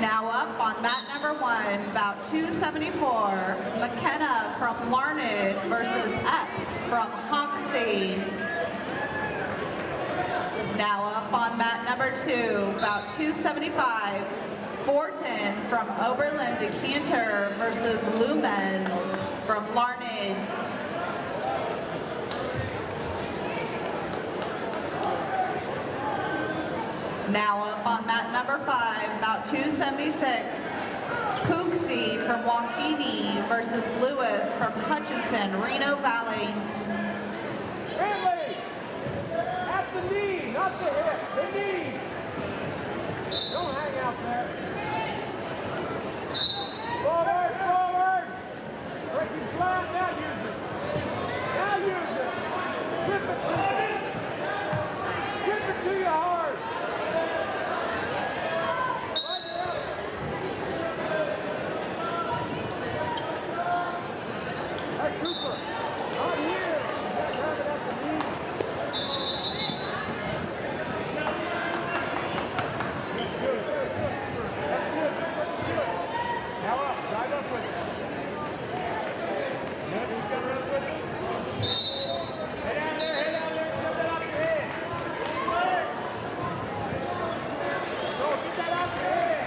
Now up on mat number 1, bout 274, McKenna from Larned versus Epp from Hoxie. Now up on mat number 2, bout 275, Fortin from Oberlin Decatur versus Lumen from Larned. Now up on mat number 5, bout 276, Hoxie from Waukene versus Lewis from Hutchinson, Reno Valley. Stanley! At the knee, not the hip, the knee! Don't hang out there. Forward, forward! Break it flat, now use it. Now use it. Grip it to you. Grip it to you hard. Hey, Cooper, not here. You got to have it at the knee. Good, good, good. That's good, that's good. Now up, side up with it. Good, he's got to run with it. Head down there, get that off your head. Go, get that off your head.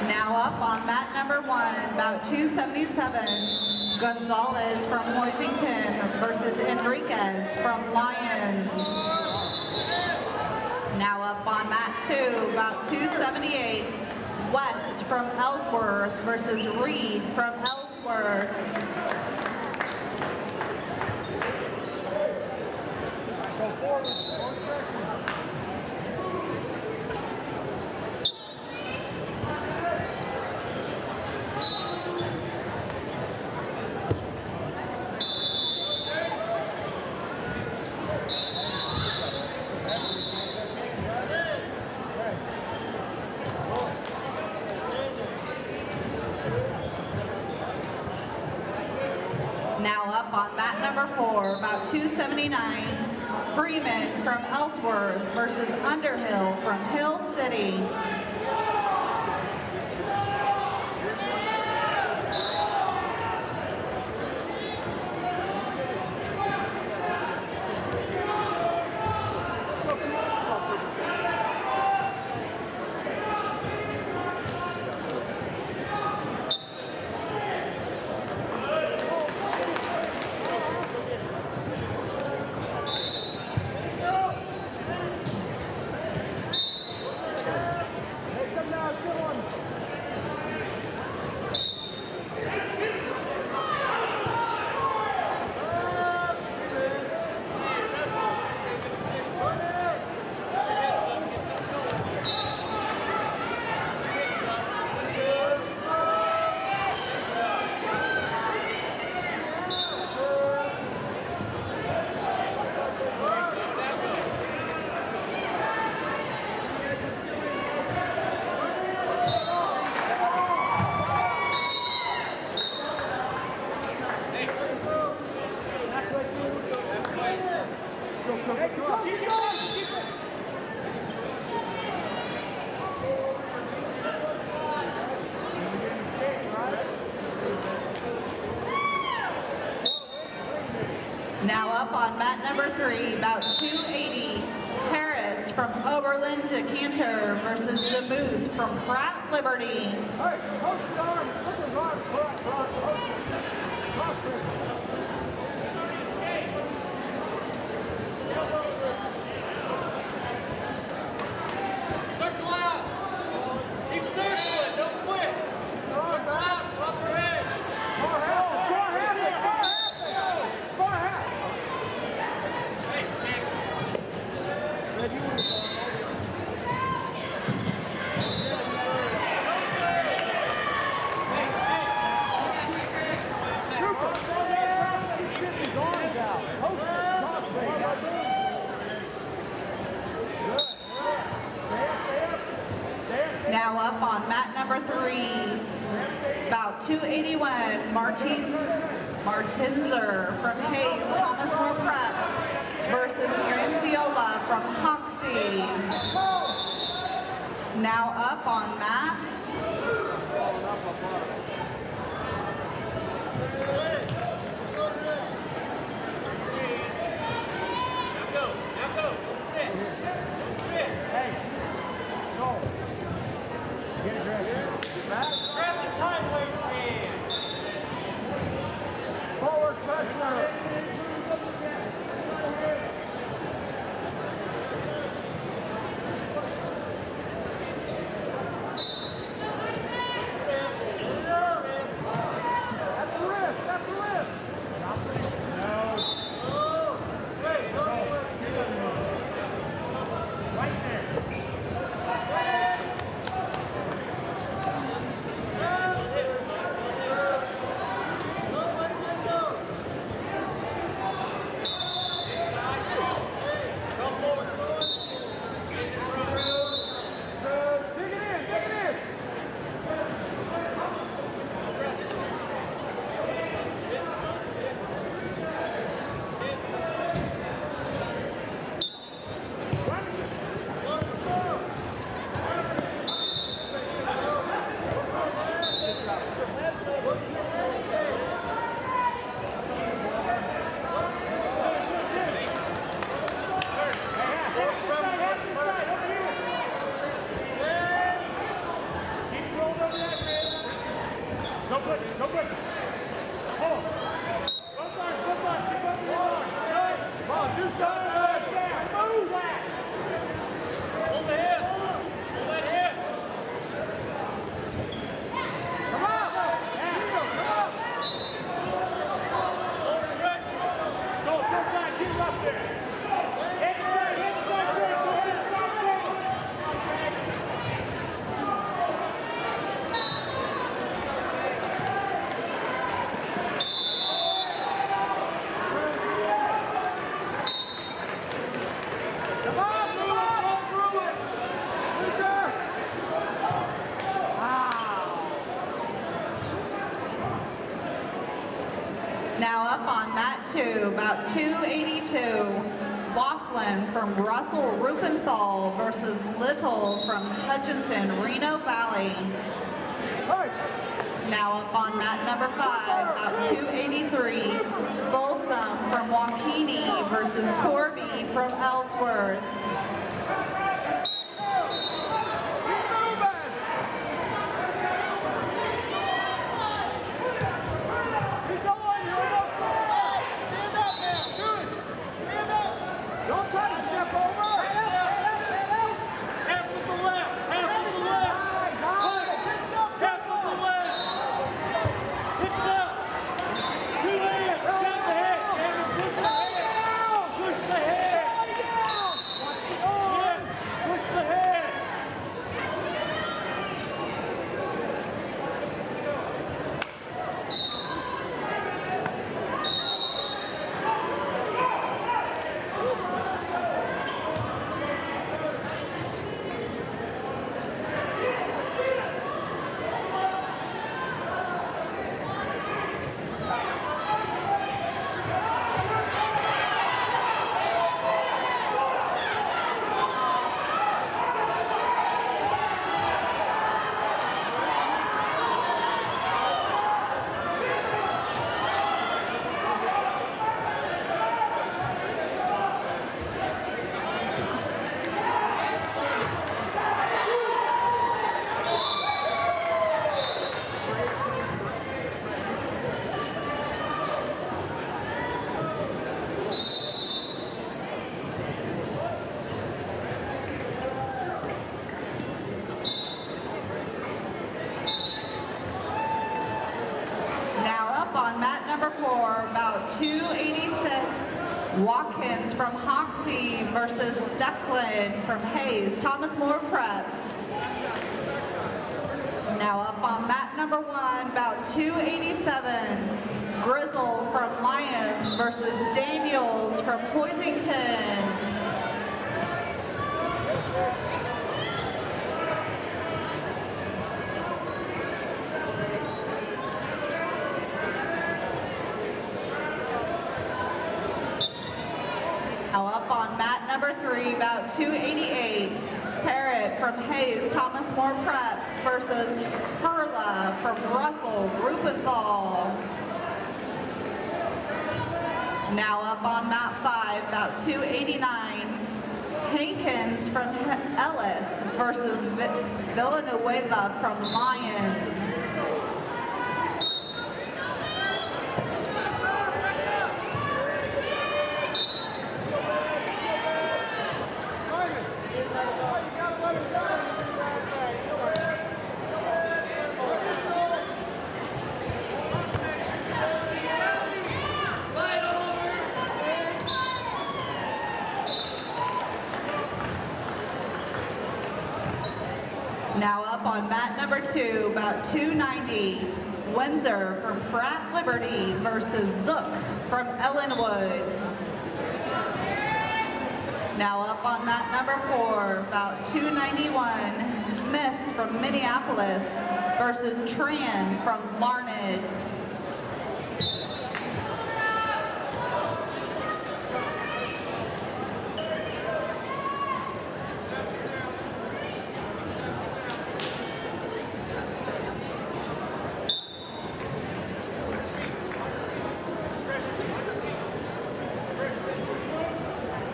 Now up on mat number 1, bout 277, Gonzalez from Hoisington versus Enriquez from Lyons. Now up on mat 2, bout 278, West from Ellsworth versus Reed from Ellsworth. Go forward, one direction. Now up on mat number 4, about 279, Freeman from Ellsworth versus Underhill from Hill City. Make some 3, about 280, Harris from Oberlin Decatur versus Demuth from Pratt Liberty. Hey, coach his arm. Put his arm. Circle out. Keep circling. Don't quit. Circle out. Drop your head. Hey, Nick. Red, you want to Now up on mat number 3, about 281, Martinzer from Hayes, Thomas More Prep versus Granciola from Hoxie. Now up on mat. Now go. Don't sit. Hey, go. Get it, Greg. Grab the tight waist hand. Forward pressure. Now up on mat 2, about 282, Laughlin from Russell Ruppenthal versus Little from Hutchinson, Reno Valley. Now up on mat number 5, about 283, Folsom from Waukene versus Corby from Ellsworth. about 286, Watkins from Hoxie versus Stecklin from Hayes. Thomas More Prep. Now up on mat number 1, about 287, Grizzle from Lyons versus Daniels from Hoisington. Now up on mat number 3, about 288, Parrott from Hayes, Thomas More Prep versus Perla from Russell, Ruppenthal. Now up on mat 5, about 289, Hankins from Ellis versus Villanueva from Lyons. Now up on mat number 2, about 290, Windsor from Pratt Liberty versus Zook from Ellenwood. Now up on mat number 4, about 291, Smith from Minneapolis versus Tran from Larned.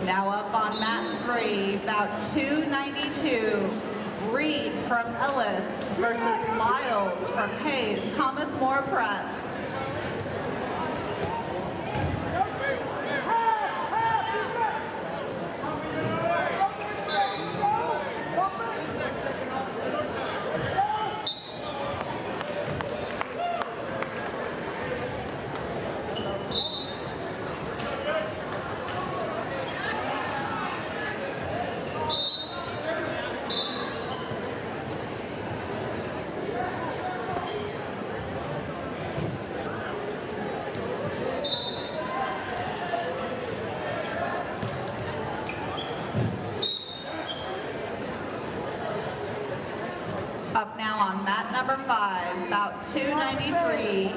Now up on mat 3, about 292, Reed from Ellis versus Lyles from Hayes, Thomas More Pratt. Up now on mat number 5, about 293,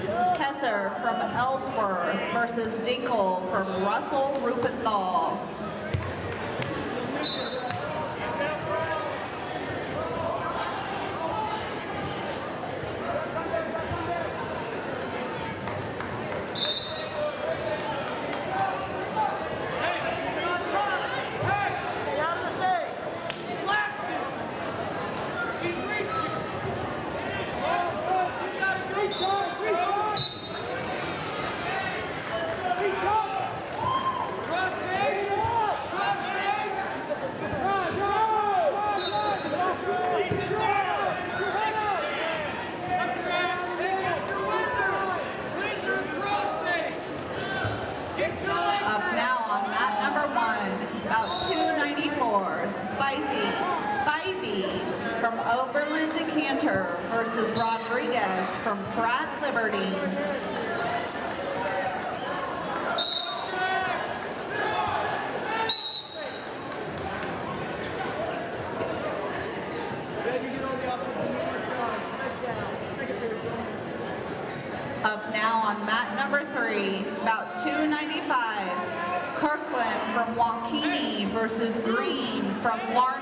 Kesser from Ellsworth versus Dinkel from Russell, Ruppenthal. From Oberlin Decatur versus Rodriguez from Pratt Liberty. Up now on mat number 3, about 295, Kirkland from Waukene versus Green from Larned.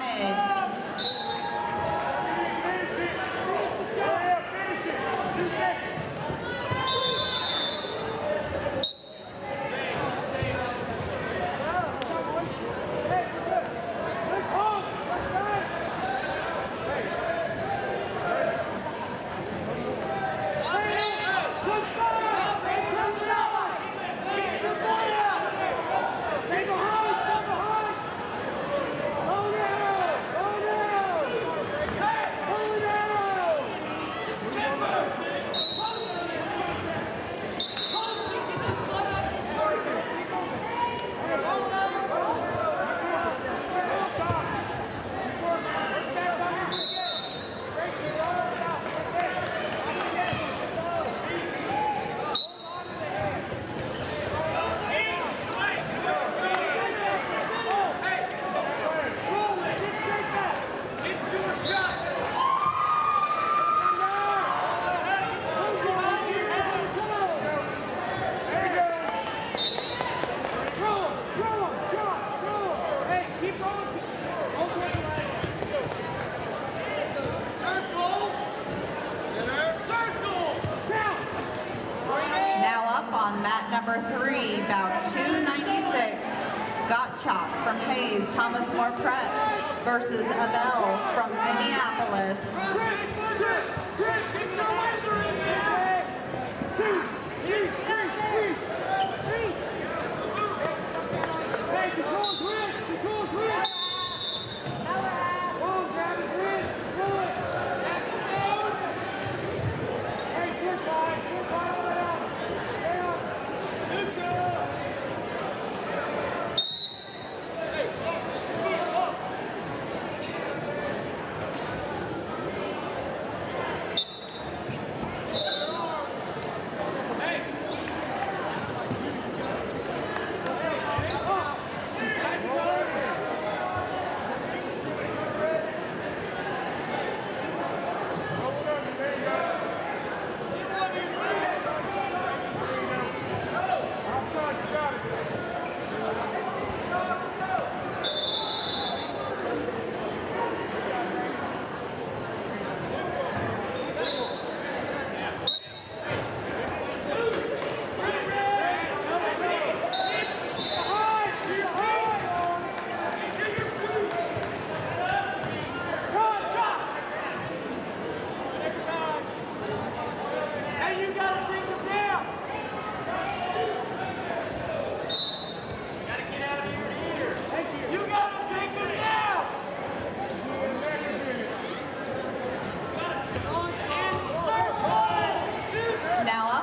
Thomas More Pratt versus Abel from Minneapolis. Get your laser in there! Hey, control's wrist! Control's wrist! Oh, grab his wrist! Pull it! Hey, short side! Short side over there! Stay up! Neutral!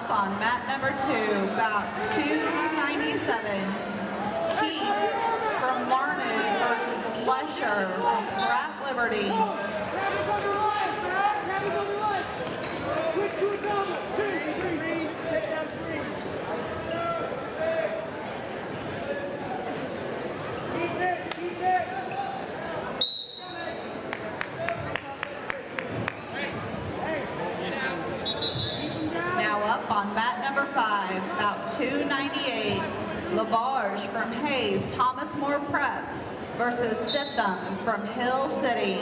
On mat number 2, bout 297, Keith from Larned versus Lesher from Pratt Liberty. Grab it on the line, Pratt! Grab it on the line! Switch to a double! 2, 3, take down 3. Keep it, keep it! Now up on mat number 5, bout 298, LaBarge from Hayes, Thomas More Prep versus Stanton from Hill City.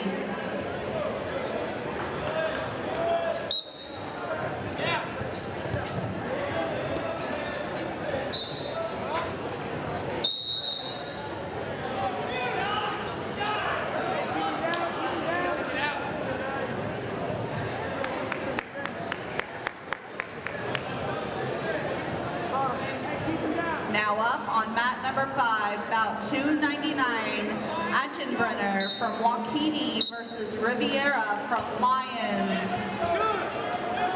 Now up on mat number 5, bout 299, Achenbrenner from Waukene versus Riviera from Lyons.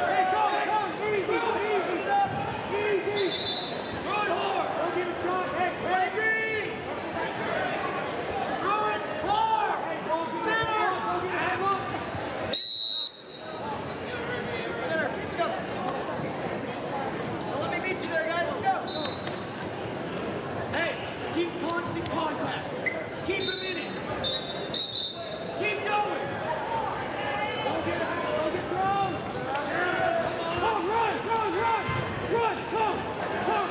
Hey, go! Easy! Easy! Run hard! Don't give a shot! Hey, green! Throw it hard! Center! Center, let's go! Don't let me beat you there, guys. Let's go! Hey, keep constant contact. Keep him in it. Keep going. Don't get thrown. Come, run, come.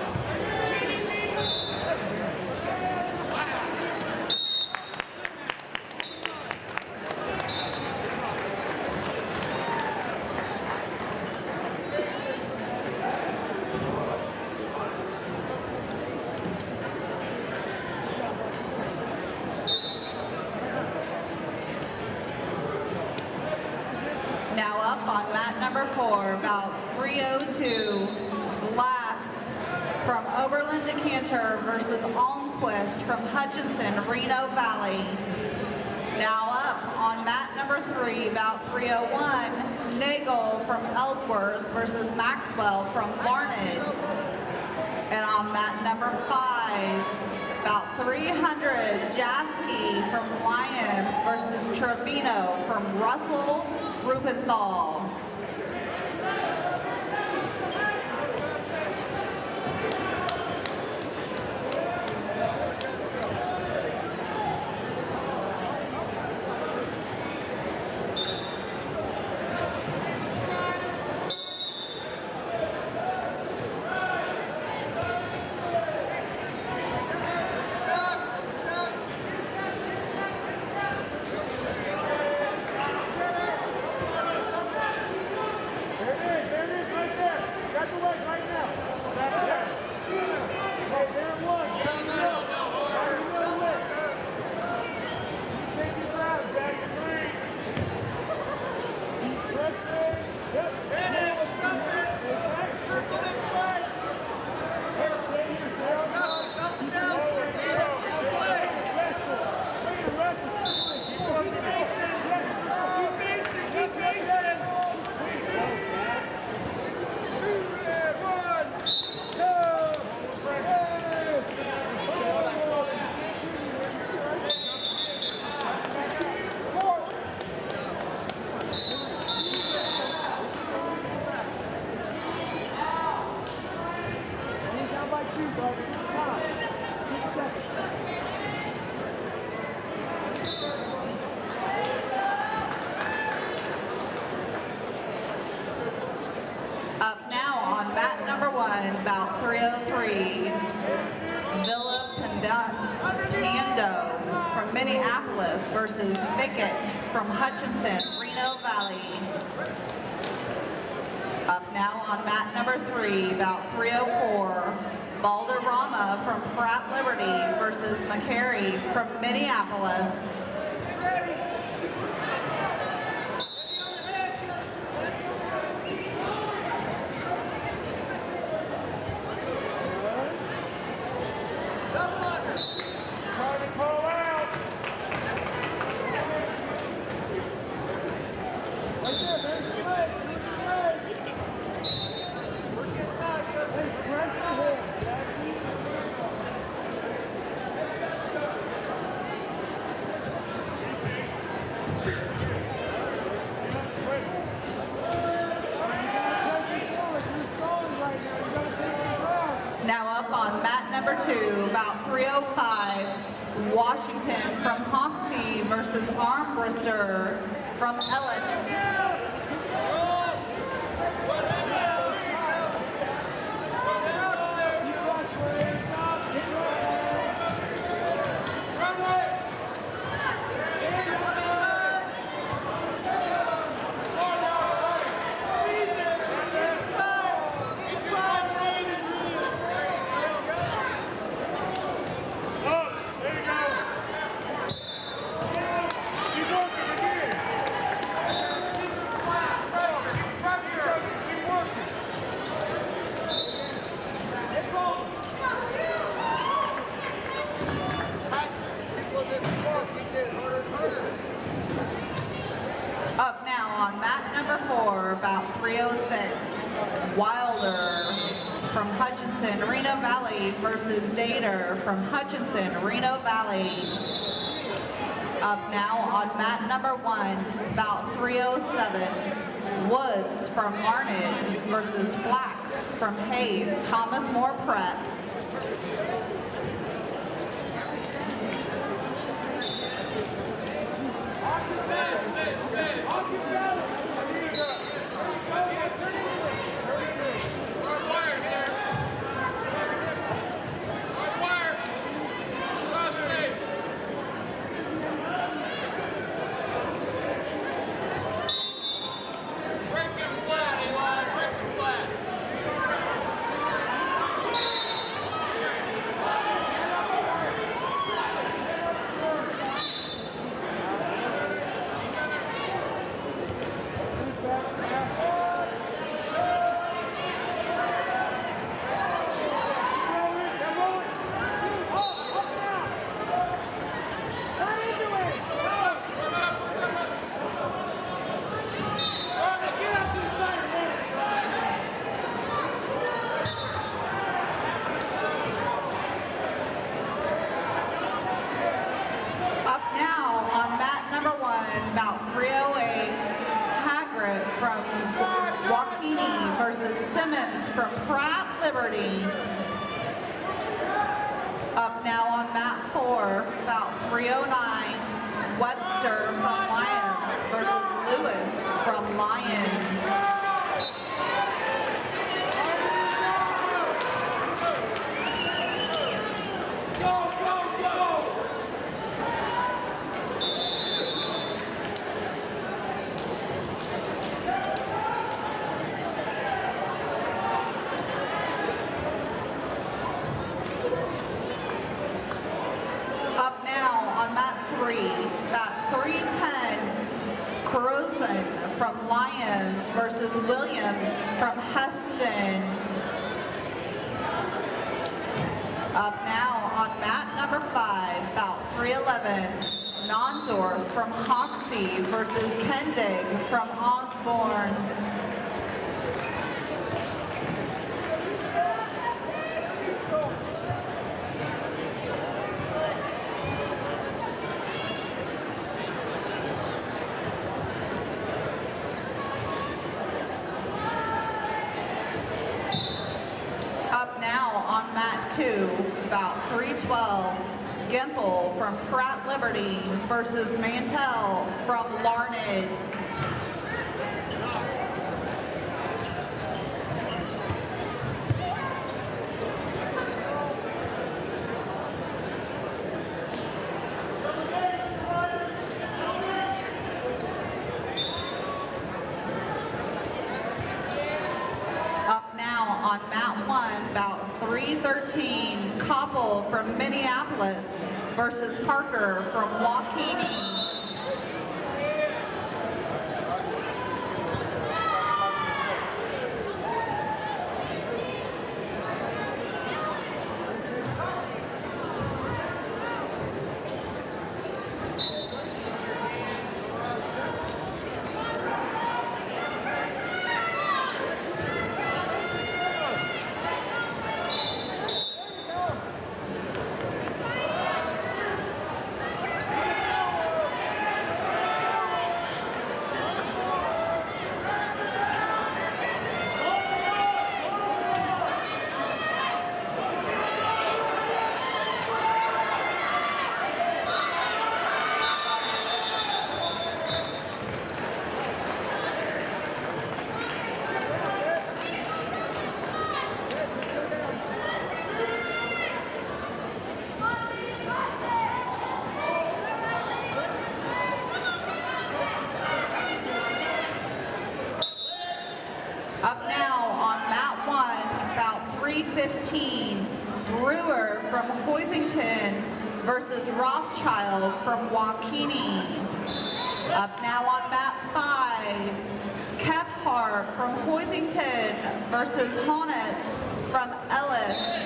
Cheating me. Now up on mat number 4, about 302, Glass from Oberlin Decatur versus Almquist from Hutchinson, Reno Valley. Now up on mat number 3, about 301, Nagel from Ellsworth versus Maxwell from Larned. And on mat number 5, about 300, Jasky from Lyons versus Trevino from Russell, Ruppenthal. There it is. Up now on mat number 1, bout 303, Pando from Minneapolis versus Fickett from Hutchinson, Reno Valley. Up now on mat number 3, bout 304, Valderrama from Pratt Liberty versus McCary from Minneapolis. Now up on mat number 2, about 305, Washington from Hoxie versus Armbruster from Ellis. Up now on mat number 4, about 306, Wilder from Hutchinson, Reno Valley versus Decatur from Hutchinson, Reno Valley. Up now on mat number 1, about 307, Woods from Larned versus Flax from Hayes, Thomas More Prep. About 308, Hagrid from Waukene versus Simmons from Pratt Liberty. Up now on mat 4, about 309, Webster from Lyons versus Lewis from Lyons. About 310, Croson from Lyons versus Williams from Hesston. Up now on mat number 5, about 311, Nondorf from Hoxie versus Kendig from Osborne. Up now on mat 2, about 312, Gimple from Pratt Liberty versus Mantell from Larned. Up now on mat 1, about 313, Koppel from Minneapolis versus Parker from Waukene. Up now on mat 1, about 315, Brewer from Hoisington versus Rothschild from Waukene. Up now on mat 5, Kephart from Hoisington versus Honest from Ellis.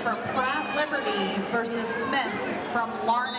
From Pratt Liberty versus Smith from Larned.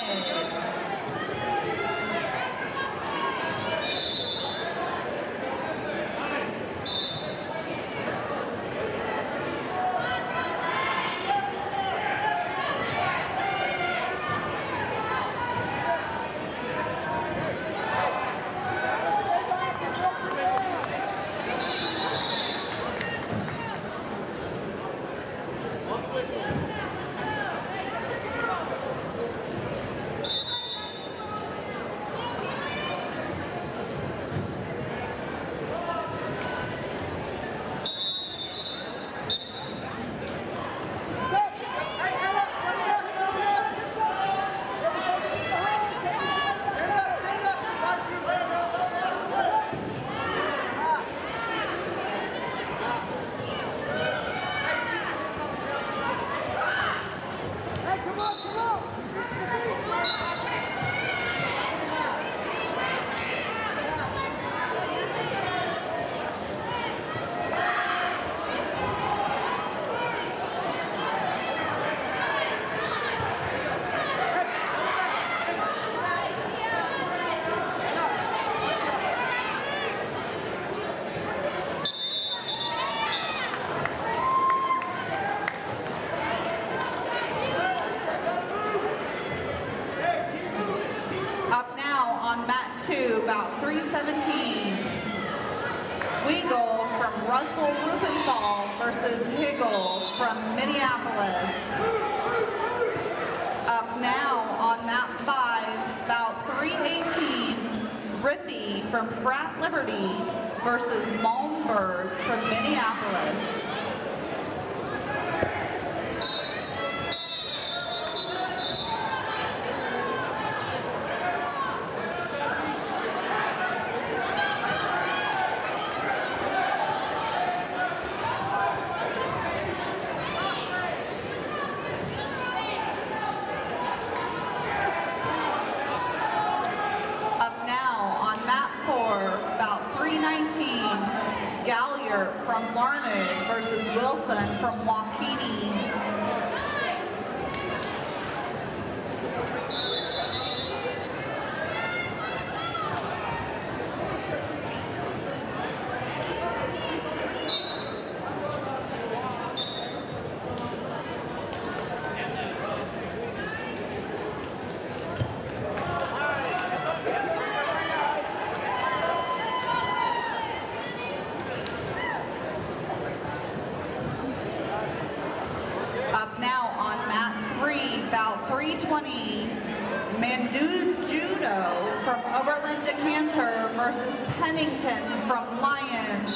about 317. Weagle from Russell Ruppenthal versus Higgle from Minneapolis. Up now on map 5, about 318, Riffy from Pratt Liberty versus Malmberg from Minneapolis. From Larned versus Wilson from Waukene. About 320, Judo from Decatur versus Pennington from Lyons.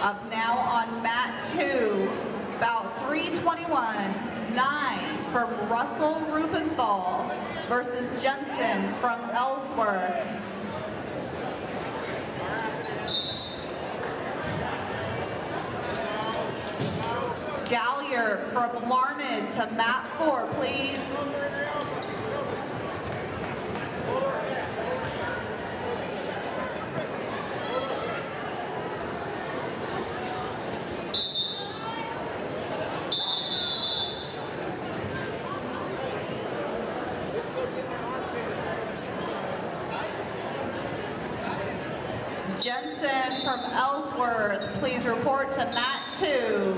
Up now on mat 2, about 321, 9 from Russell Ruppenthal versus Jensen from Ellsworth. Gallier from Larned to mat 4, please. Jensen from Ellsworth, please report to mat 2.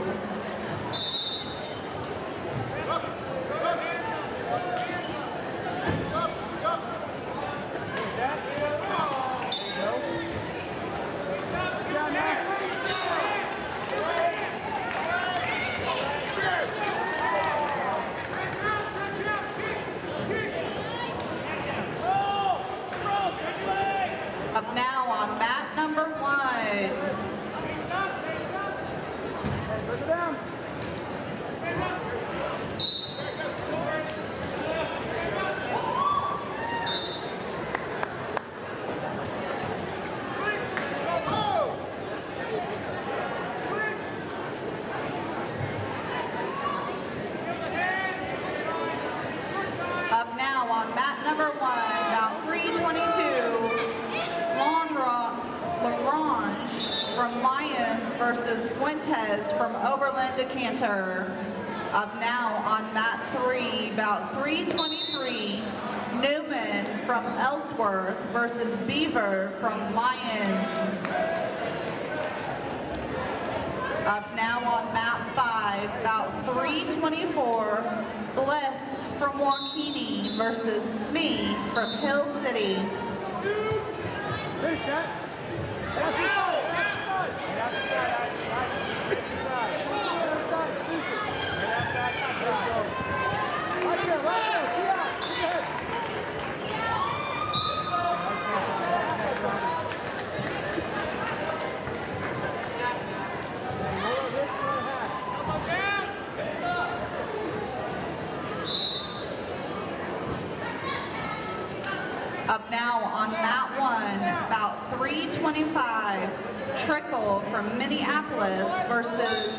Up now on mat number 1. Up now on mat number 1, about 322. Larned from Lyons versus Fuentes from Decatur. Up now on mat 3, about 323, Newman from Ellsworth versus Beaver from Lyons. Up now on mat 5, about 324, Bliss from Waukene versus Smee from Hill City. Up now on mat 1, about 325, Trickle from Minneapolis versus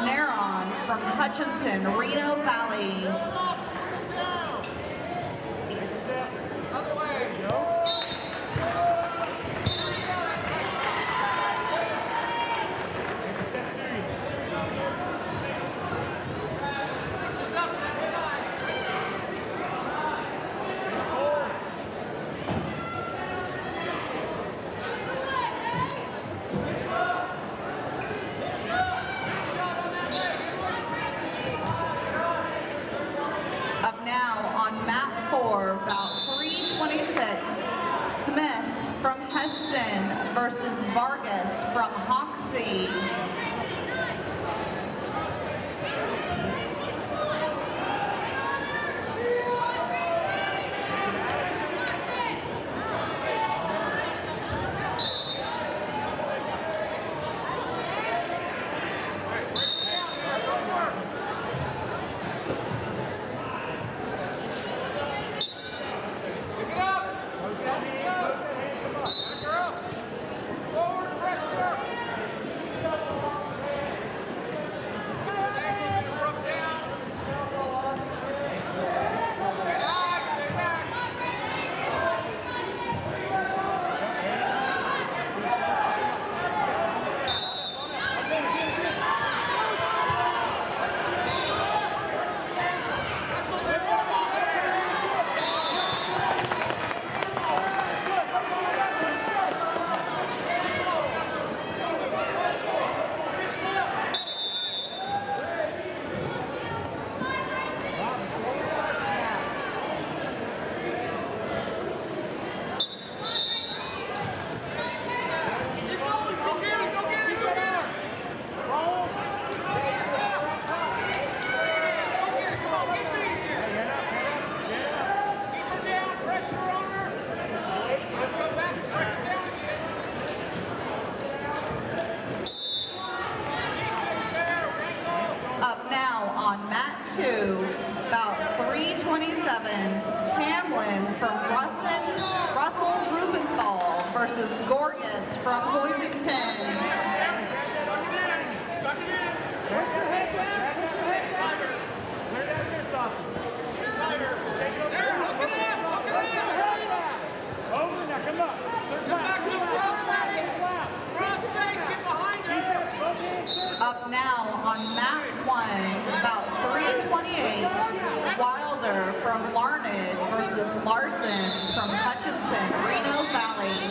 Neron from Hutchinson, Reno Valley. Other way. Up now on mat 4, about 326, Smith from Hesston versus Vargas from Hoxie. Versus Gorgas from Hoisington. Push your head down, push your head down. Clear down your socket. There, hook it in, hook it in. Over now, come up. Come back to cross face. Cross face, get behind her. Up now on mat 1, about 3:28, Wilder from Larned versus Larson from Hutchinson, Reno Valley.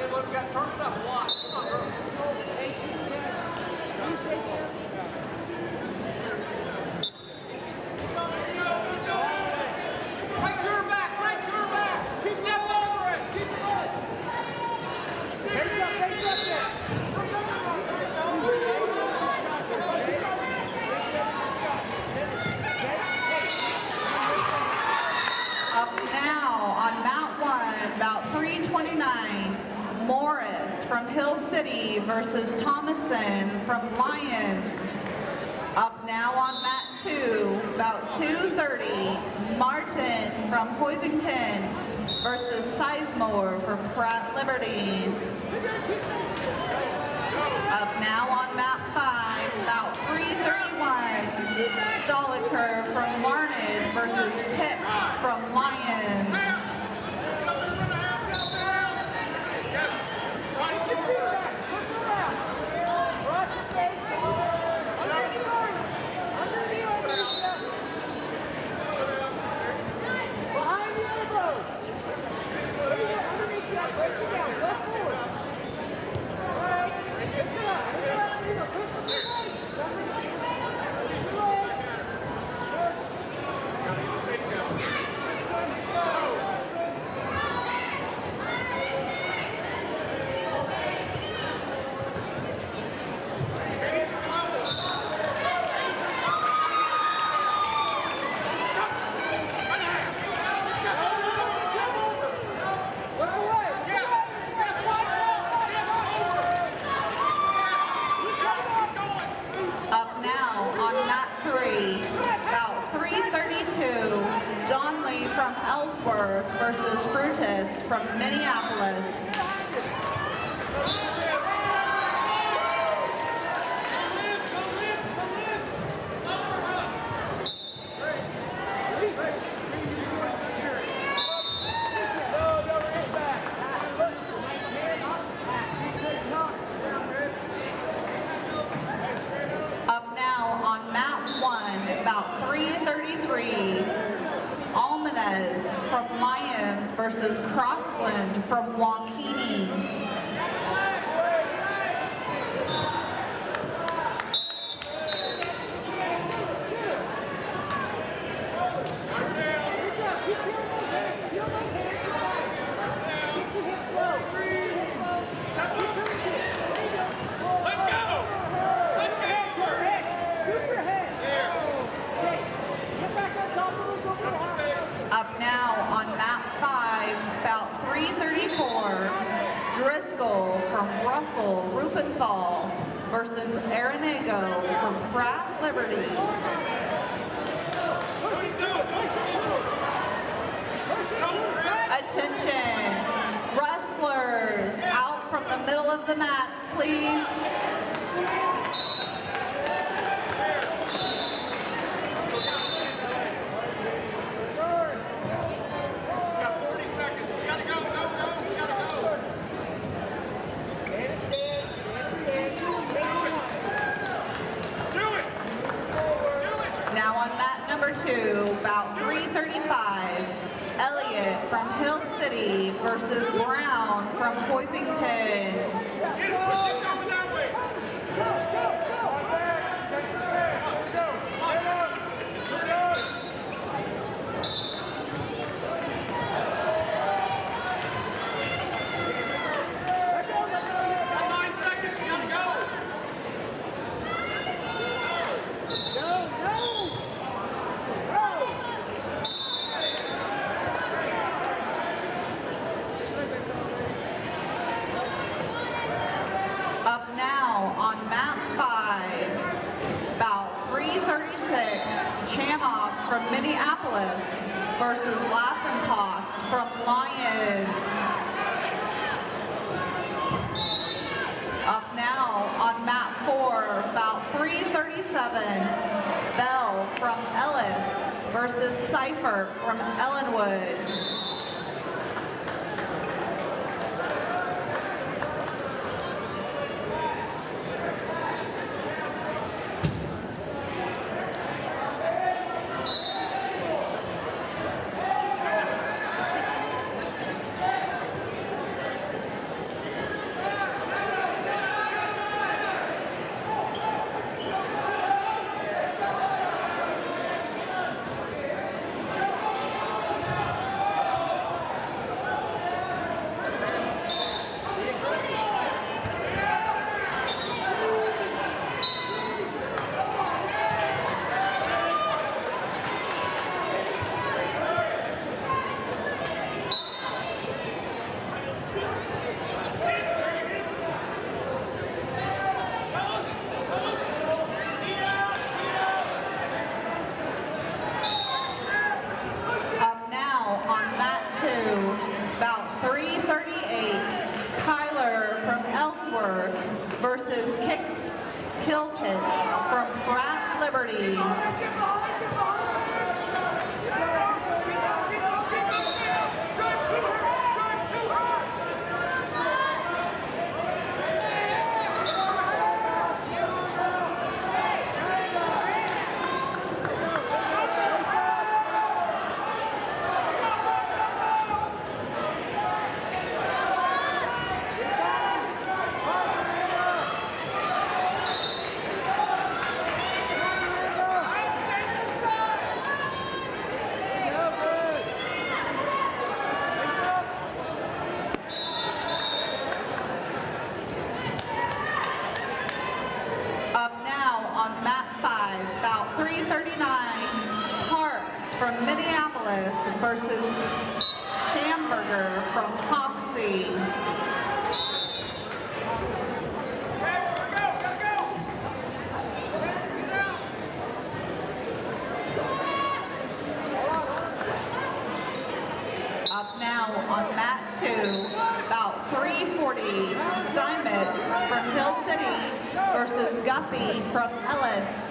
We got to turn it up a lot. Come on, girl. Right to her back, right to her back. Keep that over it. Keep it up. Up now on mat 1, about 3:29. Morris from Hill City versus Thomason from Lyons. Up now on mat 2, about 2:30, Martin from Hoisington versus Sizemore for Pratt Liberty. Up now on mat 5, about 3:31, Stoliker from Larned versus Tip from Lyons. From Ellsworth versus Frutis from Minneapolis. Up now on mat 1, about 3:33. Almenez from Lyons versus Crossland from Waukene. versus Reno from Pratt Liberty. Attention, wrestlers out from the middle of the mats, please. Now on mat number 2, about 335, Elliott from Hill City versus Brown from Hoisington. Up now on mat 5, about 336, Chamoff from Minneapolis versus Ruppenthal from Lyons. Up now on mat 4, about 337, Bell from Ellis versus Seifert from Ellenwood. Ellsworth versus Kilton from Pratt Liberty. From Minneapolis versus Schamberger from Hoxie. Up now on mat 2, about 340, Steinmetz from Hill City versus Guffey from Ellis.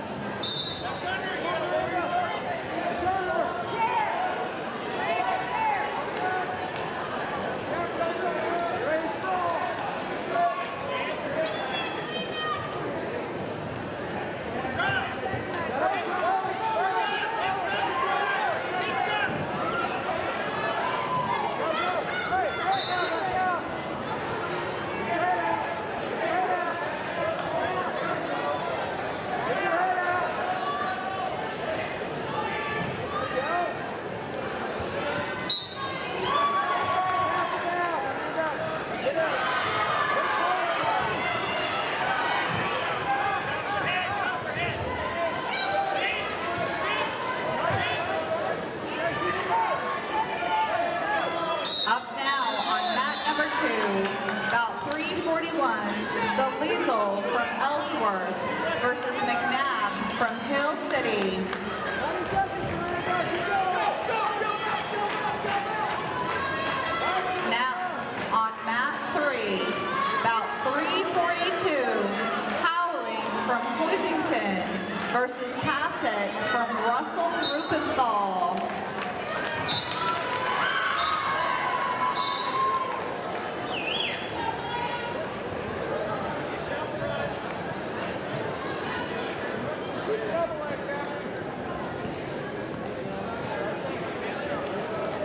versus Passett from Russell Ruppenthal.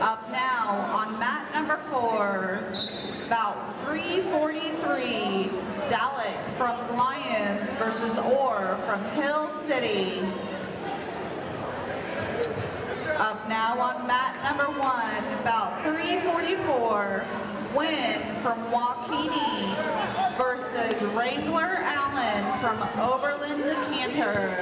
Up now on mat number 4, bout 343, Dalek from Lyons versus Orr from Hill City. Up now on mat number 1, bout 344, Wynn from Waukene versus Wrangler Allen from Oberlin Decatur.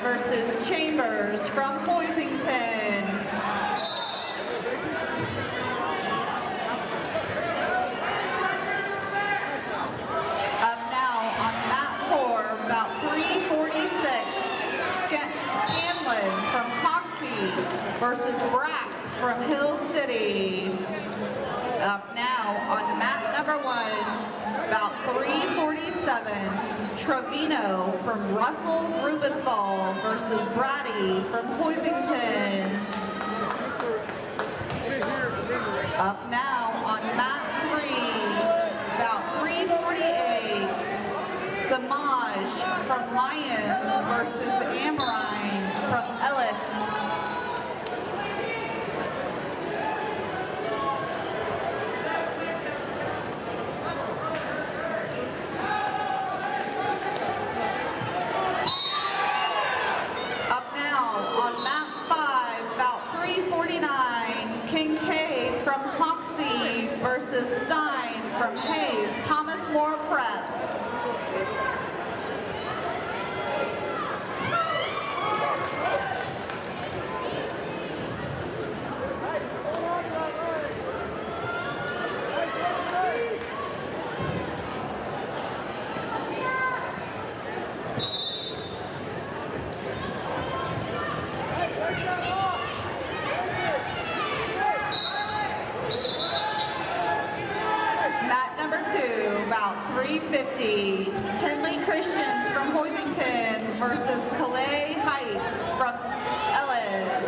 Versus Chambers from Hoisington. Up now on mat 4, about 346, Scanlon from Hoxie versus Pratt from Hill City. Up now on mat number 1, about 347, Trevino from Russell Ruppenthal versus Brady from Hoisington. Up now on mat 3, about 348, Samaj from Lyons versus Amarine from Ellis. versus Calais Height from Ellis.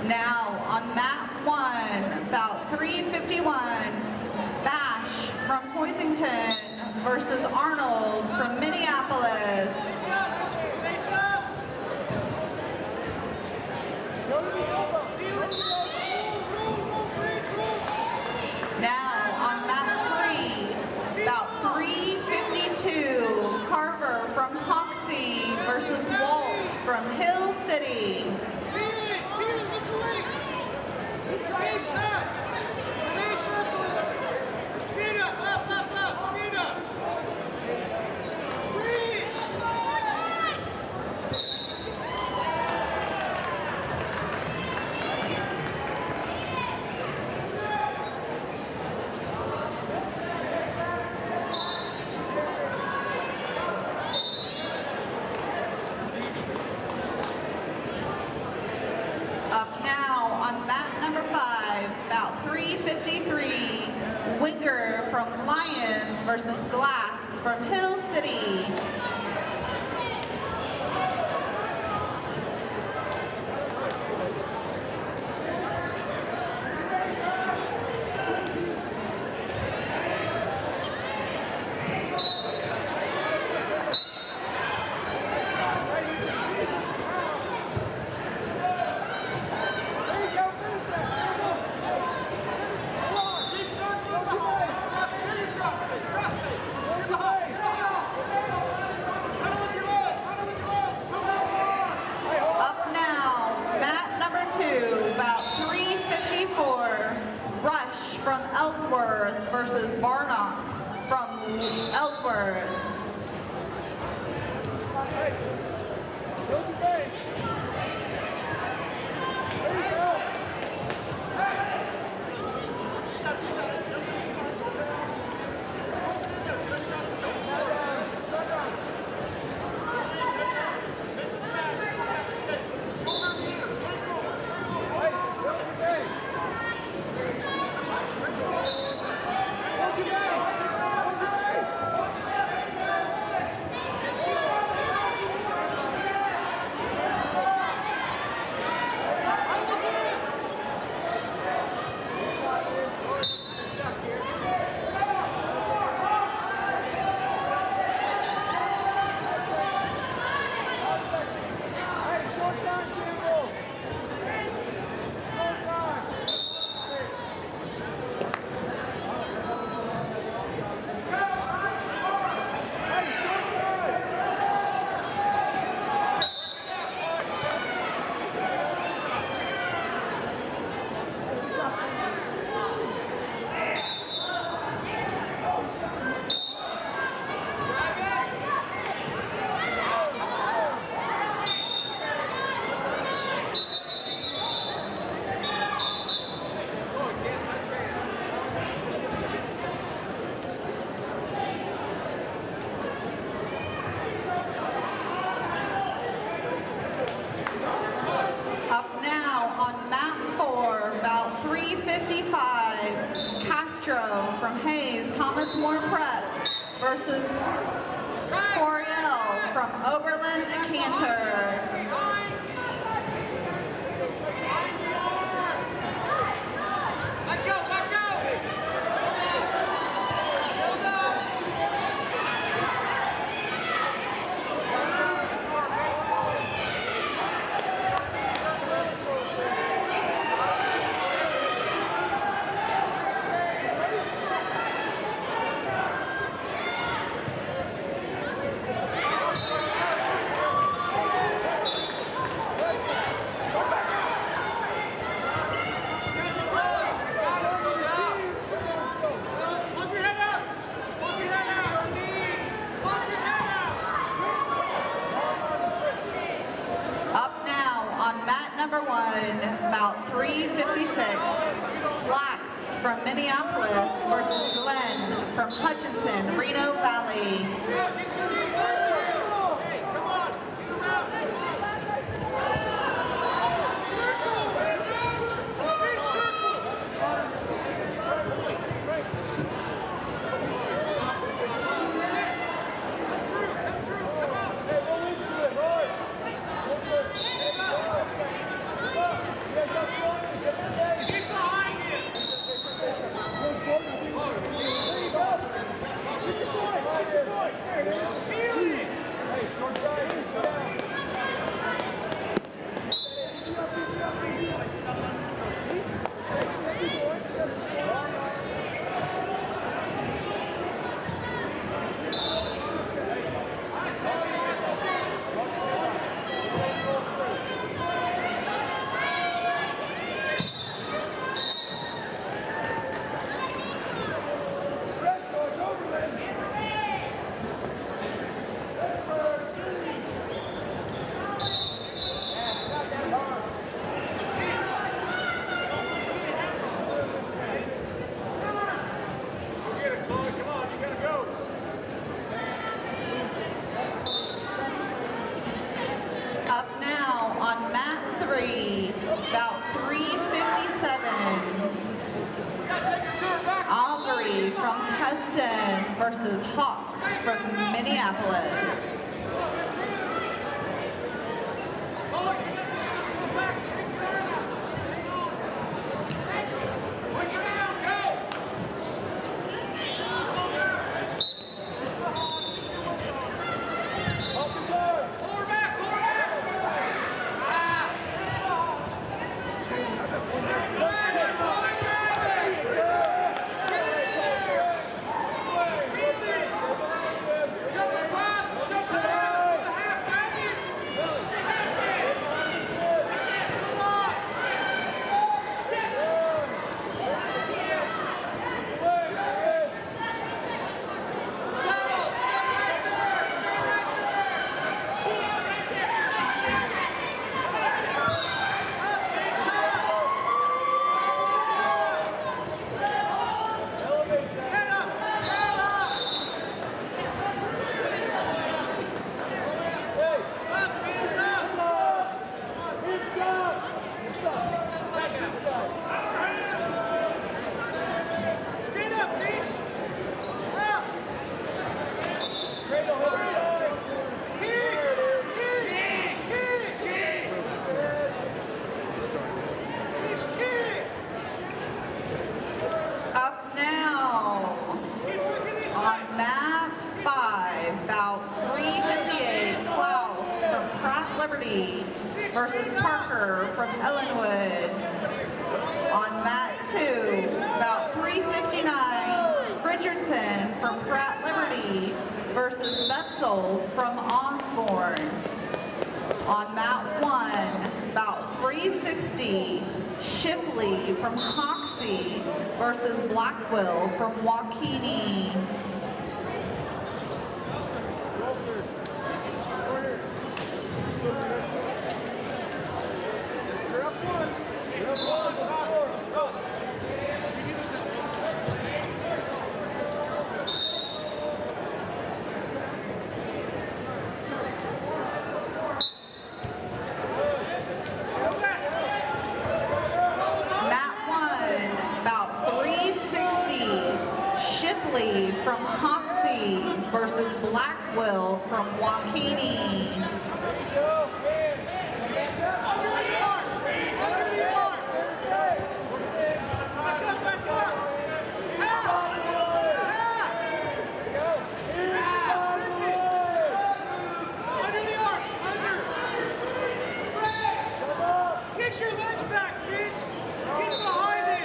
Now on mat 1, bout 351, Bash from Hoisington versus Arnold from Minneapolis. Now on mat 3, bout 352, Carver from Hoxie versus Walt from Hill City. Up now on mat number 5, bout 353, Winger from Lyons versus Glass from Hill City. From Ellsworth versus Barnock from Ellsworth. From Hayes, Thomas More Prep versus Coriel from Oberlin Decatur. Minneapolis versus Glenn from Hutchinson, Reno Valley. From Hesston versus Hoxie from Minneapolis. Versus Parker from Ellenwood. On mat 2, about 3:59, Richardson from Pratt Liberty versus Betzel from Osborne. On mat 1, about 3:60, Shipley from Hoxie versus Blackwell from Waukene. From Hoxie versus Blackwell from Waukene. Get your legs back, bitch! Get behind it!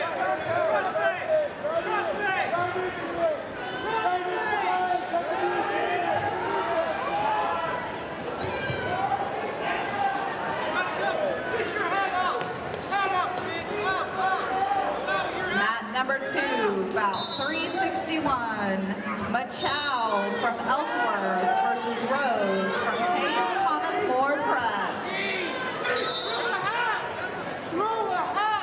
Cross base! Cross base! Number 2, about 3:61, Machow from Ellsworth versus Rose from Hayes Thomas Moore Pratt. Throw a hat!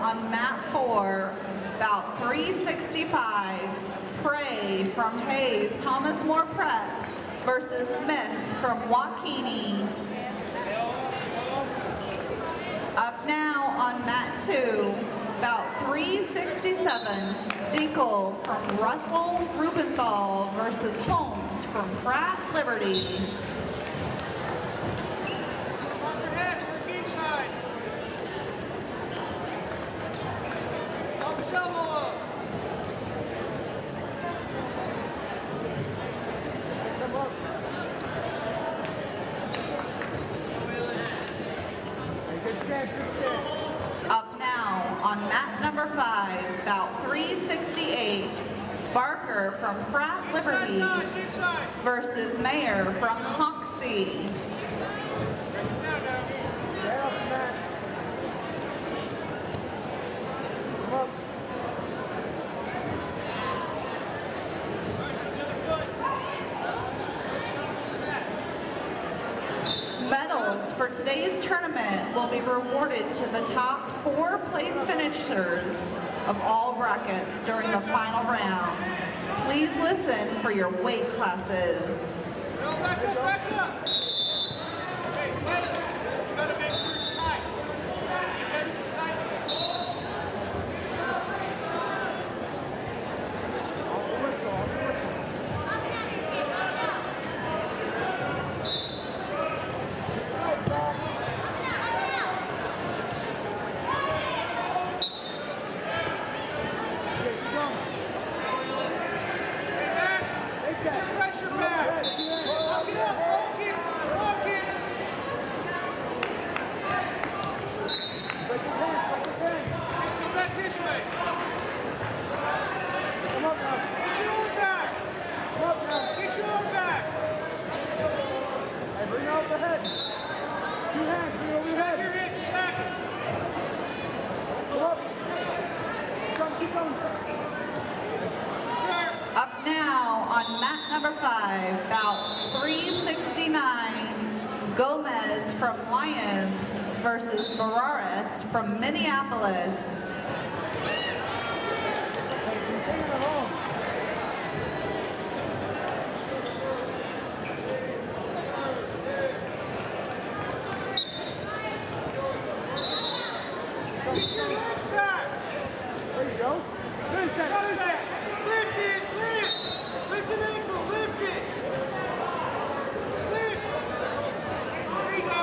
on mat 4, bout 365, Prey from Hayes, Thomas More Pratt versus Smith from Waukene. Up now on mat 2, bout 367, Dinkel from Russell Ruppenthal versus Holmes from Pratt Liberty. Up now on mat number 5, bout 368, Barker from Pratt Liberty versus Mayer from Hoxie. Medals for today's tournament will be rewarded to the top 4 place finishers of all brackets during the final round. Please listen for your weight classes. Back up, back up! Hey, wait. You gotta make sure it's tight. Pressure back! Lock it up, lock it, lock it! Come back this way! Come up now! Get your own back! Come up now! Get your own back! Hey, bring out the head. 2 hands, bring over your head. Your hips, stack it! Come up. Keep going. Up now on mat number 5, bout 369, Gomez from Lyons versus Morales from Minneapolis. Get your legs back! There you go. Finish that, finish that. Lift it, lift! Lift an ankle, lift it! Lift! There you go!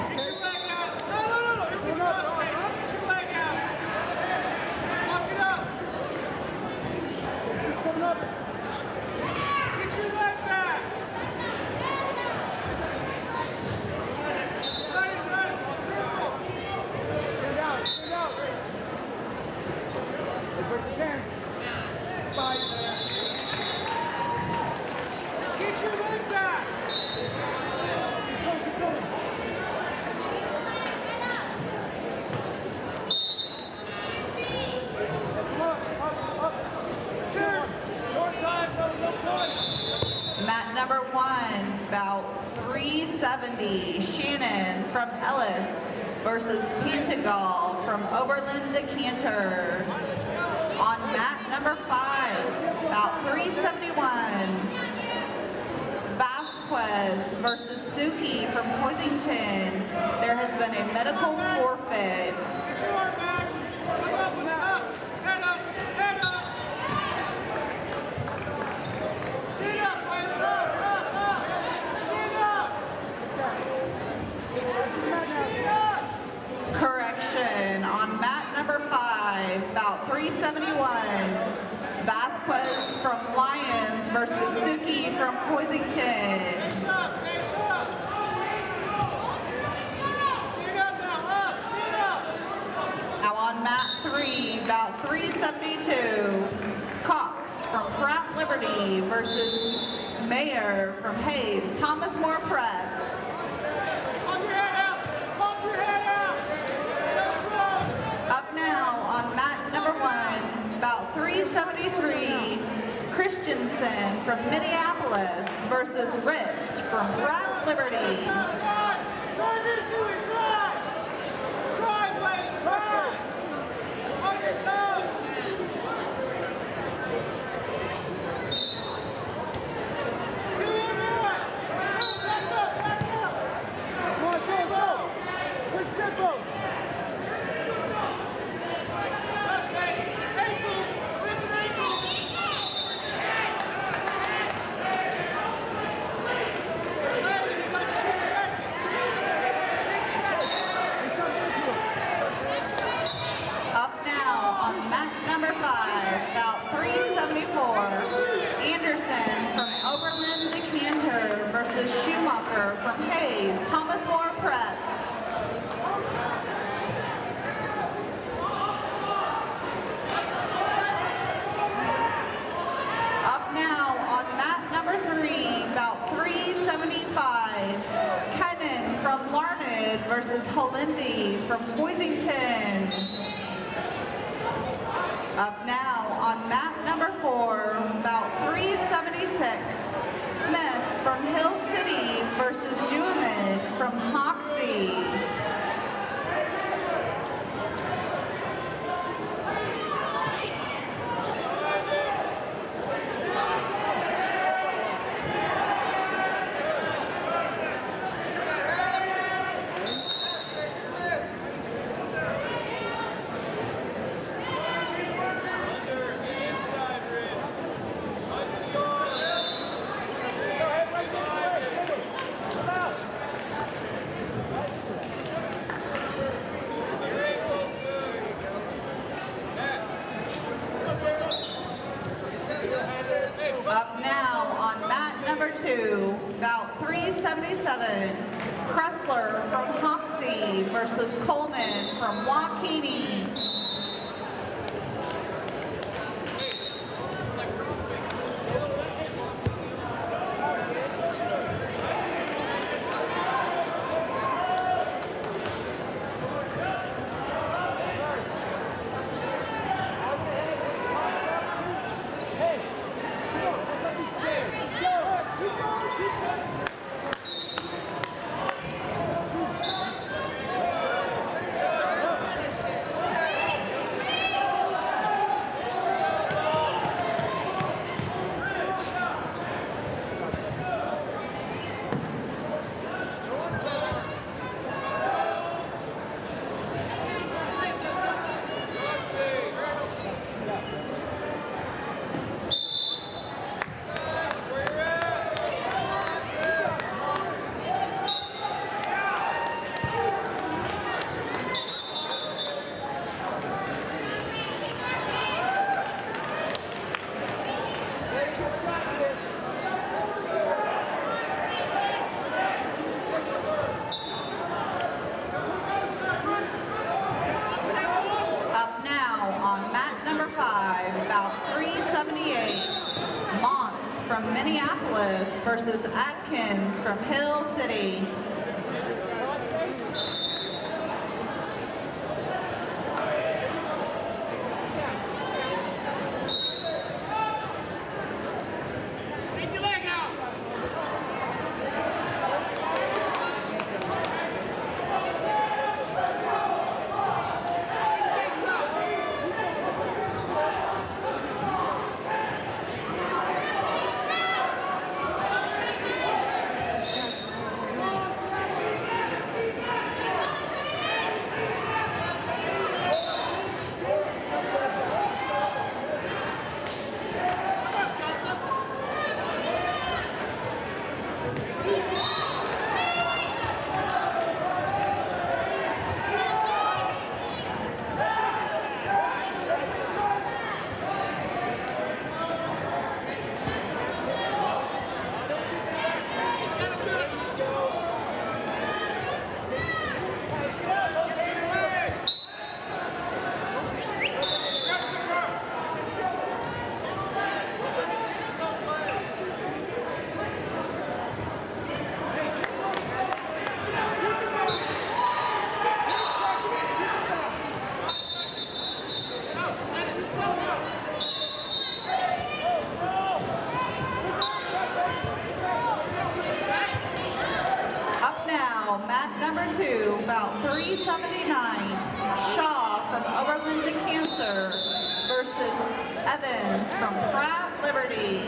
Get your leg out! No! You're going to get your leg out! Lock it up! Keep coming up. Get your leg back! Right, circle! Stand out, stand out. Hey, break your hands. Bye. Get your leg back! Keep going. Come up. Turn! Short time, no points! Mat number 1, bout 370, Shannon from Ellis versus Pantagal from Oberlin Decatur. On mat number 5, bout 371, Vasquez versus Suki from Hoisington. There has been a medical forfeit. Get your arm back! Come up! Head up! Head up! Stand up! Up! Stand up! Stand up! Correction, on mat number 5, bout 371, Vasquez from Lyons versus Suki from Hoisington. Face up! Face up! Stand up now! Up! Stand up! Now on mat 3, bout 372, Cox from Pratt Liberty versus Mayer from Hayes, Thomas More Pratt. Pump your head out! Pump your head out! Don't close! Up now on mat number 1, bout 373, Christensen from Minneapolis versus Ritz from Pratt Liberty. Drive into it! Drive! Drive, Blake! Drive! Hoisington. Up now on mat number 4, bout 376, Smith from Hill City versus Jewimage from Hoxie. Up now on mat number 2, bout 377, Kressler from Hoxie versus Coleman from Waukene. From Minneapolis versus Atkins from Hill City. Number 2, about 379, Shaw from Oberlin Decatur versus Evans from Pratt Liberty.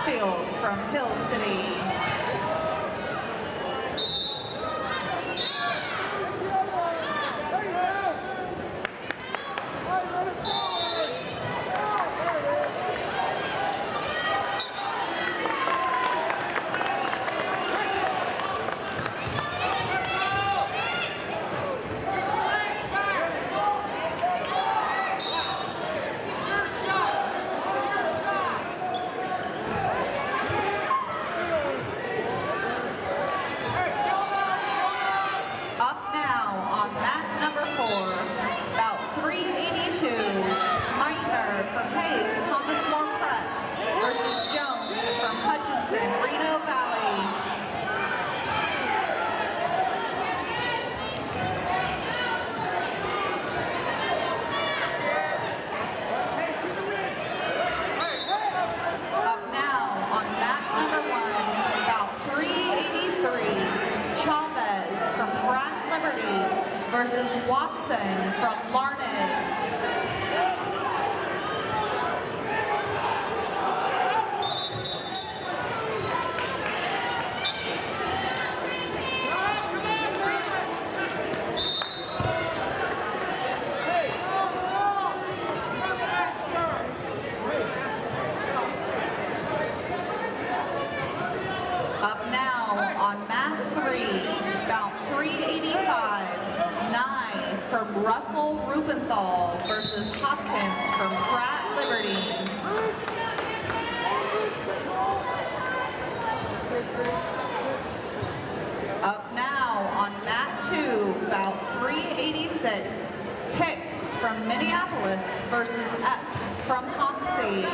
Field from Hill City. Reno Valley. Up now on mat number 1, about 383, Chavez from Pratt Liberty versus Watson from Larned. From Russell Ruppenthal versus Hopkins from Pratt Liberty. Up now on mat 2, about 386, Hicks from Minneapolis versus F from Hoxie.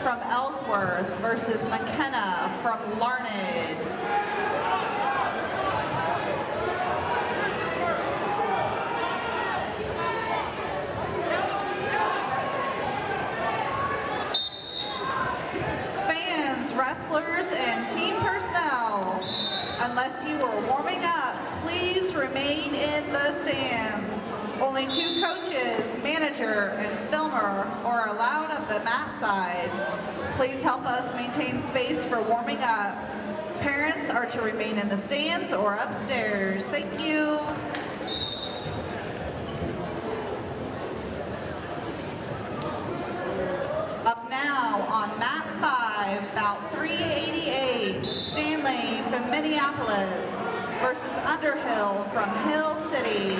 From Ellsworth versus McKenna from Larned. Fans, wrestlers, and team personnel, unless you are warming up, please remain in the stands. Only 2 coaches, manager, and filmer are allowed at the mat side. Please help us maintain space for warming up. Parents are to remain in the stands or upstairs. Thank you. Up now on mat 5, about 388, Stanley from Minneapolis versus Underhill from Hill City.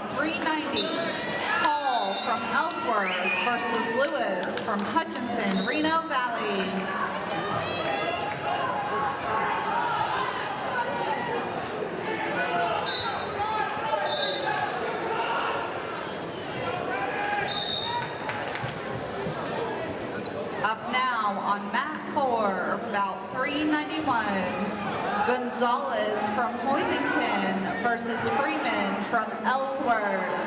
about 390. Paul from Ellsworth versus Lewis from Hutchinson, Reno Valley. Up now on mat 4, about 391. Gonzalez from Hoisington versus Freeman from Ellsworth.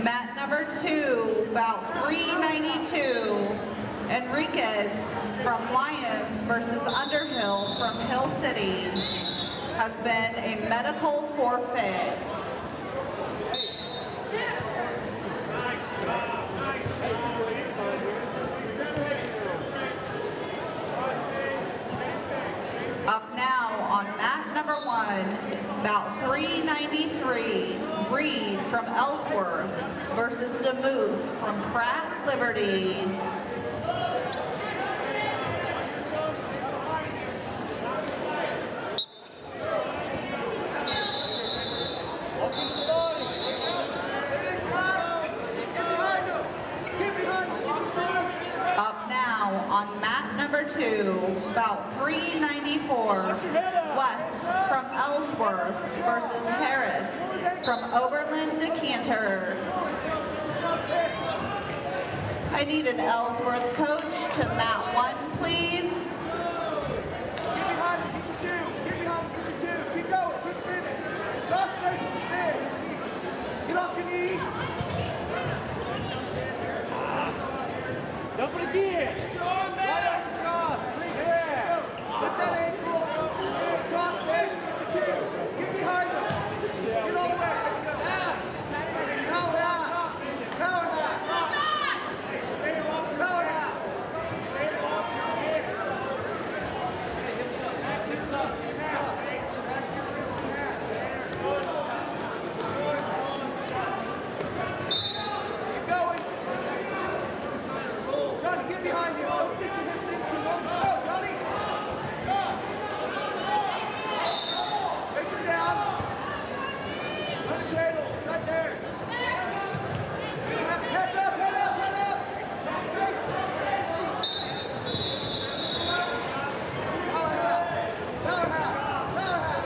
Mat number 2, about 392. Enriquez from Lyons versus Underhill from Hill City has been a medical forfeit. Up now on mat number 1, about 393. Reed from Ellsworth versus DeMuth from Pratt Liberty. Up now on mat number 2, about 394. West from Ellsworth versus Harris from Oberlin Decatur. I need an Ellsworth coach to mat 1, please. Get behind him, get you 2. Get behind him, get you 2. Keep going, keep spinning. Cross face and spin. Get off your knees. Dump it again. Get your arm back. Cross. Yeah. Lift that ankle. Cross face, get you 2. Get behind him. Get all the way. Power half. Power half. Power half. Keep going. Johnny, get behind you. Don't sit your hips into him. Go, Johnny. Take him down. Run the cradle. It's right there. Head up, head up, head up. Power half. Power half. Power half.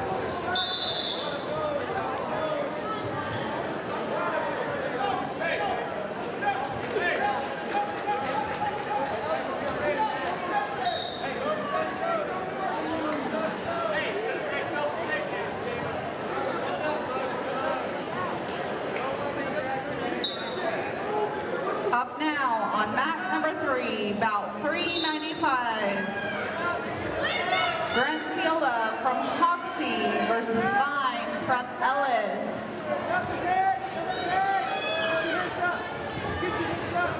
Up now on mat number 3, about 395. Granciola from Hoxie versus Vine from Ellis. Up his head. Up his head. Get your hips up. Get your hips up.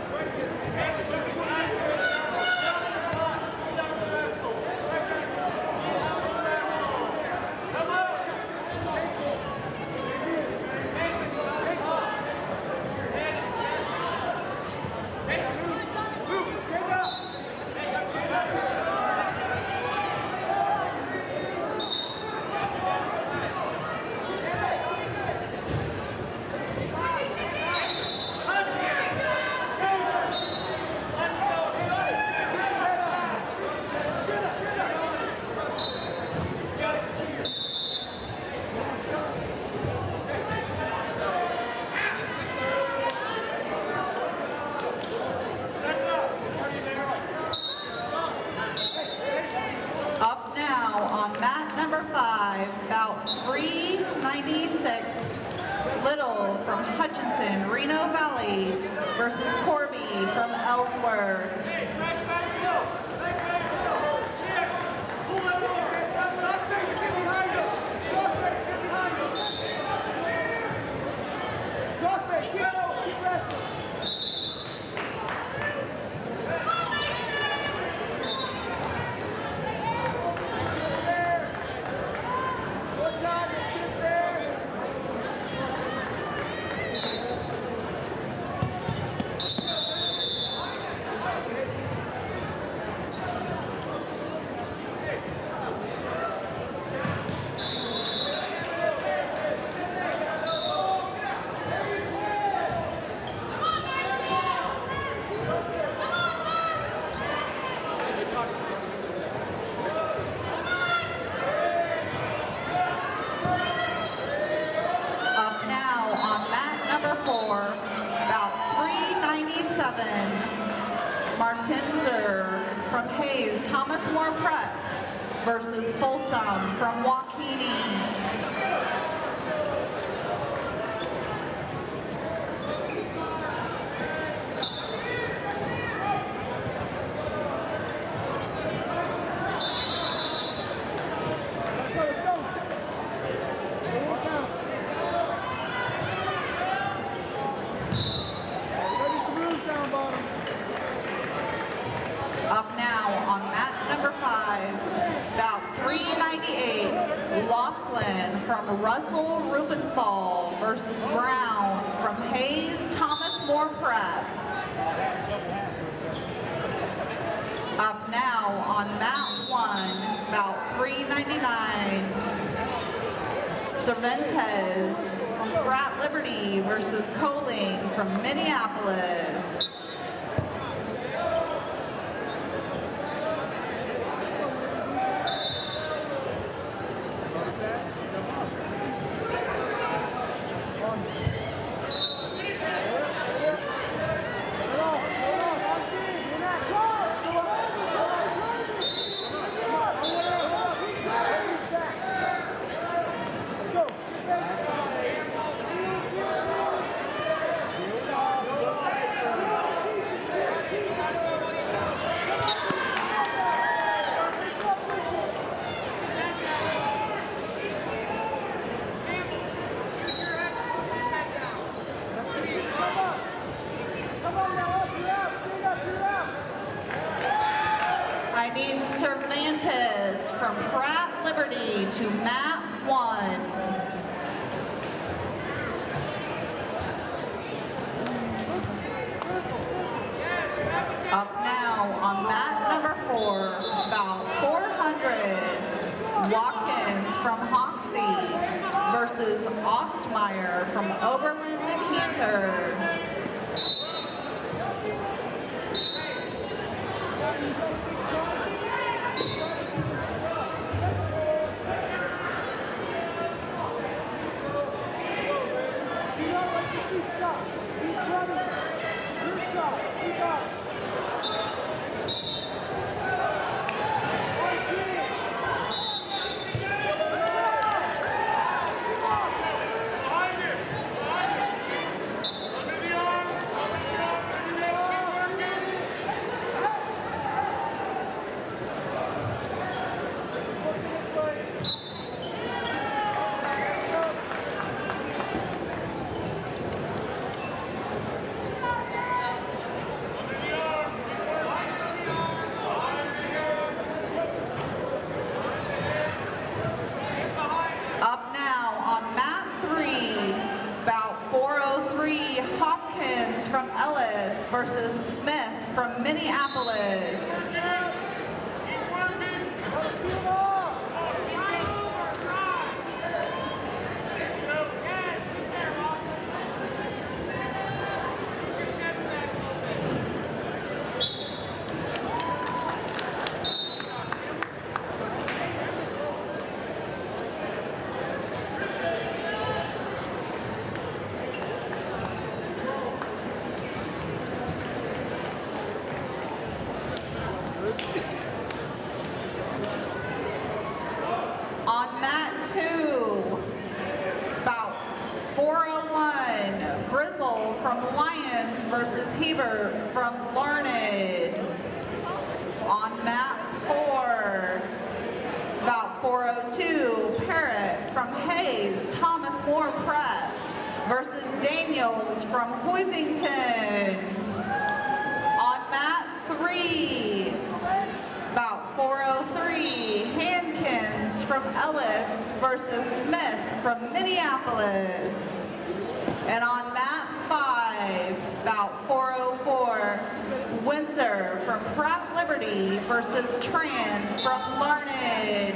Hey, 26, Little from Hutchinson, Reno Valley versus Corby from Ellsworth. From Hayes, Thomas More Pratt versus Folsom from Waukene. Up now on mat number 5, bout 398, Laughlin from Russell Ruppenthal versus Brown from Hayes, Thomas More Pratt. Up now on mat 1, bout 399, Cervantes from Pratt Liberty versus Coling from Minneapolis. I need Cervantes from Pratt Liberty to mat 1. Up now on mat number 4, about 400, Watkins from Hoxie versus Ostmeyer from Oberlin Decatur. From Ellis versus Smith from Minneapolis. from Lyons versus Hebert from Larned. On mat 4, bout 402, Pratt from Hayes, Thomas Moore Pratt versus Daniels from Hoisington. On mat 3, bout 403, Hankins from Ellis versus Smith from Minneapolis. And on mat 5, bout 404, Windsor from Pratt Liberty versus Tran from Larned.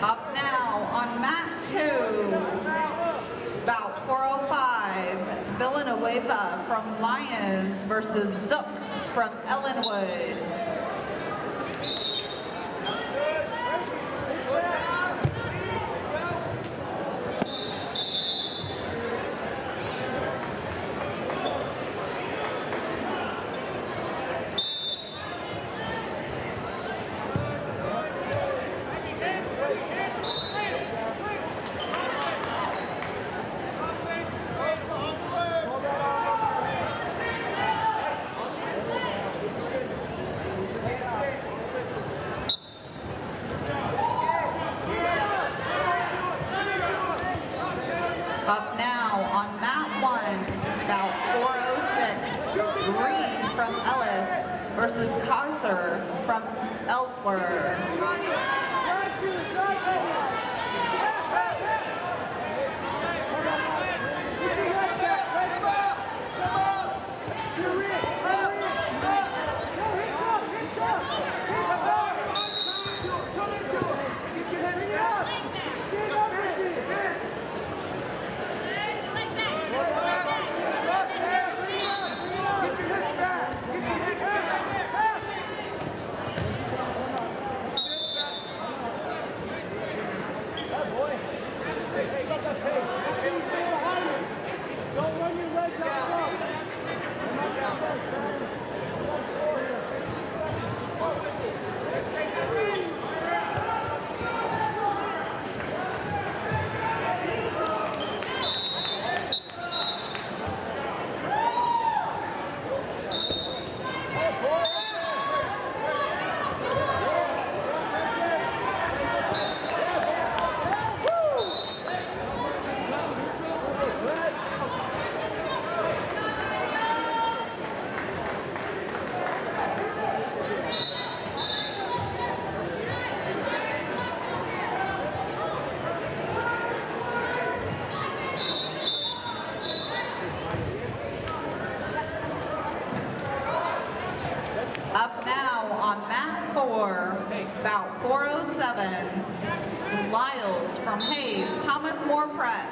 Up now on mat 2, bout 405, Villanueva from Lyons versus Zook from Ellenwood. Up now on mat 1, bout 406, Green from Ellis versus Kaiser from Ellsworth. Up now on mat 4, bout 407, Lyles from Hayes, Thomas Moore Pratt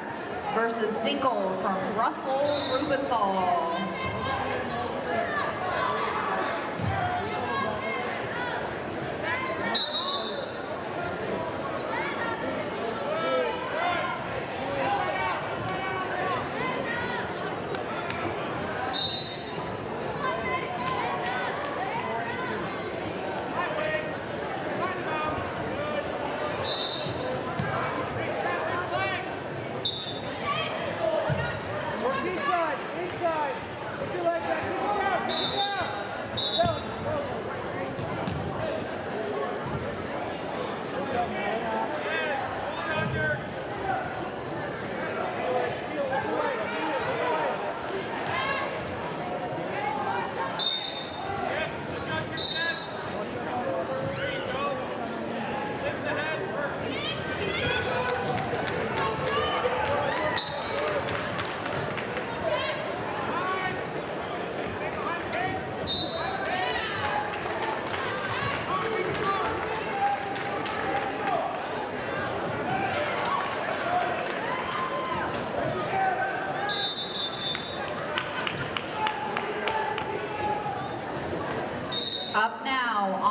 versus Dinkle from Russell Ruppenthal.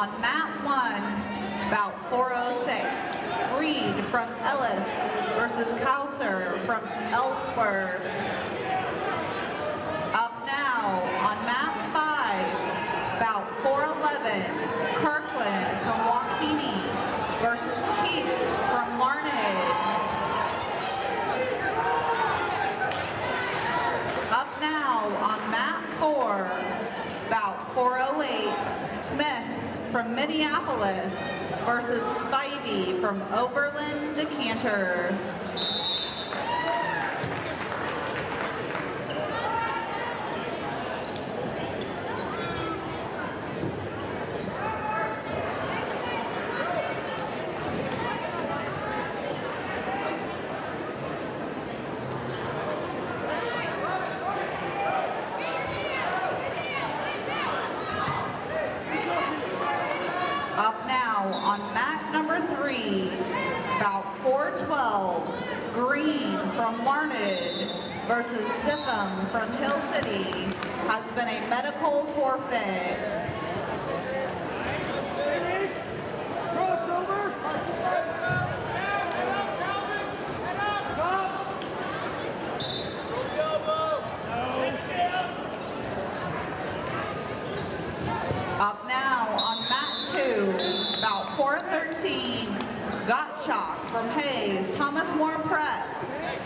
on mat 1, bout 406. Reed from Ellis versus Kauser from Ellsworth. Up now on mat 5, bout 411. Kirkland from Waukegan versus Keith from Larned. Up now on mat 4, bout 408, Smith from Minneapolis versus Spivey from Oberlin Decatur. Up now on mat number 3, bout 412, Green from Larned versus Stiffham from Hill City has been a medical forfeit. Crossover. Up now on mat 2, bout 413, Gottschalk from Hayes, Thomas More Pratt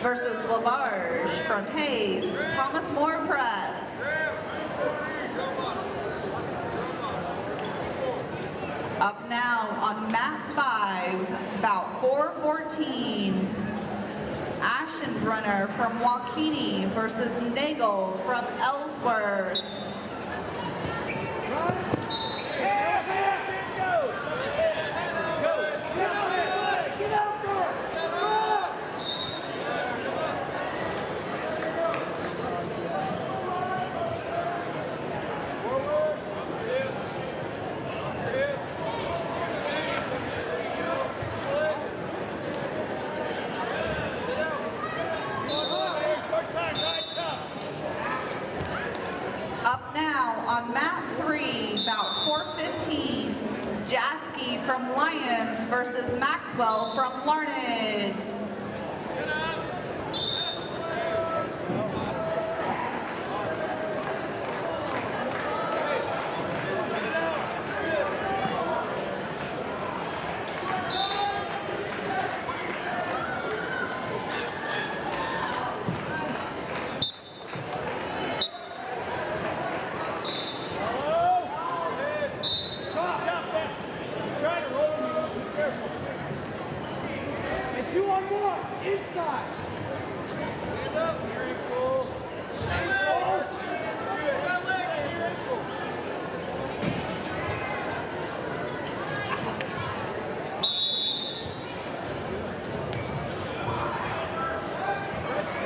versus Lavarge from Hayes, Thomas More Pratt. Up now on mat 5, bout 414, Aschenbrunner from Waukegan versus Nagel from Ellsworth. Up now on mat 3, bout 415, Jaski from Lyons versus Maxwell from Larned.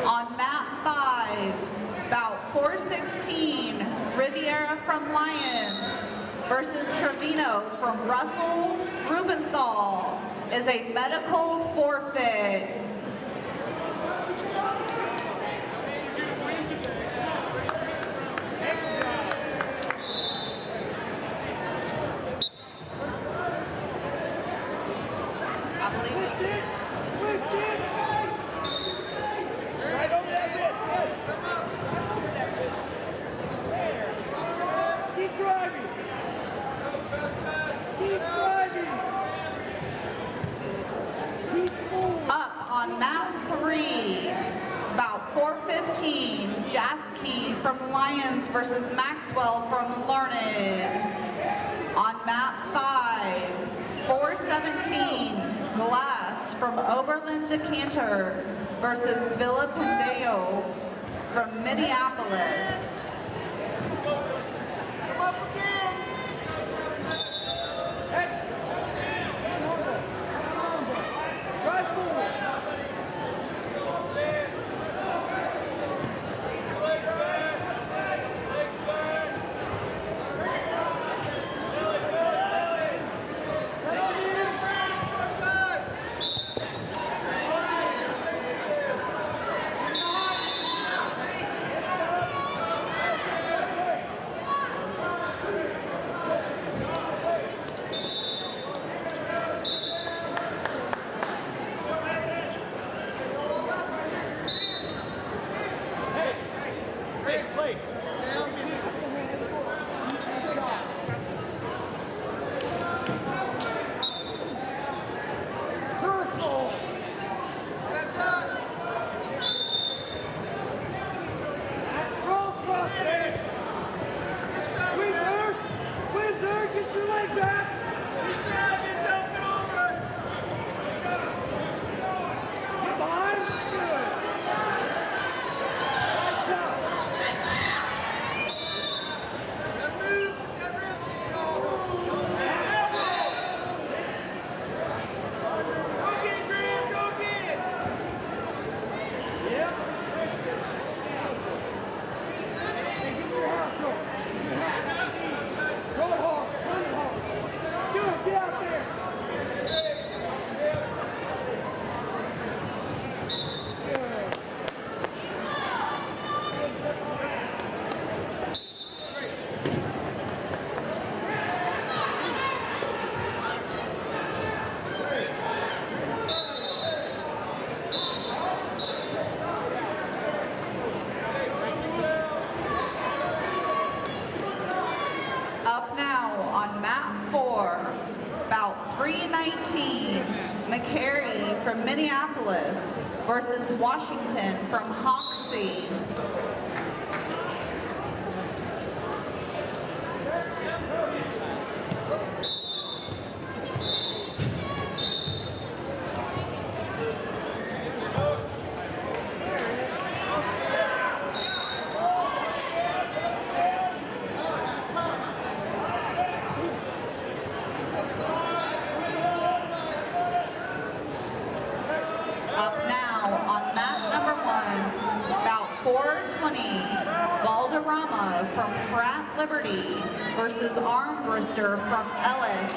On mat 5, bout 416, Riviera from Lyons versus Trevino from Russell Ruppenthal is a medical forfeit. I believe it. Right over that bitch. Keep driving. Keep driving. Keep forward. Up on mat 3, about 415, Jaski from Lyons versus Maxwell from Larned. On mat 5, 417, Glass from Oberlin Decatur versus Villapendeo from Minneapolis. Come up again. Hey. Drive forward. Carey from Minneapolis versus Washington from Hoxie. Up now on mat number 1, bout 420, Valderrama from Pratt Liberty versus Armbruster from Ellis.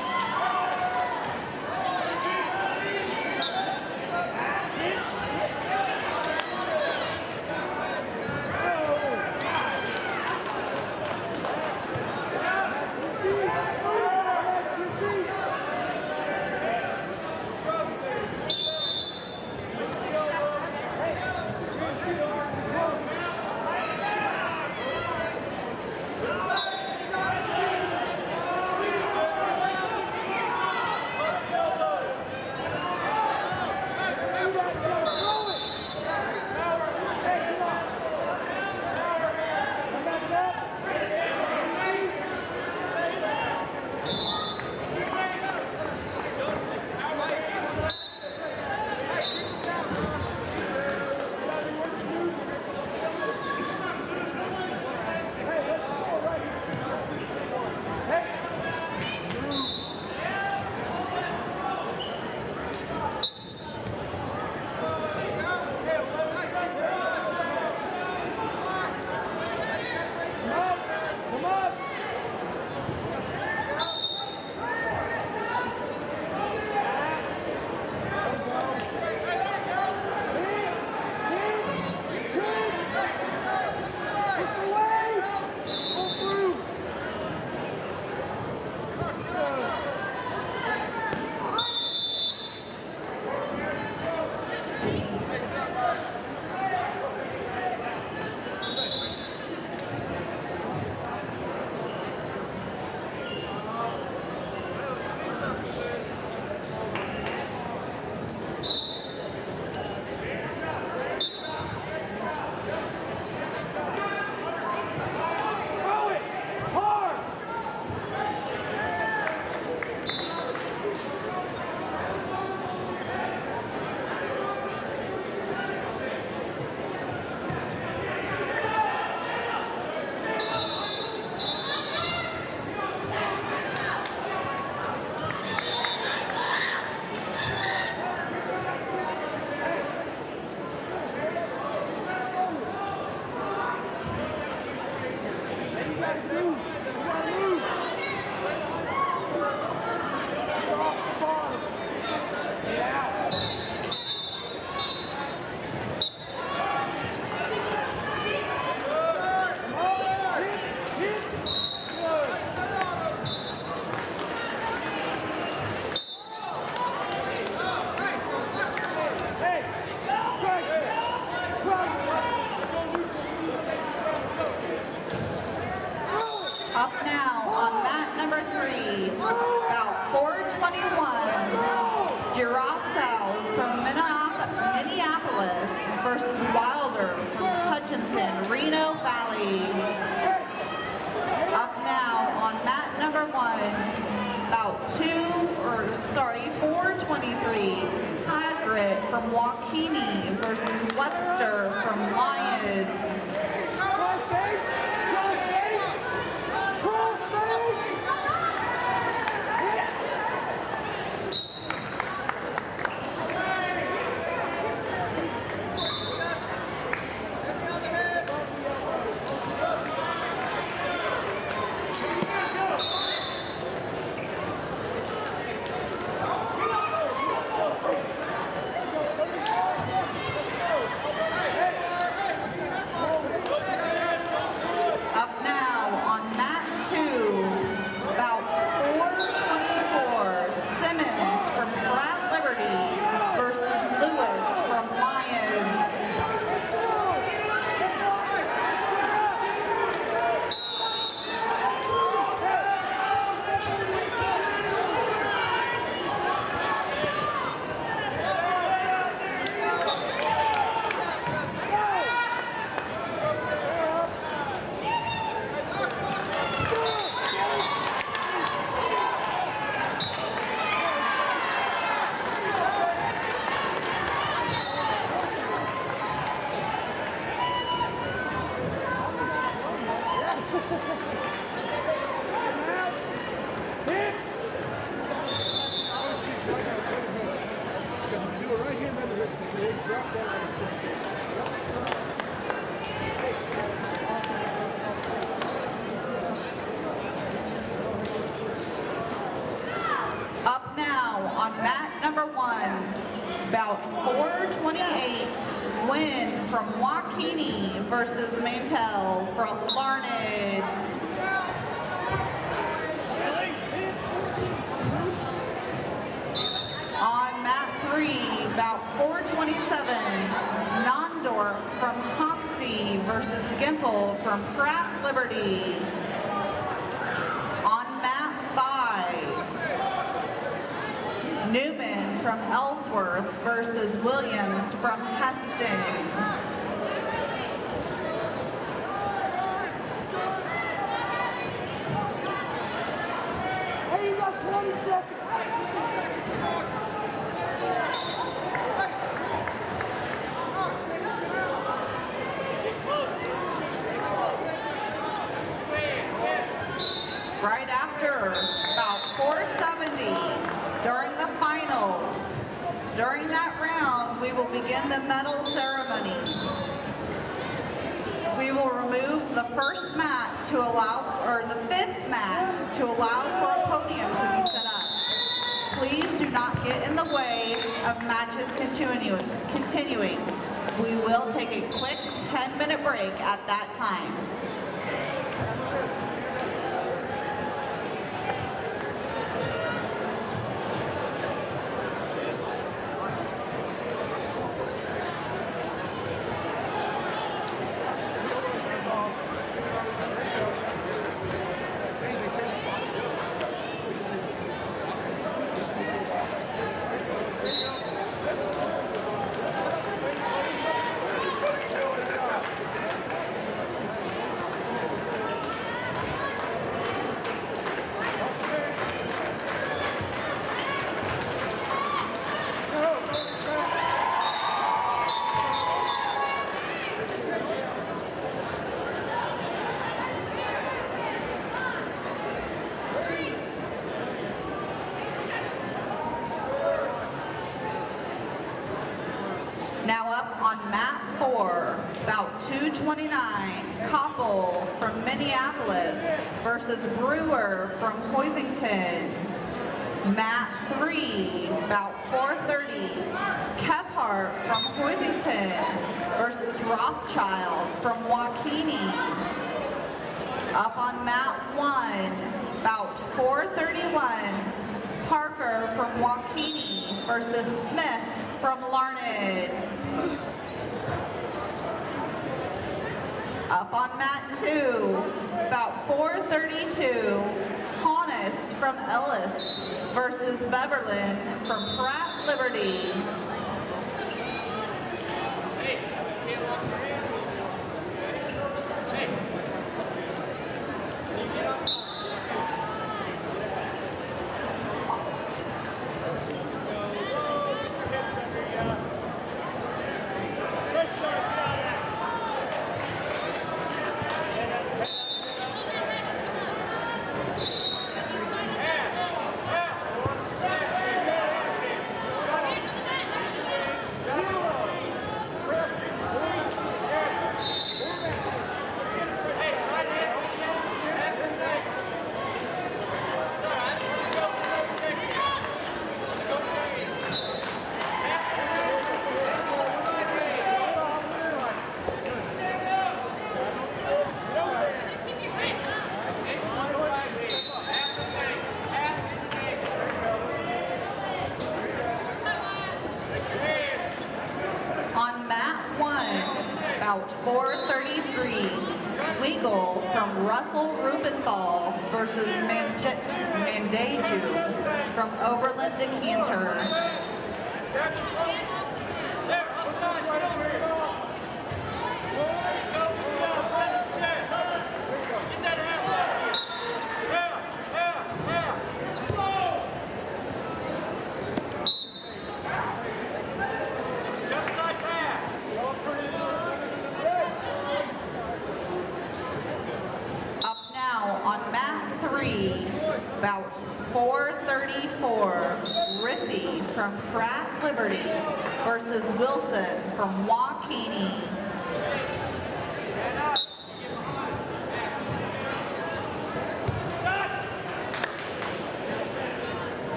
Up now on mat number 3, bout 421, Girasso from Minneapolis versus Wilder from Hutchinson, Reno Valley. Up now on mat number 1, bout 423, Hagrid from Waukene versus Webster from Lyons. from Waukene versus Mantell from Larned. On mat 3, bout 427, Nondorf from Hoxie versus Gimple from Pratt Liberty. On mat 5, Newman from Ellsworth versus Williams from Hesston. Hey, you got 20 seconds. Right after about 470 during the finals. During that round, we will begin the medal ceremony. We will remove the first mat to allow, or the fifth mat to allow for a podium to be set up. Please do not get in the way of matches continuing. We will take a quick 10-minute break at that time. Now up on mat 4, bout 229, Koppel from Minneapolis versus Brewer from Hoisington. Mat 3, bout 430, Kephart from Hoisington versus Rothschild from Waukene. Up on mat 1, bout 431, Parker from Waukene versus Smith from Larned. Up on mat 2, about 432, Honus from Ellis versus Beverlin from Pratt Liberty. Bout 433, Weagle from Ruppenthal versus Mandaju from Oberlin Decatur. Bout 434, Riffy from Pratt Liberty versus Wilson from Waukene.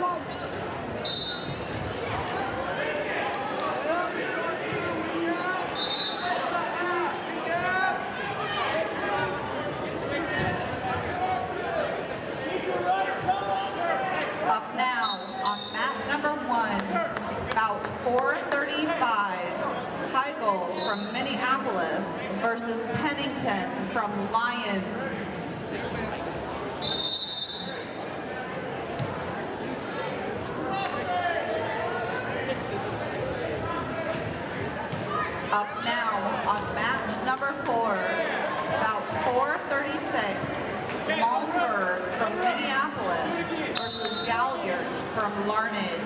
Up now on mat number 1, bout 435, Heigl from Minneapolis versus Pennington from Lyons. Up now on mat number 4, bout 436, Malmberg from Minneapolis versus Galliard from Larned.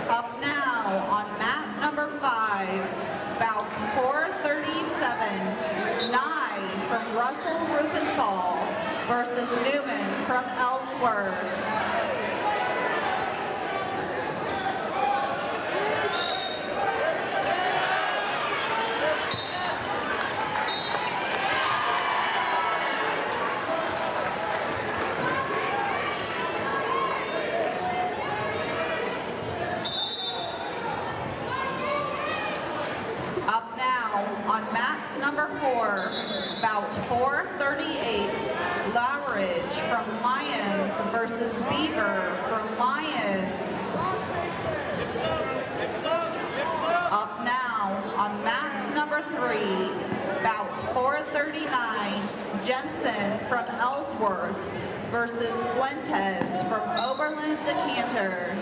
Up now on mat number 5, bout 437, Nye from Russell Ruppenthal versus Newman from Ellsworth. Up now on mat number 4, bout 438, Larned from Lyons versus Beaver from Lyons. Up now on mat number 3, bout 439, Jensen from Ellsworth versus Fuentes from Oberlin Decatur.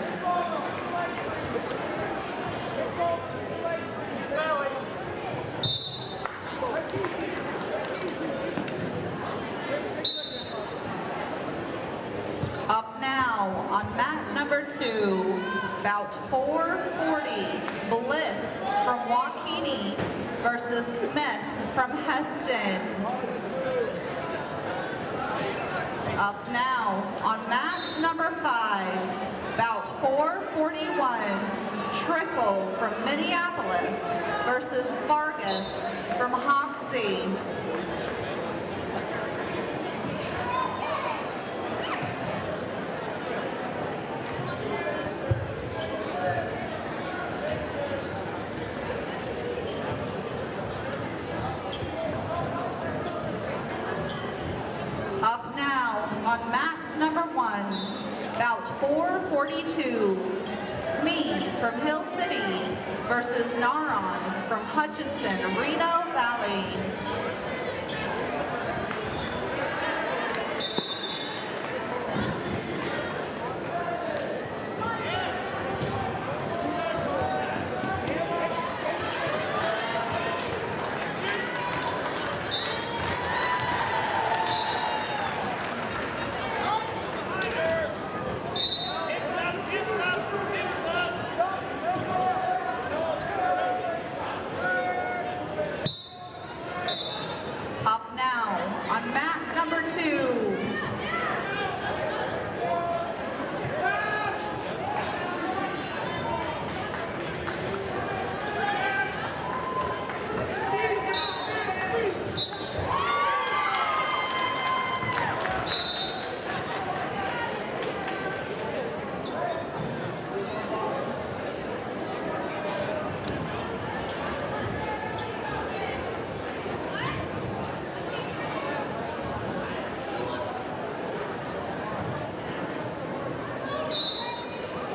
Up now on mat number 2, bout 440, Bliss from Waukene versus Smith from Hesston. Up now on mat number 5, bout 441, Trego from Minneapolis versus Vargas from Hoxie. Up now on mat number 1, bout 442, Smee from Hill City versus Naron from Hutchinson, Reno Valley. Up now on mat number 2.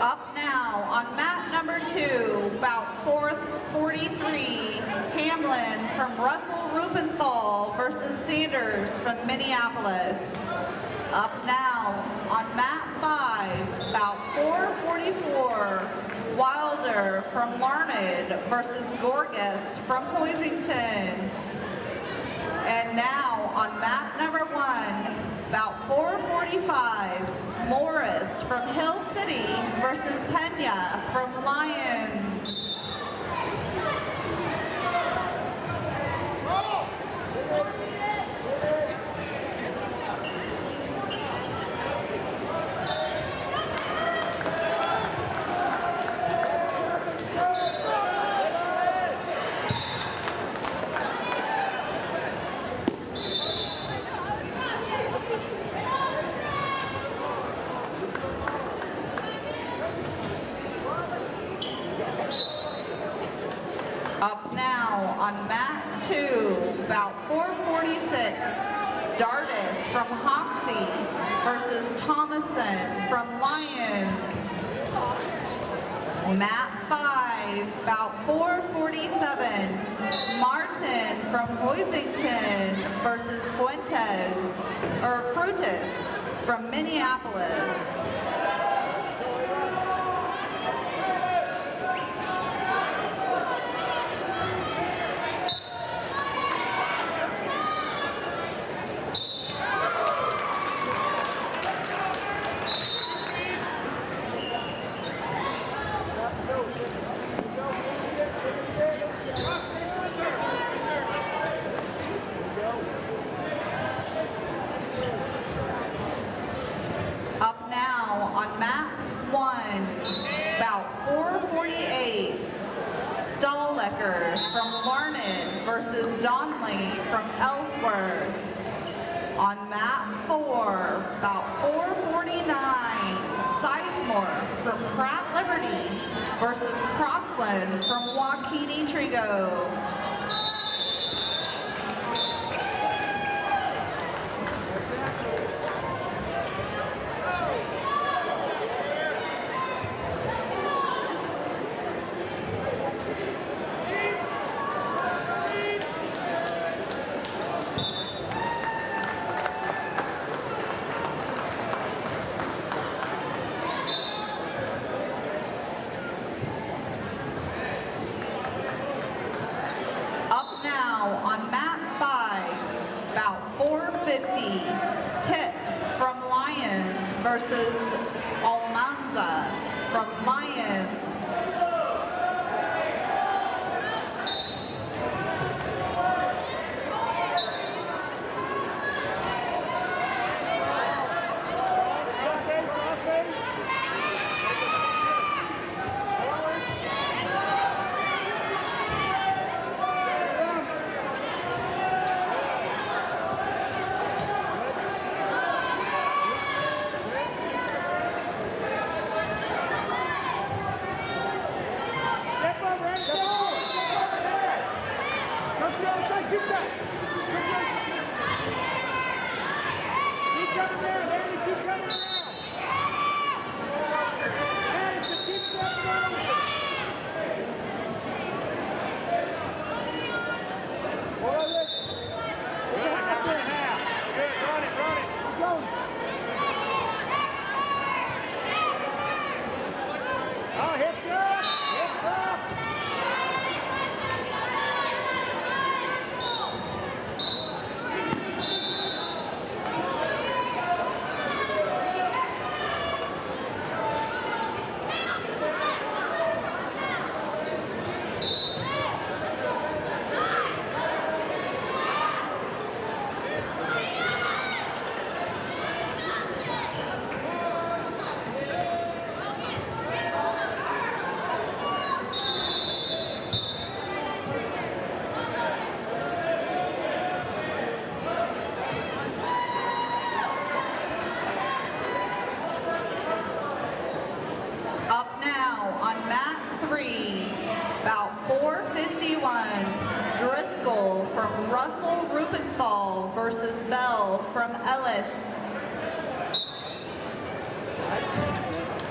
Up now on mat number 2, bout 443, Hamlin from Russell Ruppenthal versus Sanders from Minneapolis. Up now on mat 5, bout 444, Wilder Miller from Larned versus Gorgas from Hoisington. And now on mat number 1, bout 445, Morris from Hill City versus Pena from Lyons. Up now on mat 2, bout 446, Dardis from Hoxie versus Thomason from Lyons. Mat 5, bout 447, Martin from Hoisington versus Frutis from Minneapolis. Up now on mat 1, bout 448, Stahlecker from Larned versus Donnelly from Ellsworth. On mat 4, bout 449, Sizemore from Pratt Liberty versus Crossland from Waukene Trego. On mat 5, bout 450, Tip from Lyons versus Almanza from Lyons. On mat 3, bout 451, Driscoll from Russell Ruppenthal versus Bell from Ellis.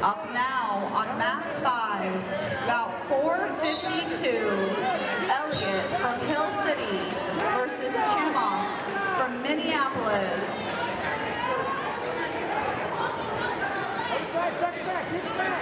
Up now on mat 5, bout 452, Elliott from Hill City versus Chumont from Minneapolis. Back, get back.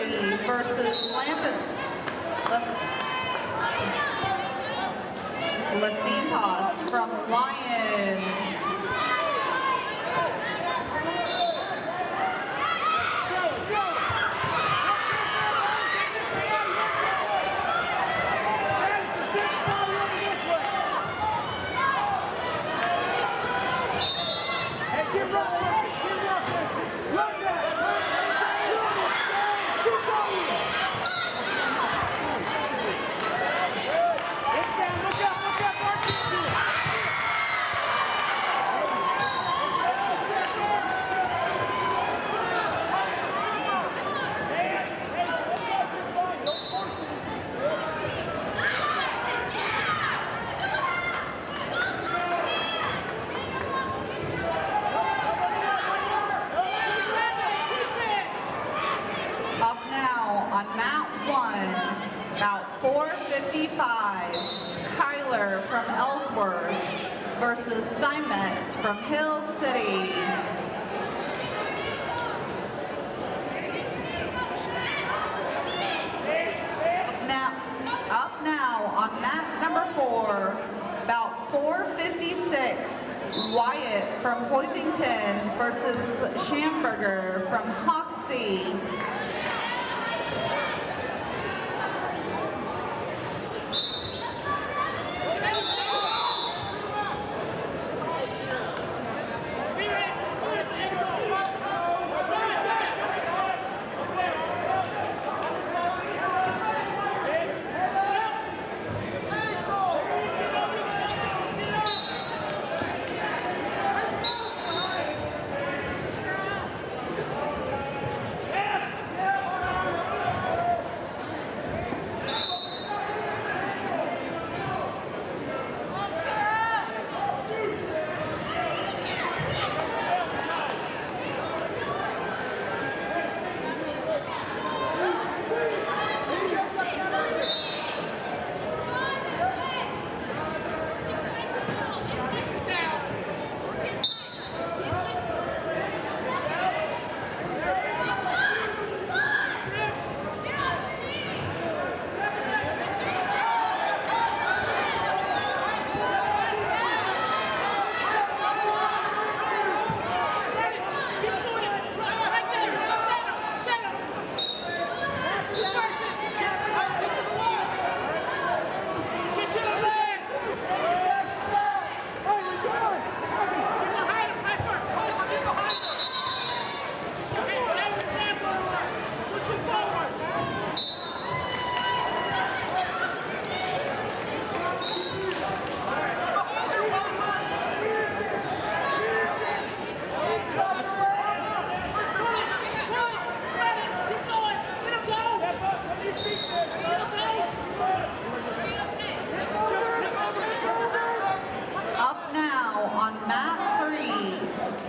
Liberty versus Lyons from Lyons. About 4:55, Kyler from Ellsworth versus Steinmetz from Hill City. Up now on mat number 4, about 4:56, Wyatt from Hoisington versus Schamberger from Hoxie.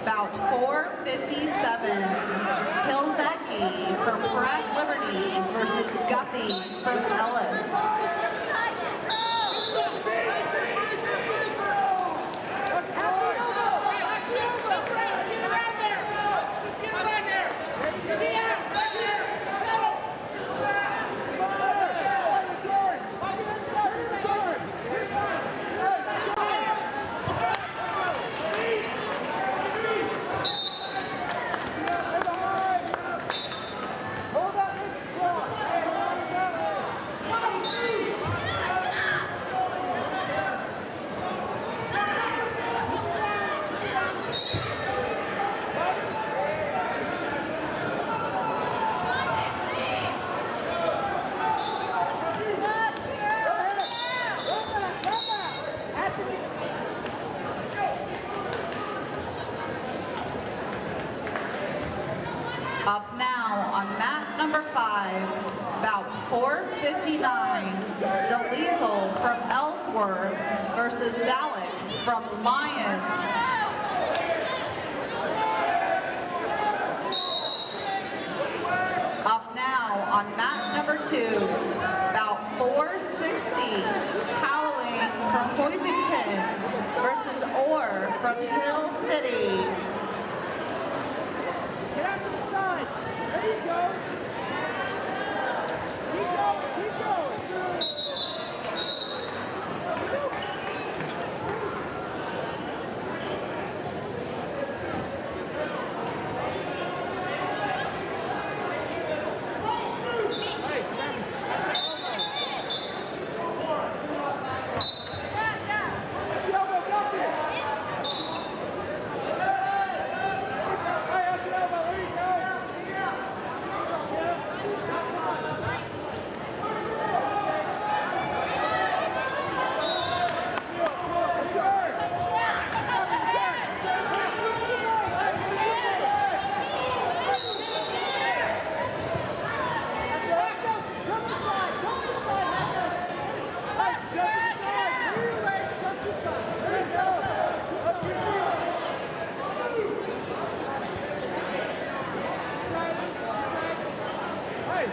About 4:57, Hilzecki from Pratt Liberty versus Guffey from Ellis. Up now on mat number 5, about 4:59, DeLiesel from Ellsworth versus Dalek from Lyons. Up now on mat number 2, about 4:60, Howling from Hoisington versus Orr from Hill City. Get out to the side. There you go. Up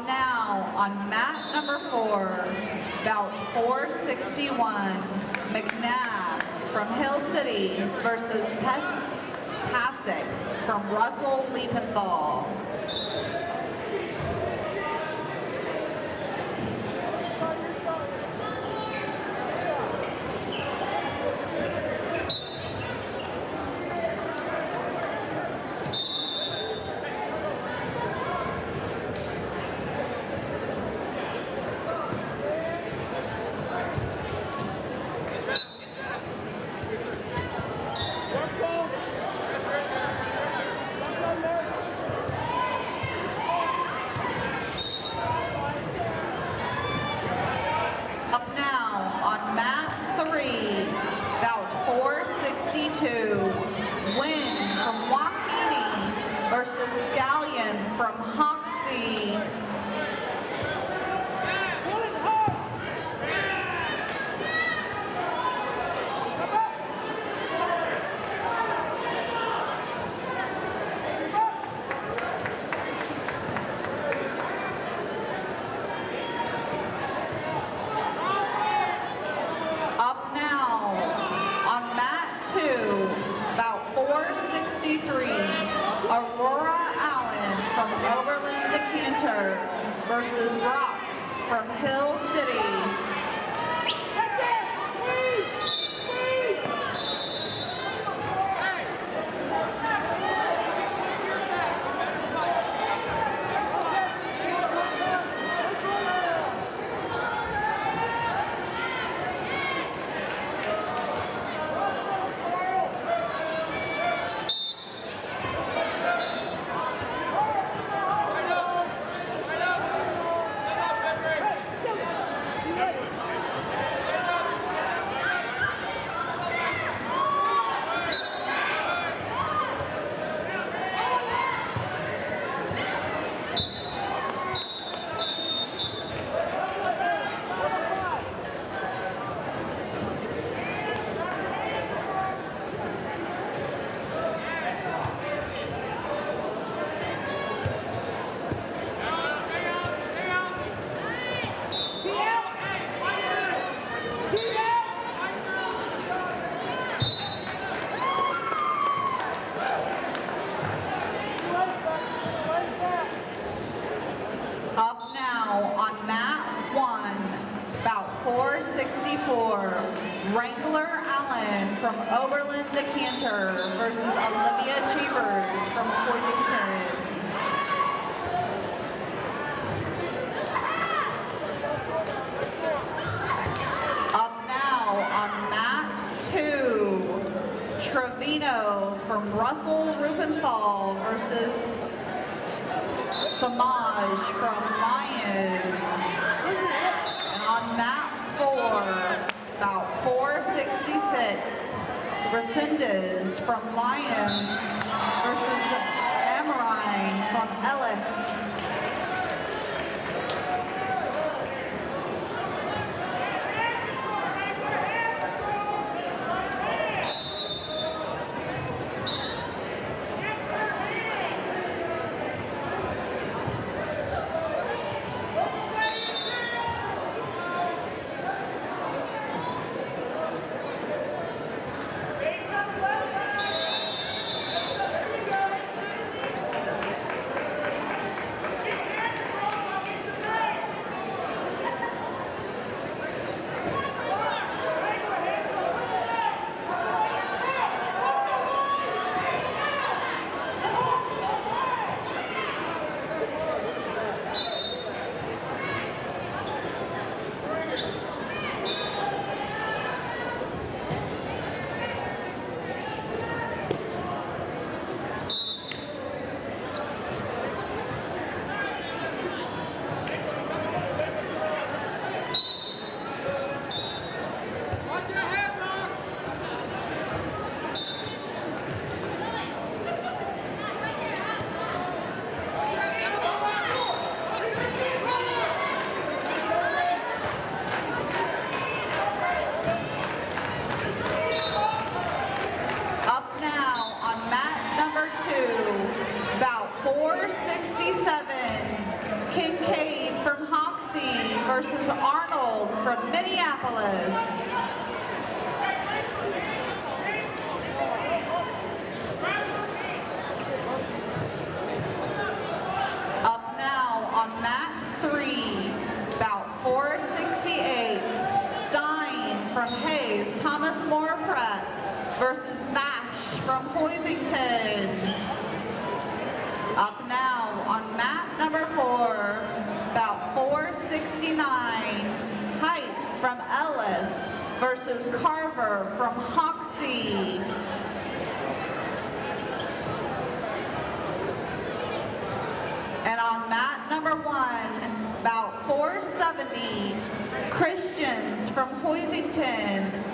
now on mat number 4, bout 461, McNabb from Hill City versus Pasick from Russell Ruppenthal. Win from Joaquini versus Scallion from Hoxie. Up now on mat 2. About 463, Aurora Allen from Oberlin Decatur versus Rock from Hill City. Up now on mat 1, bout 464, Wrangler Allen from Oberlin Decatur versus Olivia Chambers from Hoisington. Up now on mat 2, Trevino from Russell Ruppenthal versus Samaj from Lyons. And on mat 4, about 466, Resendez from Lyons versus Amarine from Ellis. Pratt versus Mash from Hoisington. Up now on mat number 4, bout 469, Height from Ellis versus Carver from Hoxie. And on mat number 1, bout 470, Christians from Hoisington